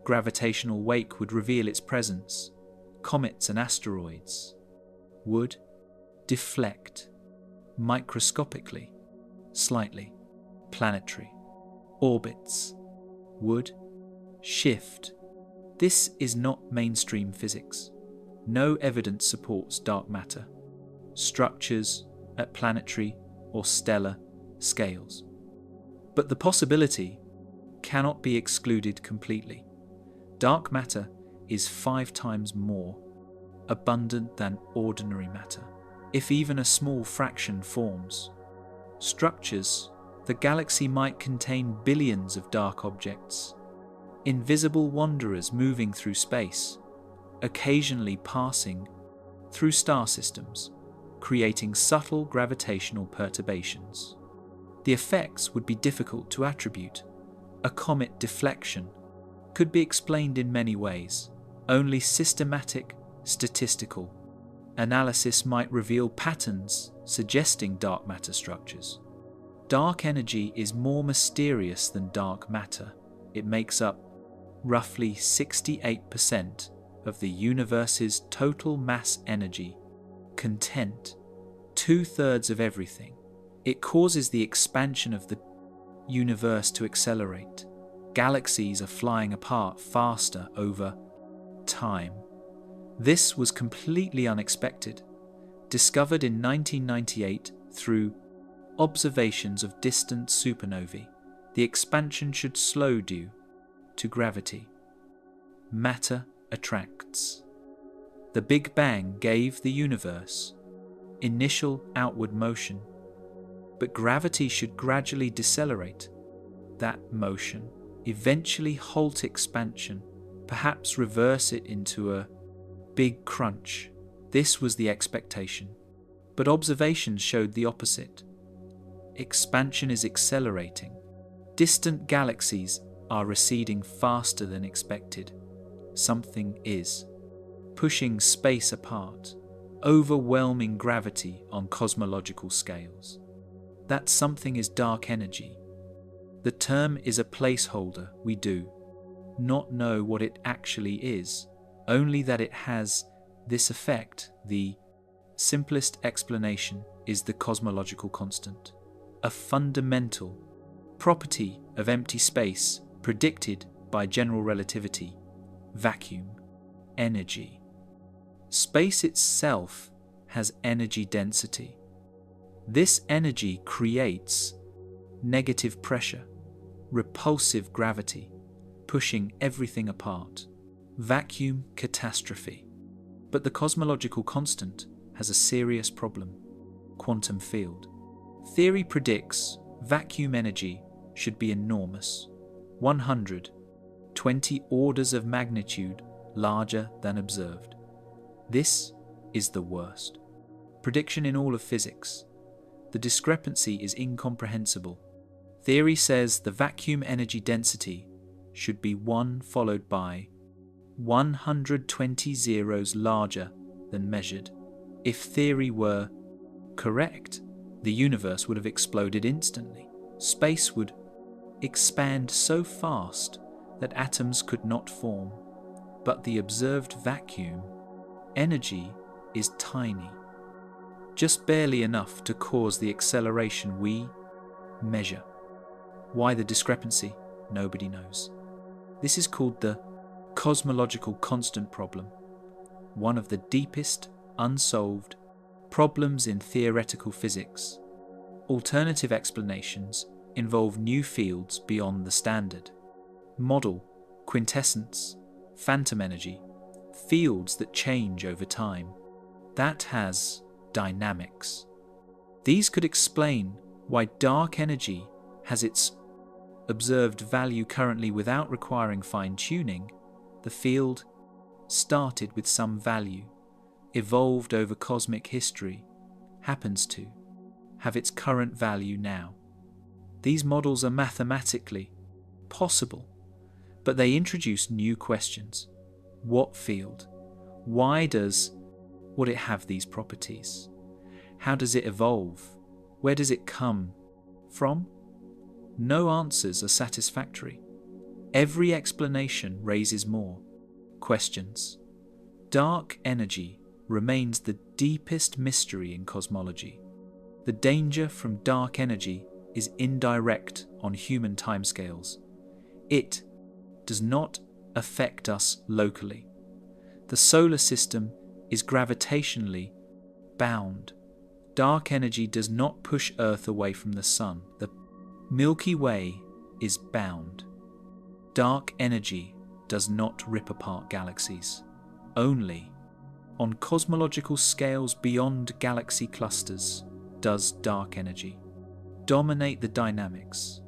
gravitational wake would reveal its presence. Comets and asteroids would deflect microscopically, slightly. Planetary orbits would shift. This is not mainstream physics. No evidence supports dark matter structures at planetary or stellar scales. But the possibility cannot be excluded completely. Dark matter is 5 times more abundant than ordinary matter. If even a small fraction forms structures, the galaxy might contain billions of dark objects, invisible wanderers moving through space, occasionally passing through star systems, creating subtle gravitational perturbations. The effects would be difficult to attribute. A comet deflection could be explained in many ways. Only systematic, statistical analysis might reveal patterns suggesting dark matter structures. Dark energy is more mysterious than dark matter. It makes up roughly 68% of the universe's total mass energy, content 2/3 of everything. It causes the expansion of the universe to accelerate. Galaxies are flying apart faster over time. This was completely unexpected. Discovered in 1998 through observations of distant supernovae, the expansion should slow due to gravity. Matter attracts. The Big Bang gave the universe initial outward motion, but gravity should gradually decelerate that motion, eventually halt expansion, perhaps reverse it into a big crunch. This was the expectation, but observations showed the opposite. Expansion is accelerating. Distant galaxies are receding faster than expected. Something is pushing space apart, overwhelming gravity on cosmological scales. That something is dark energy. The term is a placeholder. We do not know what it actually is, only that it has this effect. The simplest explanation is the cosmological constant, a fundamental property of empty space predicted by general relativity, vacuum, energy. Space itself has energy density. This energy creates negative pressure, repulsive gravity, pushing everything apart. Vacuum catastrophe. But the cosmological constant has a serious problem: quantum field. Theory predicts vacuum energy should be enormous, 120 orders of magnitude larger than observed. This is the worst prediction in all of physics. The discrepancy is incomprehensible. Theory says the vacuum energy density should be 1 followed by 120 zeros larger than measured. If theory were correct, the universe would have exploded instantly. Space would expand so fast that atoms could not form. But the observed vacuum energy is tiny, just barely enough to cause the acceleration we measure. Why the discrepancy? Nobody knows. This is called the cosmological constant problem, one of the deepest unsolved problems in theoretical physics. Alternative explanations involve new fields beyond the standard model, quintessence, phantom energy, fields that change over time. That has dynamics. These could explain why dark energy has its observed value currently without requiring fine-tuning. The field started with some value, evolved over cosmic history, happens to have its current value now. These models are mathematically possible, but they introduce new questions. What field? Why would it have these properties? How does it evolve? Where does it come from? No answers are satisfactory. Every explanation raises more questions. Dark energy remains the deepest mystery in cosmology. The danger from dark energy is indirect on human timescales. It does not affect us locally. The solar system is gravitationally bound. Dark energy does not push Earth away from the Sun. The Milky Way is bound. Dark energy does not rip apart galaxies. Only on cosmological scales beyond galaxy clusters does dark energy dominate the dynamics.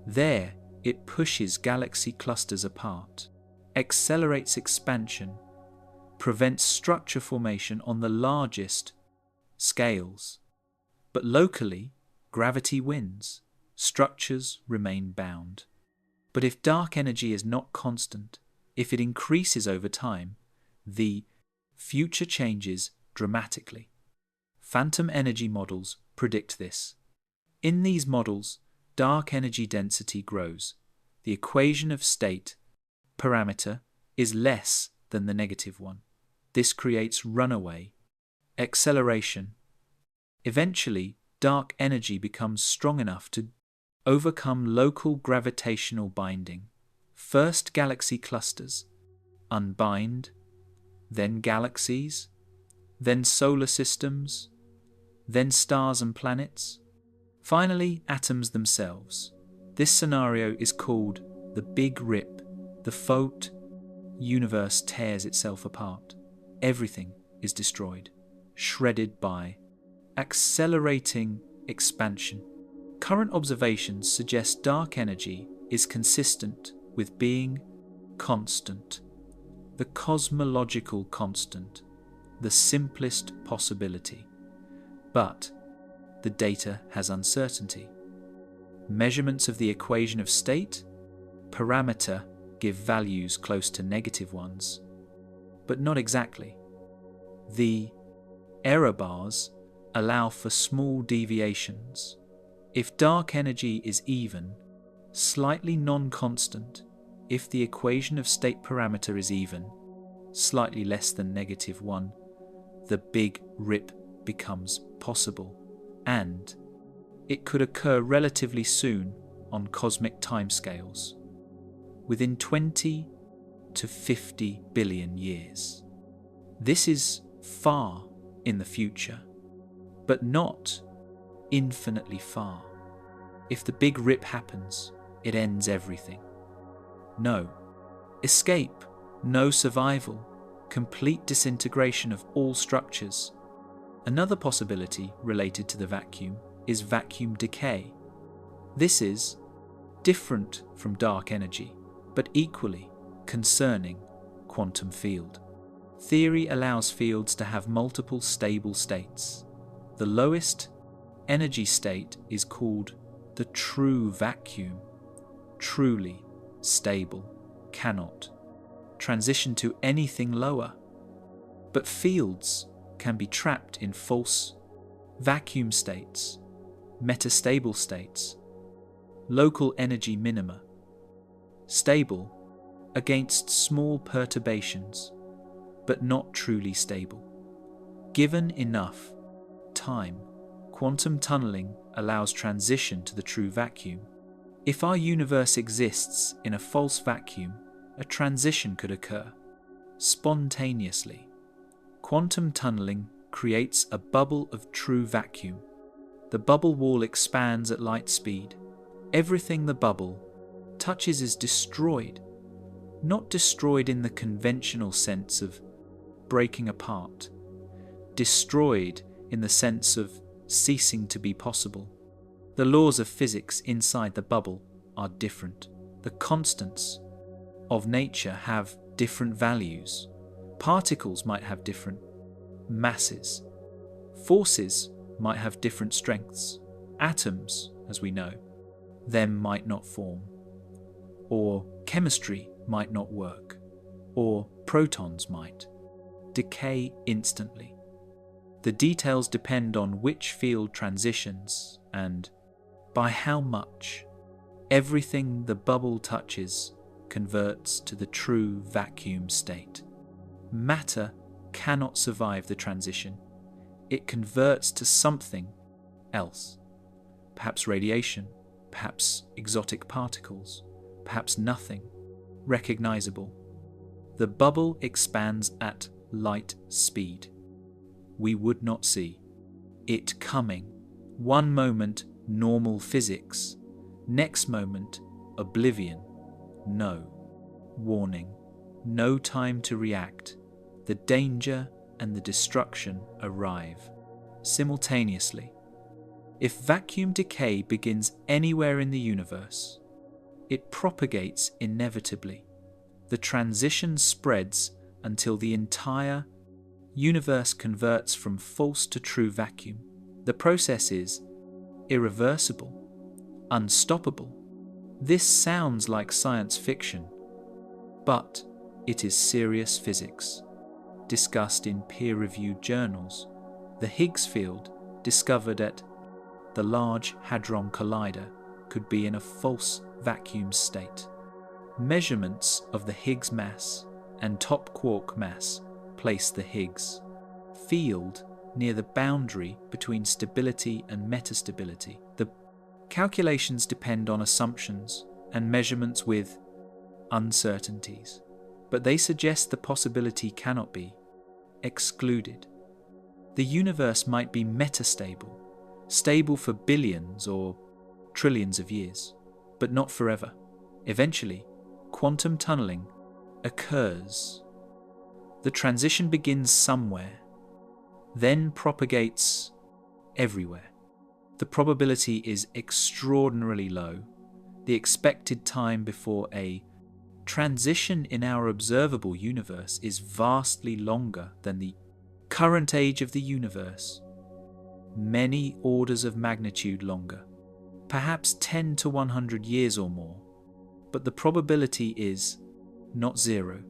There, it pushes galaxy clusters apart, accelerates expansion, prevents structure formation on the largest scales. But locally, gravity wins. Structures remain bound. But if dark energy is not constant, if it increases over time, the future changes dramatically. Phantom energy models predict this. In these models, dark energy density grows. The equation of state parameter is less than the negative one. This creates runaway acceleration Eventually, dark energy becomes strong enough to overcome local gravitational binding. First galaxy clusters unbind, then galaxies, then solar systems, then stars and planets, finally atoms themselves. This scenario is called the Big Rip. The fault universe tears itself apart. Everything is destroyed, shredded by accelerating expansion. Current observations suggest dark energy is consistent with being constant, the cosmological constant, the simplest possibility. But the data has uncertainty. Measurements of the equation of state, parameter, give values close to negative ones, but not exactly. The error bars allow for small deviations. If dark energy is even, slightly non-constant, if the equation of state parameter is even, slightly less than -1, the Big Rip becomes possible, and it could occur relatively soon on cosmic timescales, within 20 to 50 billion years. This is far in the future, but not infinitely far. If the Big Rip happens, it ends everything. No escape, no survival, complete disintegration of all structures. Another possibility related to the vacuum is vacuum decay. This is different from dark energy, but equally concerning quantum field. Theory allows fields to have multiple stable states. The lowest energy state is called the true vacuum. Truly stable, cannot transition to anything lower. But fields can be trapped in false vacuum states, metastable states, local energy minima, stable against small perturbations, but not truly stable. Given enough time, quantum tunneling allows transition to the true vacuum. If our universe exists in a false vacuum, a transition could occur spontaneously. Quantum tunneling creates a bubble of true vacuum. The bubble wall expands at light speed. Everything the bubble touches is destroyed, not destroyed in the conventional sense of breaking apart, destroyed in the sense of ceasing to be possible. The laws of physics inside the bubble are different. The constants of nature have different values. Particles might have different masses. Forces might have different strengths. Atoms, as we know, them might not form. Or chemistry might not work. Or protons might decay instantly. The details depend on which field transitions and by how much. Everything the bubble touches converts to the true vacuum state. Matter cannot survive the transition. It converts to something else. Perhaps radiation, perhaps exotic particles, perhaps nothing recognizable. The bubble expands at light speed. We would not see it coming. One moment, normal physics. Next moment, oblivion. No warning. No time to react. The danger and the destruction arrive simultaneously. If vacuum decay begins anywhere in the universe, it propagates inevitably. The transition spreads until the entire universe converts from false to true vacuum. The process is irreversible, unstoppable. This sounds like science fiction, but it is serious physics, discussed in peer-reviewed journals. The Higgs field, discovered at the Large Hadron Collider, could be in a false vacuum state. Measurements of the Higgs mass and top quark mass place the Higgs field near the boundary between stability and metastability. The calculations depend on assumptions and measurements with uncertainties, but they suggest the possibility cannot be excluded. The universe might be metastable, stable for billions or trillions of years, but not forever. Eventually, quantum tunneling occurs. The transition begins somewhere, then propagates everywhere. The probability is extraordinarily low. The expected time before a transition in our observable universe is vastly longer than the current age of the universe, many orders of magnitude longer, perhaps 10 to 100 years or more. But the probability is not zero.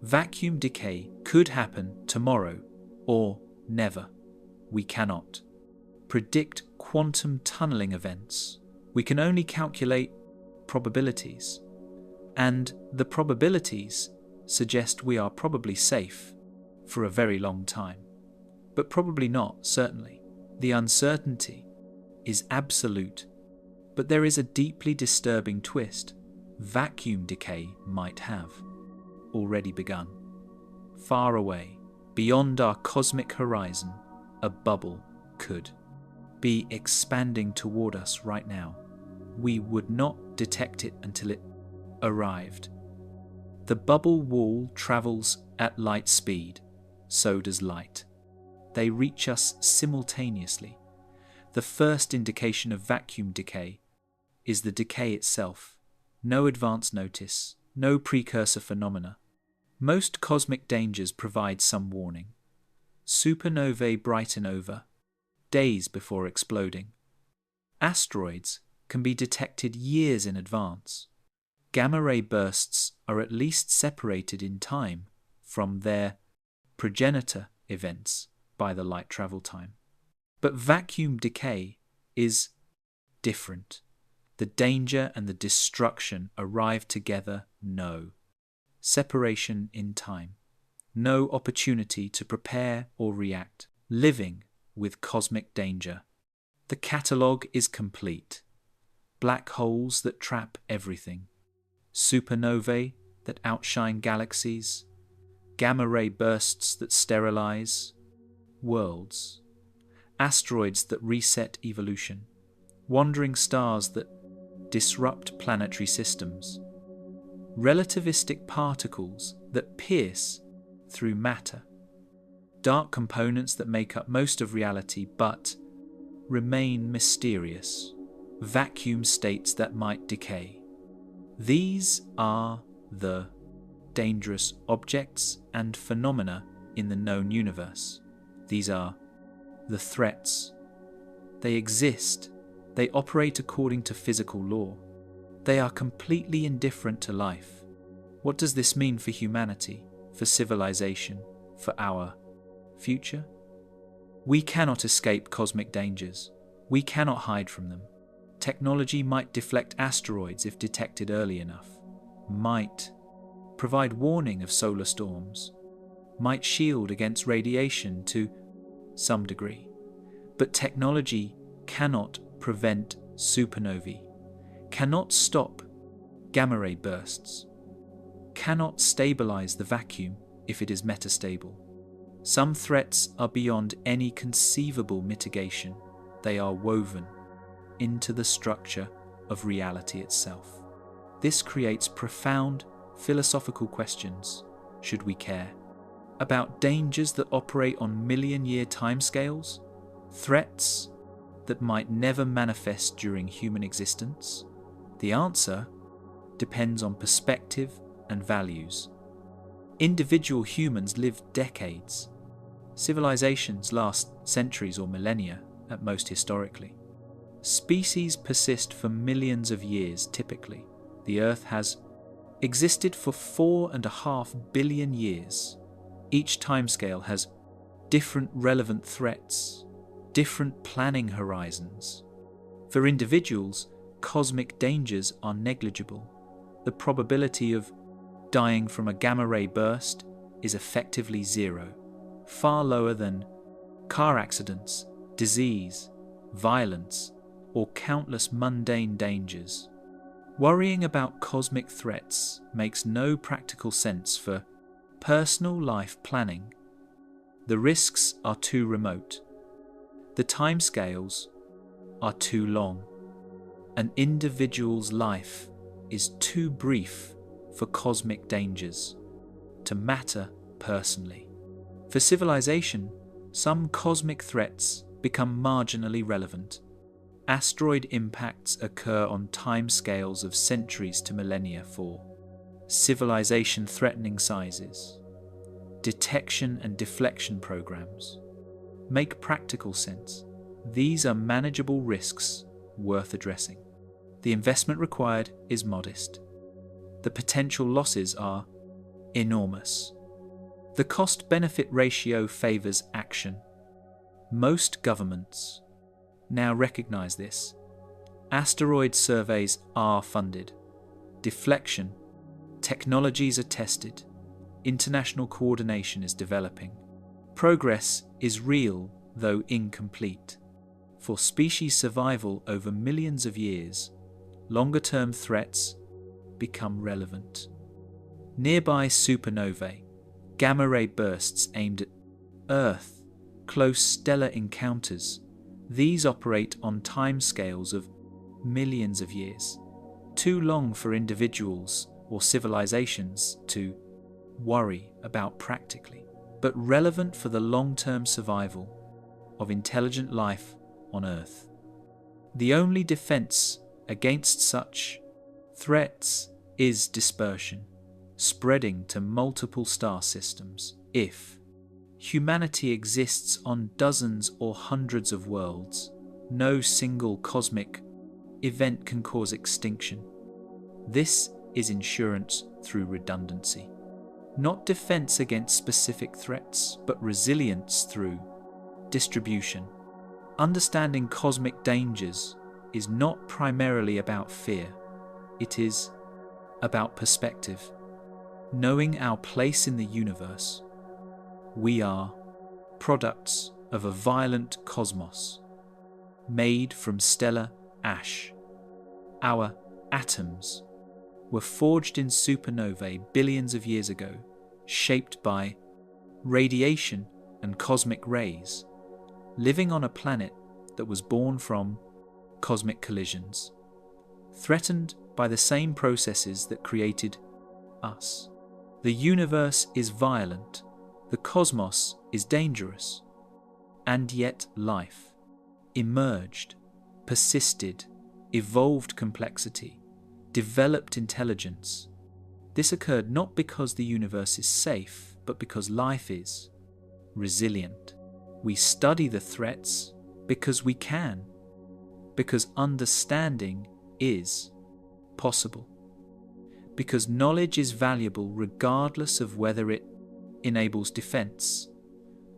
Vacuum decay could happen tomorrow or never. We cannot predict quantum tunneling events. We can only calculate probabilities, and the probabilities suggest we are probably safe for a very long time, but probably not, certainly. The uncertainty is absolute, but there is a deeply disturbing twist. Vacuum decay might have already begun. Far away, beyond our cosmic horizon, a bubble could be expanding toward us right now. We would not detect it until it arrived. The bubble wall travels at light speed, so does light. They reach us simultaneously. The first indication of vacuum decay is the decay itself. No advance notice, no precursor phenomena. Most cosmic dangers provide some warning. Supernovae brighten over days before exploding. Asteroids can be detected years in advance. Gamma-ray bursts are at least separated in time from their progenitor events by the light travel time. But vacuum decay is different. The danger and the destruction arrive together, no separation in time, no opportunity to prepare or react, living with cosmic danger. The catalogue is complete. Black holes that trap everything, supernovae that outshine galaxies, gamma-ray bursts that sterilize worlds, asteroids that reset evolution, wandering stars that disrupt planetary systems, relativistic particles that pierce through matter, dark components that make up most of reality but remain mysterious, vacuum states that might decay. These are the dangerous objects and phenomena in the known universe. These are the threats. They exist. They operate according to physical law. They are completely indifferent to life. What does this mean for humanity, for civilization, for our future? We cannot escape cosmic dangers. We cannot hide from them. Technology might deflect asteroids if detected early enough, might provide warning of solar storms, might shield against radiation to some degree. But technology cannot prevent supernovae, cannot stop gamma-ray bursts, cannot stabilize the vacuum if it is metastable. Some threats are beyond any conceivable mitigation. They are woven into the structure of reality itself. This creates profound philosophical questions, should we care, about dangers that operate on million-year timescales, threats that might never manifest during human existence. The answer depends on perspective and values. Individual humans live decades. Civilizations last centuries or millennia, at most historically. Species persist for millions of years typically. The Earth has existed for 4.5 billion years. Each timescale has different relevant threats, different planning horizons. For individuals, cosmic dangers are negligible. The probability of dying from a gamma-ray burst is effectively zero, far lower than car accidents, disease, violence, or countless mundane dangers. Worrying about cosmic threats makes no practical sense for personal life planning. The risks are too remote. The timescales are too long. An individual's life is too brief for cosmic dangers to matter personally. For civilization, some cosmic threats become marginally relevant. Asteroid impacts occur on timescales of centuries to millennia for civilization-threatening sizes. Detection and deflection programs make practical sense. These are manageable risks worth addressing. The investment required is modest. The potential losses are enormous. The cost-benefit ratio favors action. Most governments now recognize this. Asteroid surveys are funded. Deflection technologies are tested. International coordination is developing. Progress is real, though incomplete. For species survival over millions of years, longer-term threats become relevant. Nearby supernovae, gamma-ray bursts aimed at Earth, close stellar encounters. These operate on timescales of millions of years, too long for individuals or civilizations to worry about practically, but relevant for the long-term survival of intelligent life on Earth. The only defense against such threats is dispersion, spreading to multiple star systems. If humanity exists on dozens or hundreds of worlds, no single cosmic event can cause extinction. This is insurance through redundancy. Not defense against specific threats, but resilience through distribution. Understanding cosmic dangers is not primarily about fear. It is about perspective. Knowing our place in the universe. We are products of a violent cosmos, made from stellar ash. Our atoms were forged in supernovae billions of years ago, shaped by radiation and cosmic rays, living on a planet that was born from cosmic collisions, threatened by the same processes that created us. The universe is violent, the cosmos is dangerous, and yet life emerged, persisted, evolved complexity, developed intelligence. This occurred not because the universe is safe, but because life is resilient. We study the threats because we can, because understanding is possible, because knowledge is valuable regardless of whether it enables defense.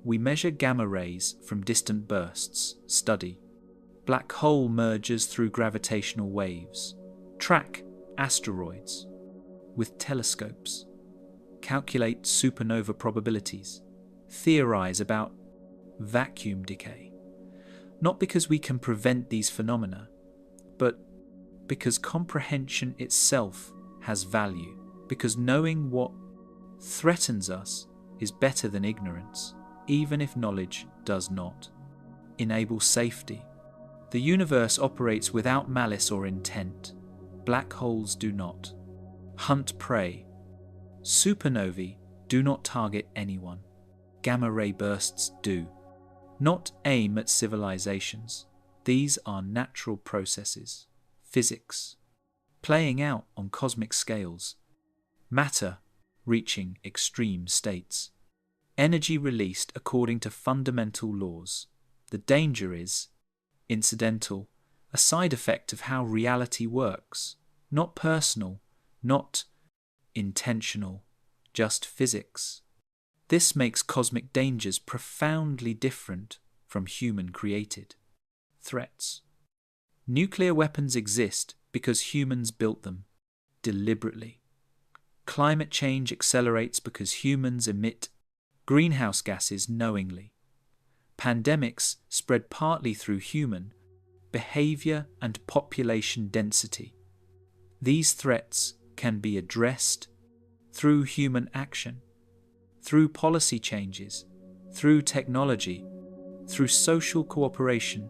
We measure gamma rays from distant bursts, study black hole mergers through gravitational waves, track asteroids with telescopes, calculate supernova probabilities, theorize about vacuum decay. Not because we can prevent these phenomena, but because comprehension itself has value, because knowing what threatens us is better than ignorance, even if knowledge does not enable safety. The universe operates without malice or intent. Black holes do not hunt prey. Supernovae do not target anyone. Gamma-ray bursts do not aim at civilizations. These are natural processes, physics, playing out on cosmic scales, matter reaching extreme states, energy released according to fundamental laws. The danger is incidental, a side effect of how reality works, not personal, not intentional, just physics. This makes cosmic dangers profoundly different from human-created threats. Nuclear weapons exist because humans built them deliberately. Climate change accelerates because humans emit greenhouse gases knowingly. Pandemics spread partly through human behavior and population density. These threats can be addressed through human action, through policy changes, through technology, through social cooperation,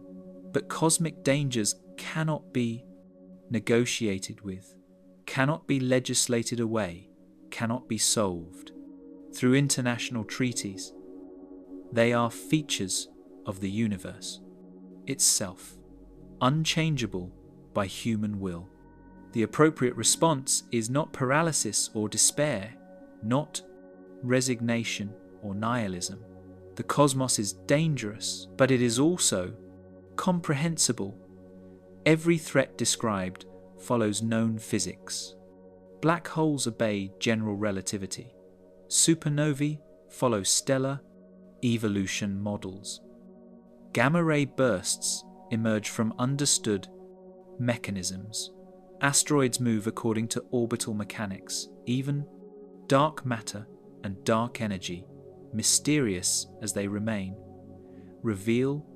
but cosmic dangers cannot be negotiated with, cannot be legislated away, cannot be solved through international treaties. They are features of the universe itself, unchangeable by human will. The appropriate response is not paralysis or despair, not resignation or nihilism. The cosmos is dangerous, but it is also comprehensible. Every threat described follows known physics. Black holes obey general relativity. Supernovae follow stellar evolution models. Gamma-ray bursts emerge from understood mechanisms. Asteroids move according to orbital mechanics. Even dark matter and dark energy, mysterious as they remain, reveal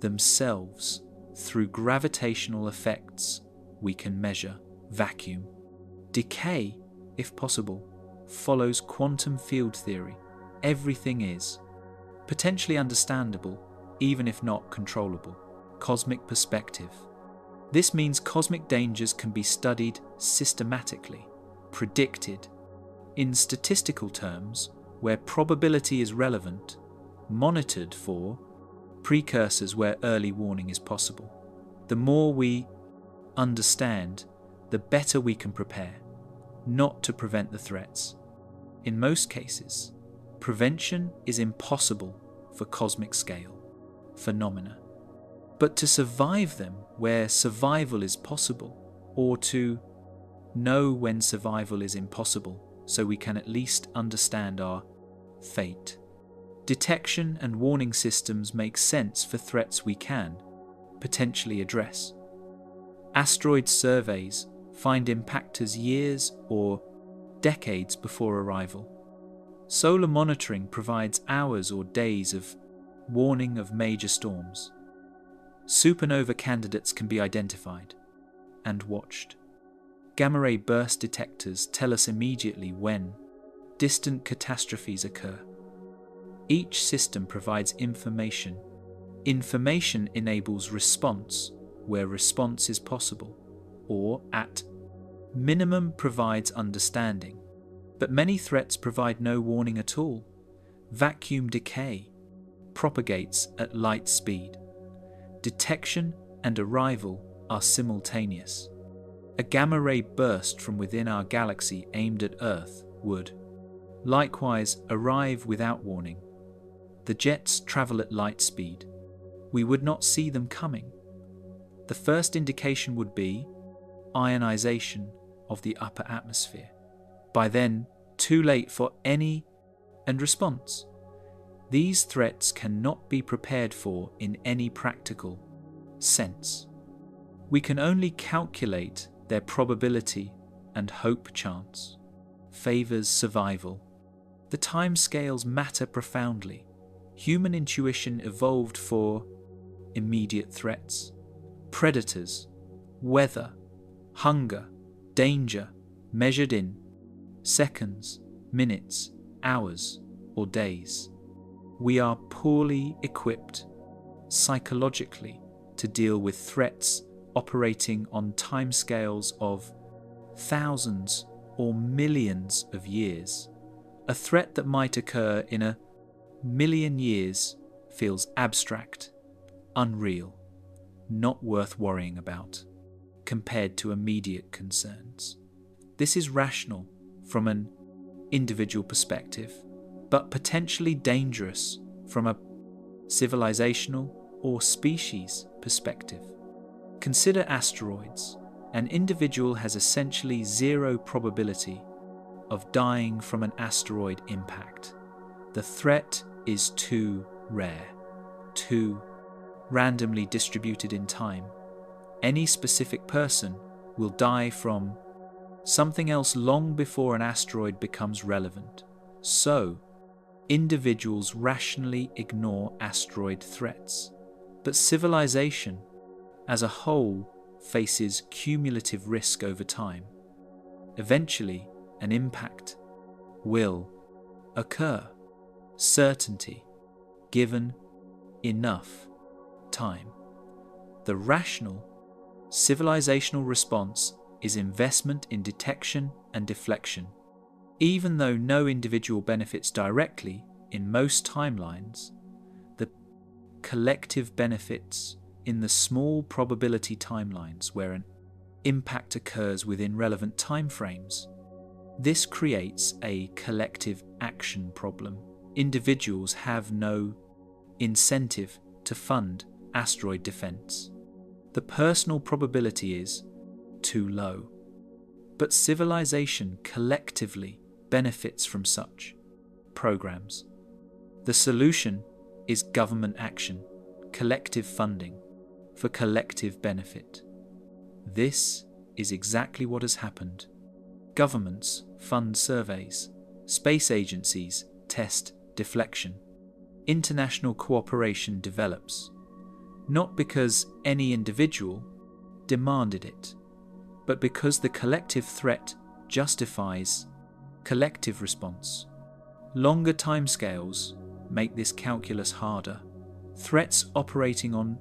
themselves through gravitational effects we can measure. Vacuum. Decay, if possible, follows quantum field theory. Everything is potentially understandable, even if not controllable. Cosmic perspective. This means cosmic dangers can be studied systematically, predicted, in statistical terms, where probability is relevant, monitored for precursors where early warning is possible. The more we understand, the better we can prepare, not to prevent the threats. In most cases, prevention is impossible for cosmic scale phenomena, but to survive them where survival is possible, or to know when survival is impossible so we can at least understand our fate. Detection and warning systems make sense for threats we can potentially address. Asteroid surveys find impactors years or decades before arrival. Solar monitoring provides hours or days of warning of major storms. Supernova candidates can be identified and watched. Gamma-ray burst detectors tell us immediately when distant catastrophes occur. Each system provides information. Information enables response where response is possible, or at minimum provides understanding. But many threats provide no warning at all. Vacuum decay propagates at light speed. Detection and arrival are simultaneous. A gamma-ray burst from within our galaxy aimed at Earth would likewise arrive without warning. The jets travel at light speed. We would not see them coming. The first indication would be ionization of the upper atmosphere. By then, too late for any response. These threats cannot be prepared for in any practical sense. We can only calculate their probability, and hope chance favors survival. The timescales matter profoundly. Human intuition evolved for immediate threats, predators, weather, hunger, danger, measured in seconds, minutes, hours, or days. We are poorly equipped psychologically to deal with threats operating on timescales of thousands or millions of years. A threat that might occur in a million years feels abstract, unreal, not worth worrying about, compared to immediate concerns. This is rational from an individual perspective, but potentially dangerous from a civilizational or species perspective. Consider asteroids. An individual has essentially zero probability of dying from an asteroid impact. The threat is too rare, too randomly distributed in time. Any specific person will die from something else long before an asteroid becomes relevant. So, individuals rationally ignore asteroid threats, but civilization as a whole faces cumulative risk over time. Eventually, an impact will occur. Certainty, given enough time. The rational, civilizational response is investment in detection and deflection. Even though no individual benefits directly in most timelines, the collective benefits in the small probability timelines where an impact occurs within relevant timeframes. This creates a collective action problem. Individuals have no incentive to fund asteroid defense. The personal probability is too low. But civilization collectively benefits from such programs. The solution is government action, collective funding for collective benefit. This is exactly what has happened. Governments fund surveys, space agencies test deflection. International cooperation develops, not because any individual demanded it, but because the collective threat justifies collective response. Longer timescales make this calculus harder. Threats operating on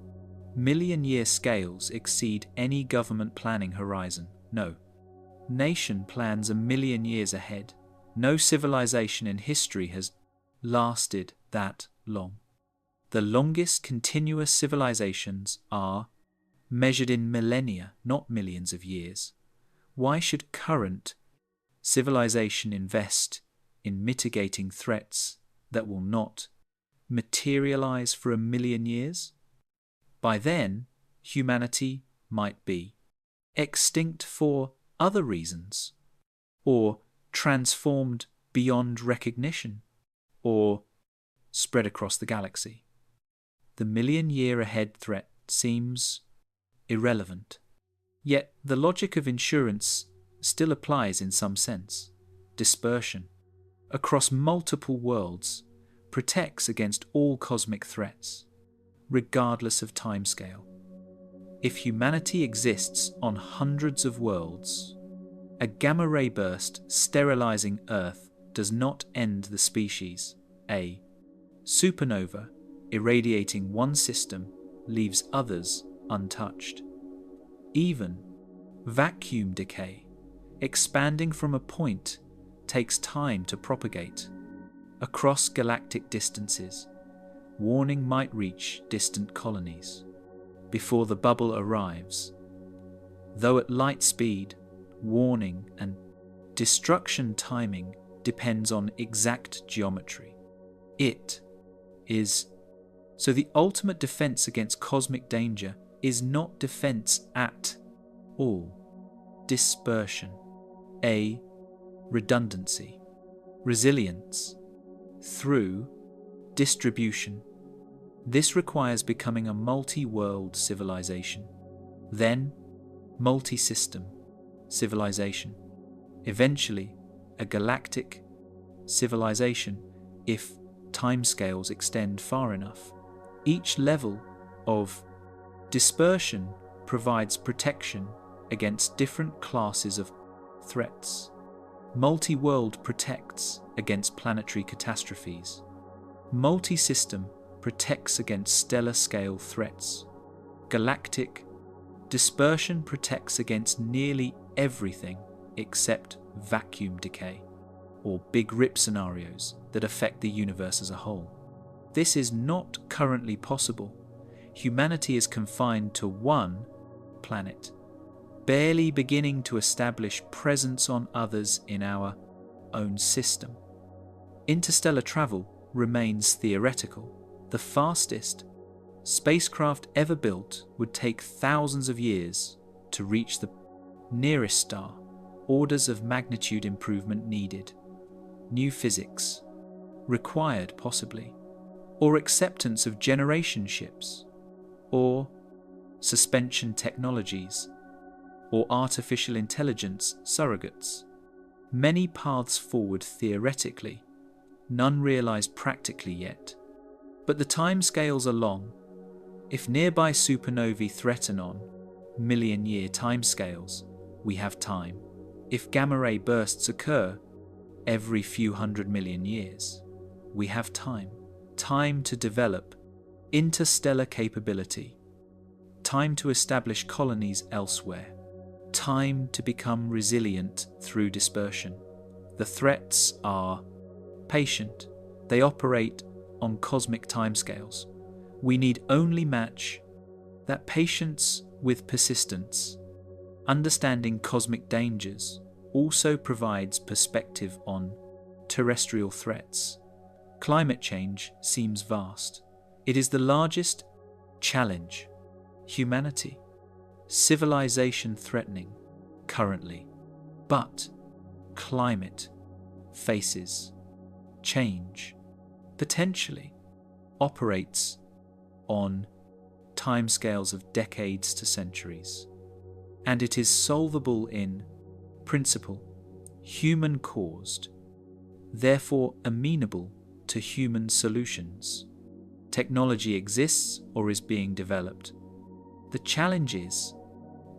million-year scales exceed any government planning horizon. No nation plans a million years ahead. No civilization in history has lasted that long. The longest continuous civilizations are measured in millennia, not millions of years. Why should current civilization invest in mitigating threats that will not materialize for a million years? By then, humanity might be extinct for other reasons, or transformed beyond recognition, or spread across the galaxy. The million-year-ahead threat seems irrelevant. Yet the logic of insurance still applies in some sense. Dispersion across multiple worlds protects against all cosmic threats, regardless of timescale. If humanity exists on hundreds of worlds, a gamma-ray burst sterilizing Earth does not end the species. A supernova irradiating one system leaves others untouched. Even vacuum decay, expanding from a point, takes time to propagate. Across galactic distances, warning might reach distant colonies before the bubble arrives. Though at light speed, warning and destruction timing depends on exact geometry. So the ultimate defense against cosmic danger is not defense at all. Dispersion. A. Redundancy. Resilience. Through distribution. This requires becoming a multi-world civilization, then multi-system civilization, eventually a galactic civilization if timescales extend far enough. Each level of dispersion provides protection against different classes of threats. Multi-world protects against planetary catastrophes. Multi-system protects against stellar-scale threats. Galactic dispersion protects against nearly everything except vacuum decay or big rip scenarios that affect the universe as a whole. This is not currently possible. Humanity is confined to one planet, barely beginning to establish presence on others in our own system. Interstellar travel remains theoretical. The fastest spacecraft ever built would take thousands of years to reach the nearest star. Orders of magnitude improvement needed. New physics required, possibly, or acceptance of generation ships, or suspension technologies, or artificial intelligence surrogates. Many paths forward theoretically, none realized practically yet. But the timescales are long. If nearby supernovae threaten on million-year timescales, we have time. If gamma-ray bursts occur every few 100 million years, we have time. Time to develop interstellar capability. Time to establish colonies elsewhere. Time to become resilient through dispersion. The threats are patient. They operate on cosmic timescales. We need only match that patience with persistence. Understanding cosmic dangers also provides perspective on terrestrial threats. Climate change seems vast. It is the largest challenge humanity, civilization threatening currently. But climate faces change, potentially operates on timescales of decades to centuries, and it is solvable in principle, human-caused, therefore amenable to human solutions. Technology exists or is being developed. The challenge is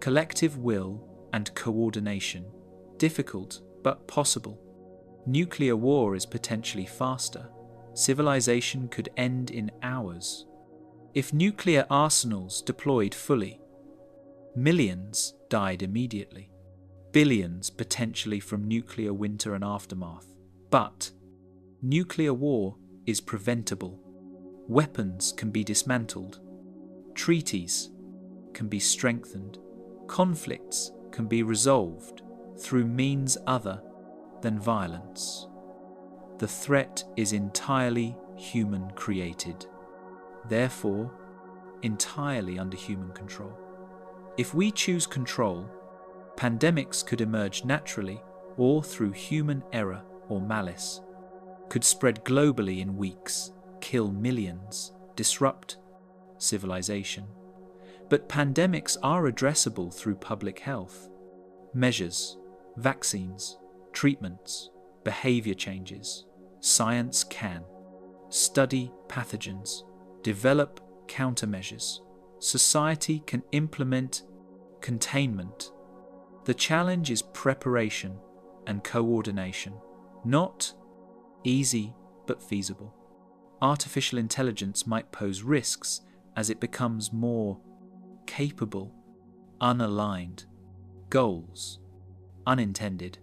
collective will and coordination, difficult but possible. Nuclear war is potentially faster. Civilization could end in hours. If nuclear arsenals deployed fully, millions died immediately. Billions potentially from nuclear winter and aftermath. But nuclear war is preventable. Weapons can be dismantled. Treaties can be strengthened. Conflicts can be resolved through means other than violence. The threat is entirely human-created, therefore entirely under human control. If we choose control, pandemics could emerge naturally or through human error or malice, could spread globally in weeks, kill millions, disrupt civilization. But pandemics are addressable through public health measures, vaccines, treatments, behavior changes. Science can study pathogens, develop countermeasures. Society can implement containment. The challenge is preparation and coordination, not easy but feasible. Artificial intelligence might pose risks as it becomes more capable, unaligned, goals, unintended,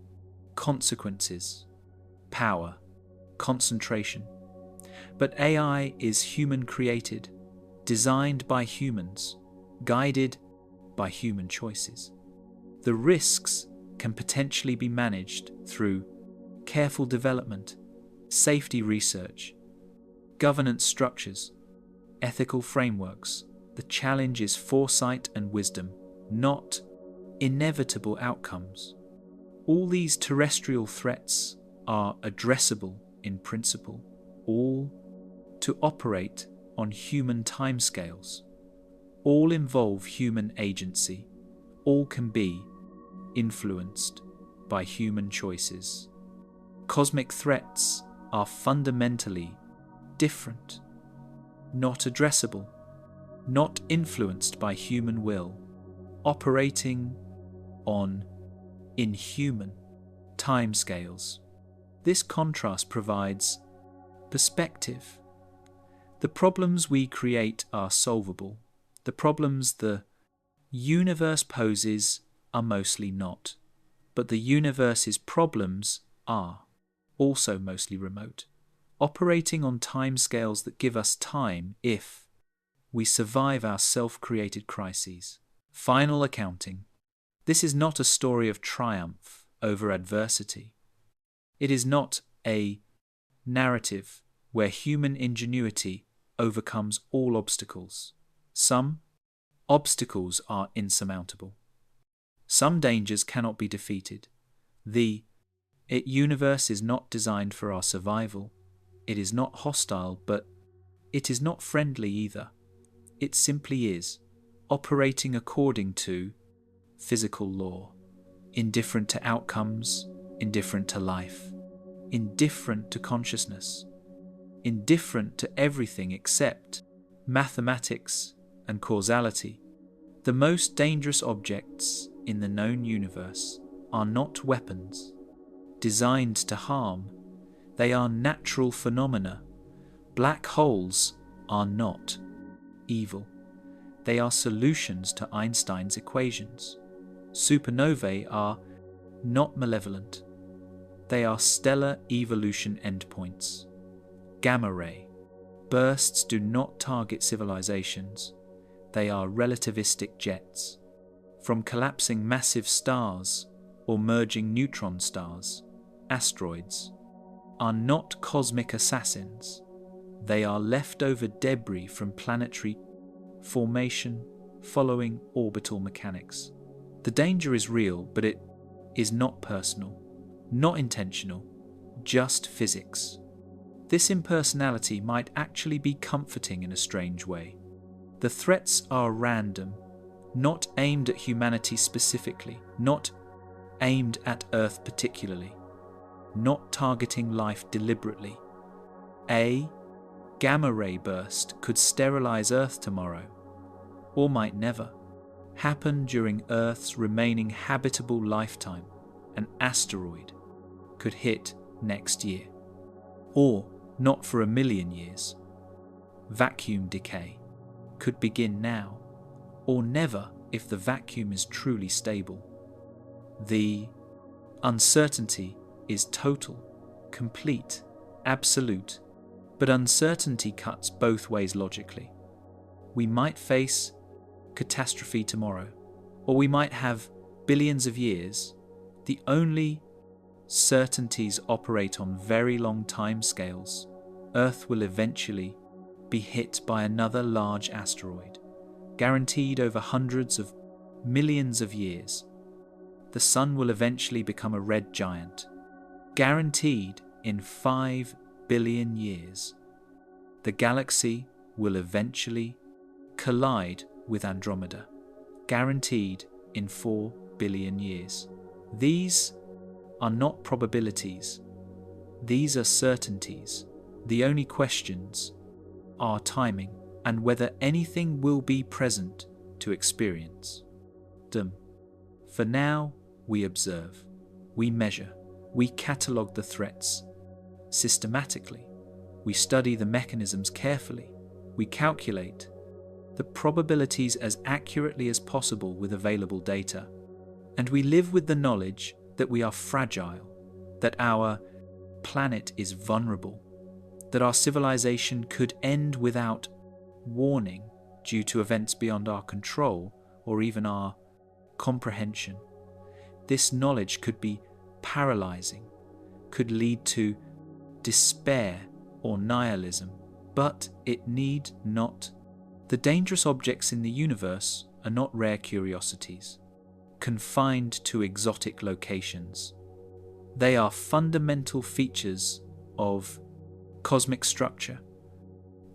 consequences, power, concentration. But AI is human-created, designed by humans, guided by human choices. The risks can potentially be managed through careful development, safety research, governance structures, ethical frameworks. The challenge is foresight and wisdom, not inevitable outcomes. All these terrestrial threats are addressable in principle, all to operate on human timescales. All involve human agency. All can be influenced by human choices. Cosmic threats are fundamentally different, not addressable, not influenced by human will, operating on inhuman timescales. This contrast provides perspective. The problems we create are solvable. The problems the universe poses are mostly not. But the universe's problems are also mostly remote, operating on timescales that give us time if we survive our self-created crises. Final accounting. This is not a story of triumph over adversity. It is not a narrative where human ingenuity overcomes all obstacles. Some obstacles are insurmountable. Some dangers cannot be defeated. The universe is not designed for our survival. It is not hostile, but it is not friendly either. It simply is, operating according to physical law, indifferent to outcomes, indifferent to life. indifferent to consciousness, indifferent to everything except mathematics and causality. The most dangerous objects in the known universe are not weapons designed to harm. They are natural phenomena. Black holes are not evil. They are solutions to Einstein's equations. Supernovae are not malevolent. They are stellar evolution endpoints. Gamma ray bursts do not target civilizations. They are relativistic jets. From collapsing massive stars or merging neutron stars, asteroids are not cosmic assassins. They are leftover debris from planetary formation following orbital mechanics. The danger is real, but it is not personal, not intentional, just physics. This impersonality might actually be comforting in a strange way. The threats are random, not aimed at humanity specifically, not aimed at Earth particularly, not targeting life deliberately. A gamma ray burst could sterilize Earth tomorrow, or might never. Happen during Earth's remaining habitable lifetime. An asteroid could hit next year, or not for 1,000,000 years. Vacuum decay could begin now, or never if the vacuum is truly stable. The uncertainty is total, complete, absolute, but uncertainty cuts both ways logically. We might face catastrophe tomorrow, or we might have billions of years. The only certainties operate on very long time scales. Earth will eventually be hit by another large asteroid, guaranteed over hundreds of millions of years. The Sun will eventually become a red giant, guaranteed in 5 billion years. The galaxy will eventually collide with Andromeda, guaranteed in 4 billion years. These are not probabilities. These are certainties. The only questions are timing and whether anything will be present to experience them. For now, we observe, we measure, we catalogue the threats systematically. We study the mechanisms carefully. We calculate the probabilities as accurately as possible with available data. And we live with the knowledge that we are fragile, that our planet is vulnerable, that our civilization could end without warning due to events beyond our control or even our comprehension. This knowledge could be paralyzing, could lead to despair or nihilism, but it need not. The dangerous objects in the universe are not rare curiosities, confined to exotic locations. They are fundamental features of cosmic structure.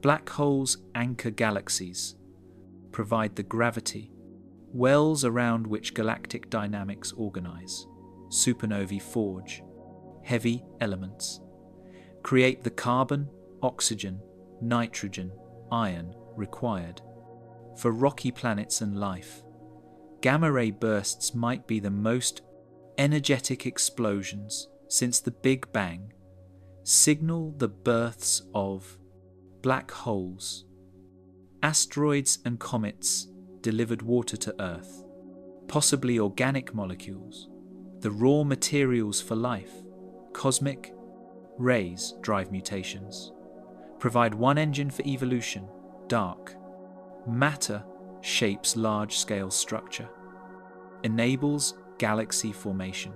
Black holes anchor galaxies, provide the gravity, wells around which galactic dynamics organize. Supernovae forge heavy elements, create the carbon, oxygen, nitrogen, iron required for rocky planets and life. Gamma ray bursts might be the most energetic explosions since the Big Bang, signal the births of black holes. Asteroids and comets delivered water to Earth, possibly organic molecules, the raw materials for life. Cosmic rays drive mutations, provide one engine for evolution. Dark matter shapes large-scale structure, enables galaxy formation.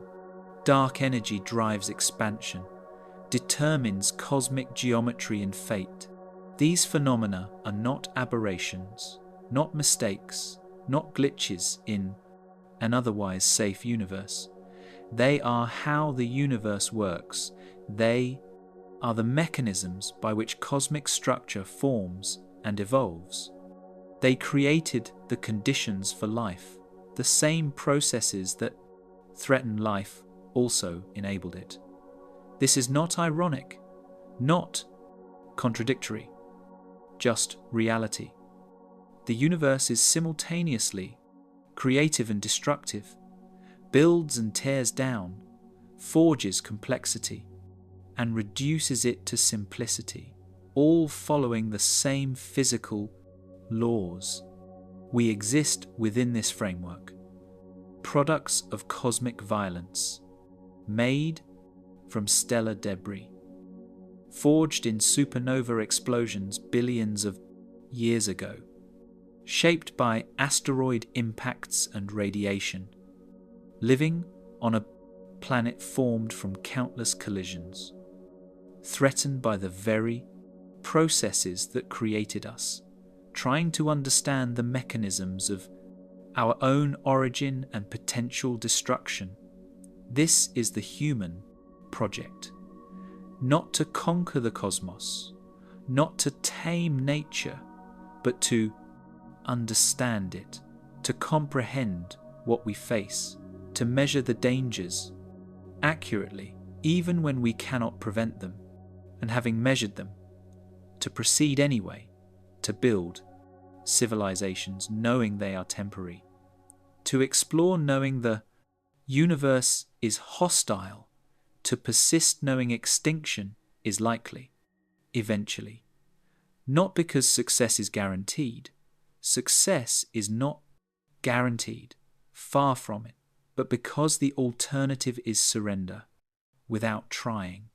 Dark energy drives expansion, determines cosmic geometry and fate. These phenomena are not aberrations, not mistakes, not glitches in an otherwise safe universe. They are how the universe works. They are the mechanisms by which cosmic structure forms and evolves. They created the conditions for life. The same processes that threaten life also enabled it. This is not ironic, not contradictory, just reality. The universe is simultaneously creative and destructive, builds and tears down, forges complexity, and reduces it to simplicity, all following the same physical laws. We exist within this framework, products of cosmic violence, made from stellar debris, forged in supernova explosions billions of years ago, shaped by asteroid impacts and radiation, living on a planet formed from countless collisions, threatened by the very processes that created us, trying to understand the mechanisms of our own origin and potential destruction. This is the human project. Not to conquer the cosmos, not to tame nature, but to understand it, to comprehend what we face, to measure the dangers accurately, even when we cannot prevent them, and having measured them, to proceed anyway, to build civilizations knowing they are temporary, to explore knowing the universe is hostile, to persist knowing extinction is likely, eventually. Not because success is guaranteed. Success is not guaranteed, far from it, but because the alternative is surrender, without trying,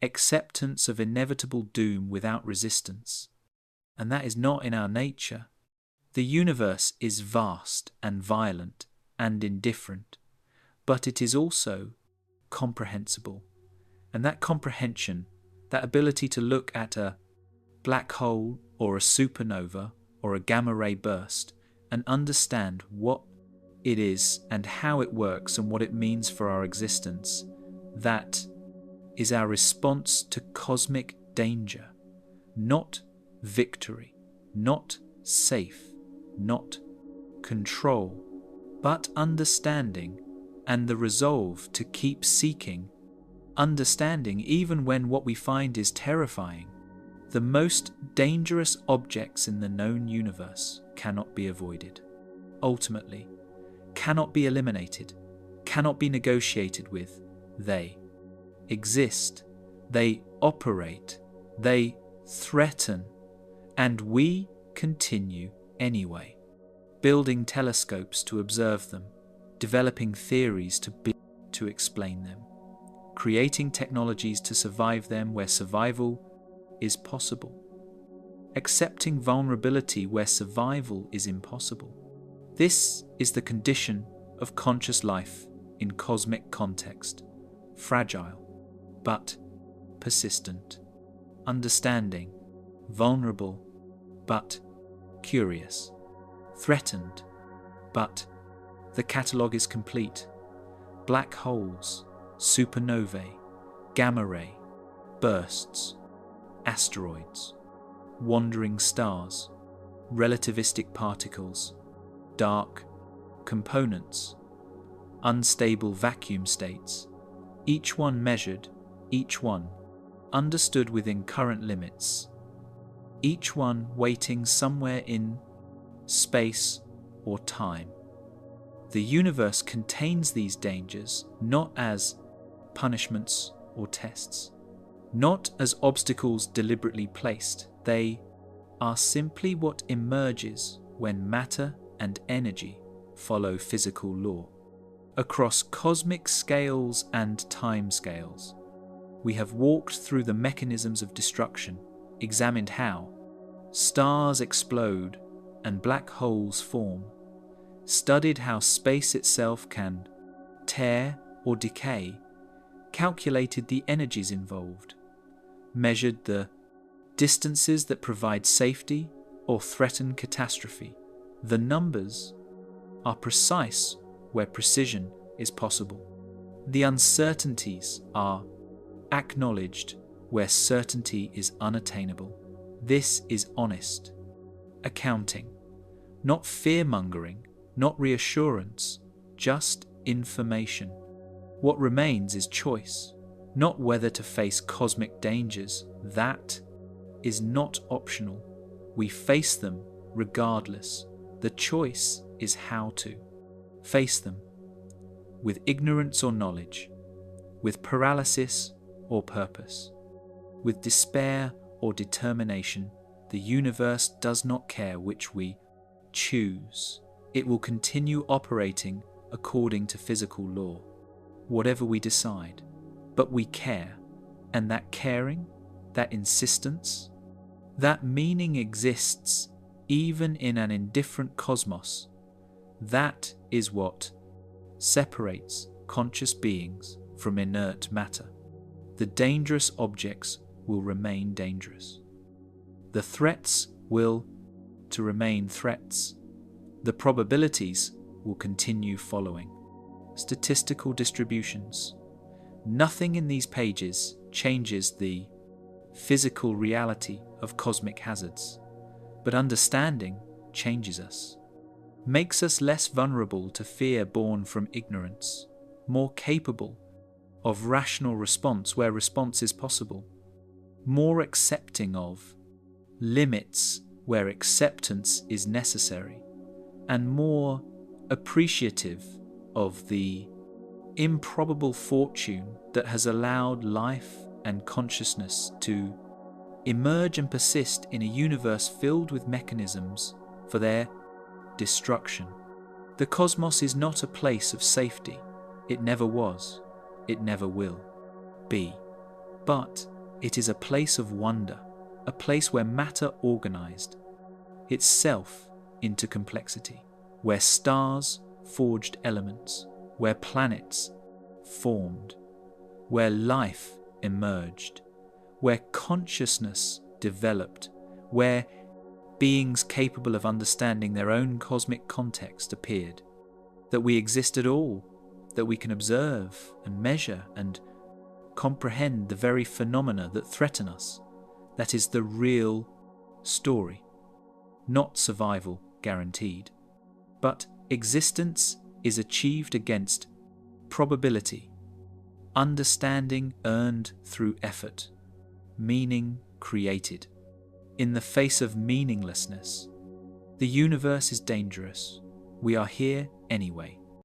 acceptance of inevitable doom without resistance, and that is not in our nature. The universe is vast and violent and indifferent, but it is also comprehensible, and that comprehension, that ability to look at a black hole or a supernova or a gamma ray burst and understand what it is and how it works and what it means for our existence, that is our response to cosmic danger, not victory, not safe, not control, but understanding and the resolve to keep seeking understanding even when what we find is terrifying. The most dangerous objects in the known universe cannot be avoided, ultimately, cannot be eliminated, cannot be negotiated with. They exist, they operate, they threaten, and we continue anyway, building telescopes to observe them, developing theories to explain them, creating technologies to survive them where survival is possible, accepting vulnerability where survival is impossible. This is the condition of conscious life in cosmic context, fragile but persistent, understanding, vulnerable but curious, threatened but the catalogue is complete. Black holes, supernovae, gamma ray, bursts, asteroids, wandering stars, relativistic particles, dark components, unstable vacuum states, each one measured, each one understood within current limits, each one waiting somewhere in space or time. The universe contains these dangers not as punishments or tests, not as obstacles deliberately placed. They are simply what emerges when matter and energy follow physical law. Across cosmic scales and time scales, we have walked through the mechanisms of destruction, examined how stars explode and black holes form, studied how space itself can tear or decay, calculated the energies involved, measured the distances that provide safety or threaten catastrophe. The numbers are precise where precision is possible. The uncertainties are acknowledged where certainty is unattainable. This is honest accounting, not fear-mongering, not reassurance, just information. What remains is choice, not whether to face cosmic dangers. That is not optional. We face them regardless. The choice is how to face them, with ignorance or knowledge, with paralysis or purpose, with despair or determination. The universe does not care which we choose. It will continue operating according to physical law, whatever we decide. But we care, and that caring, that insistence, that meaning exists even in an indifferent cosmos. That is what separates conscious beings from inert matter. The dangerous objects will remain dangerous. The threats will to remain threats. The probabilities will continue following statistical distributions. Nothing in these pages changes the physical reality of cosmic hazards, but understanding changes us, makes us less vulnerable to fear born from ignorance, more capable of rational response where response is possible, more accepting of limits where acceptance is necessary, and more appreciative of the improbable fortune that has allowed life and consciousness to emerge and persist in a universe filled with mechanisms for their destruction. The cosmos is not a place of safety. It never was. It never will be. But it is a place of wonder, a place where matter organized itself into complexity, where stars forged elements, where planets formed, where life emerged, where consciousness developed, where beings capable of understanding their own cosmic context appeared, that we exist at all, that we can observe and measure and comprehend the very phenomena that threaten us. That is the real story, not survival guaranteed. But existence is achieved against probability, understanding earned through effort, meaning created. In the face of meaninglessness, the universe is dangerous. We are here anyway.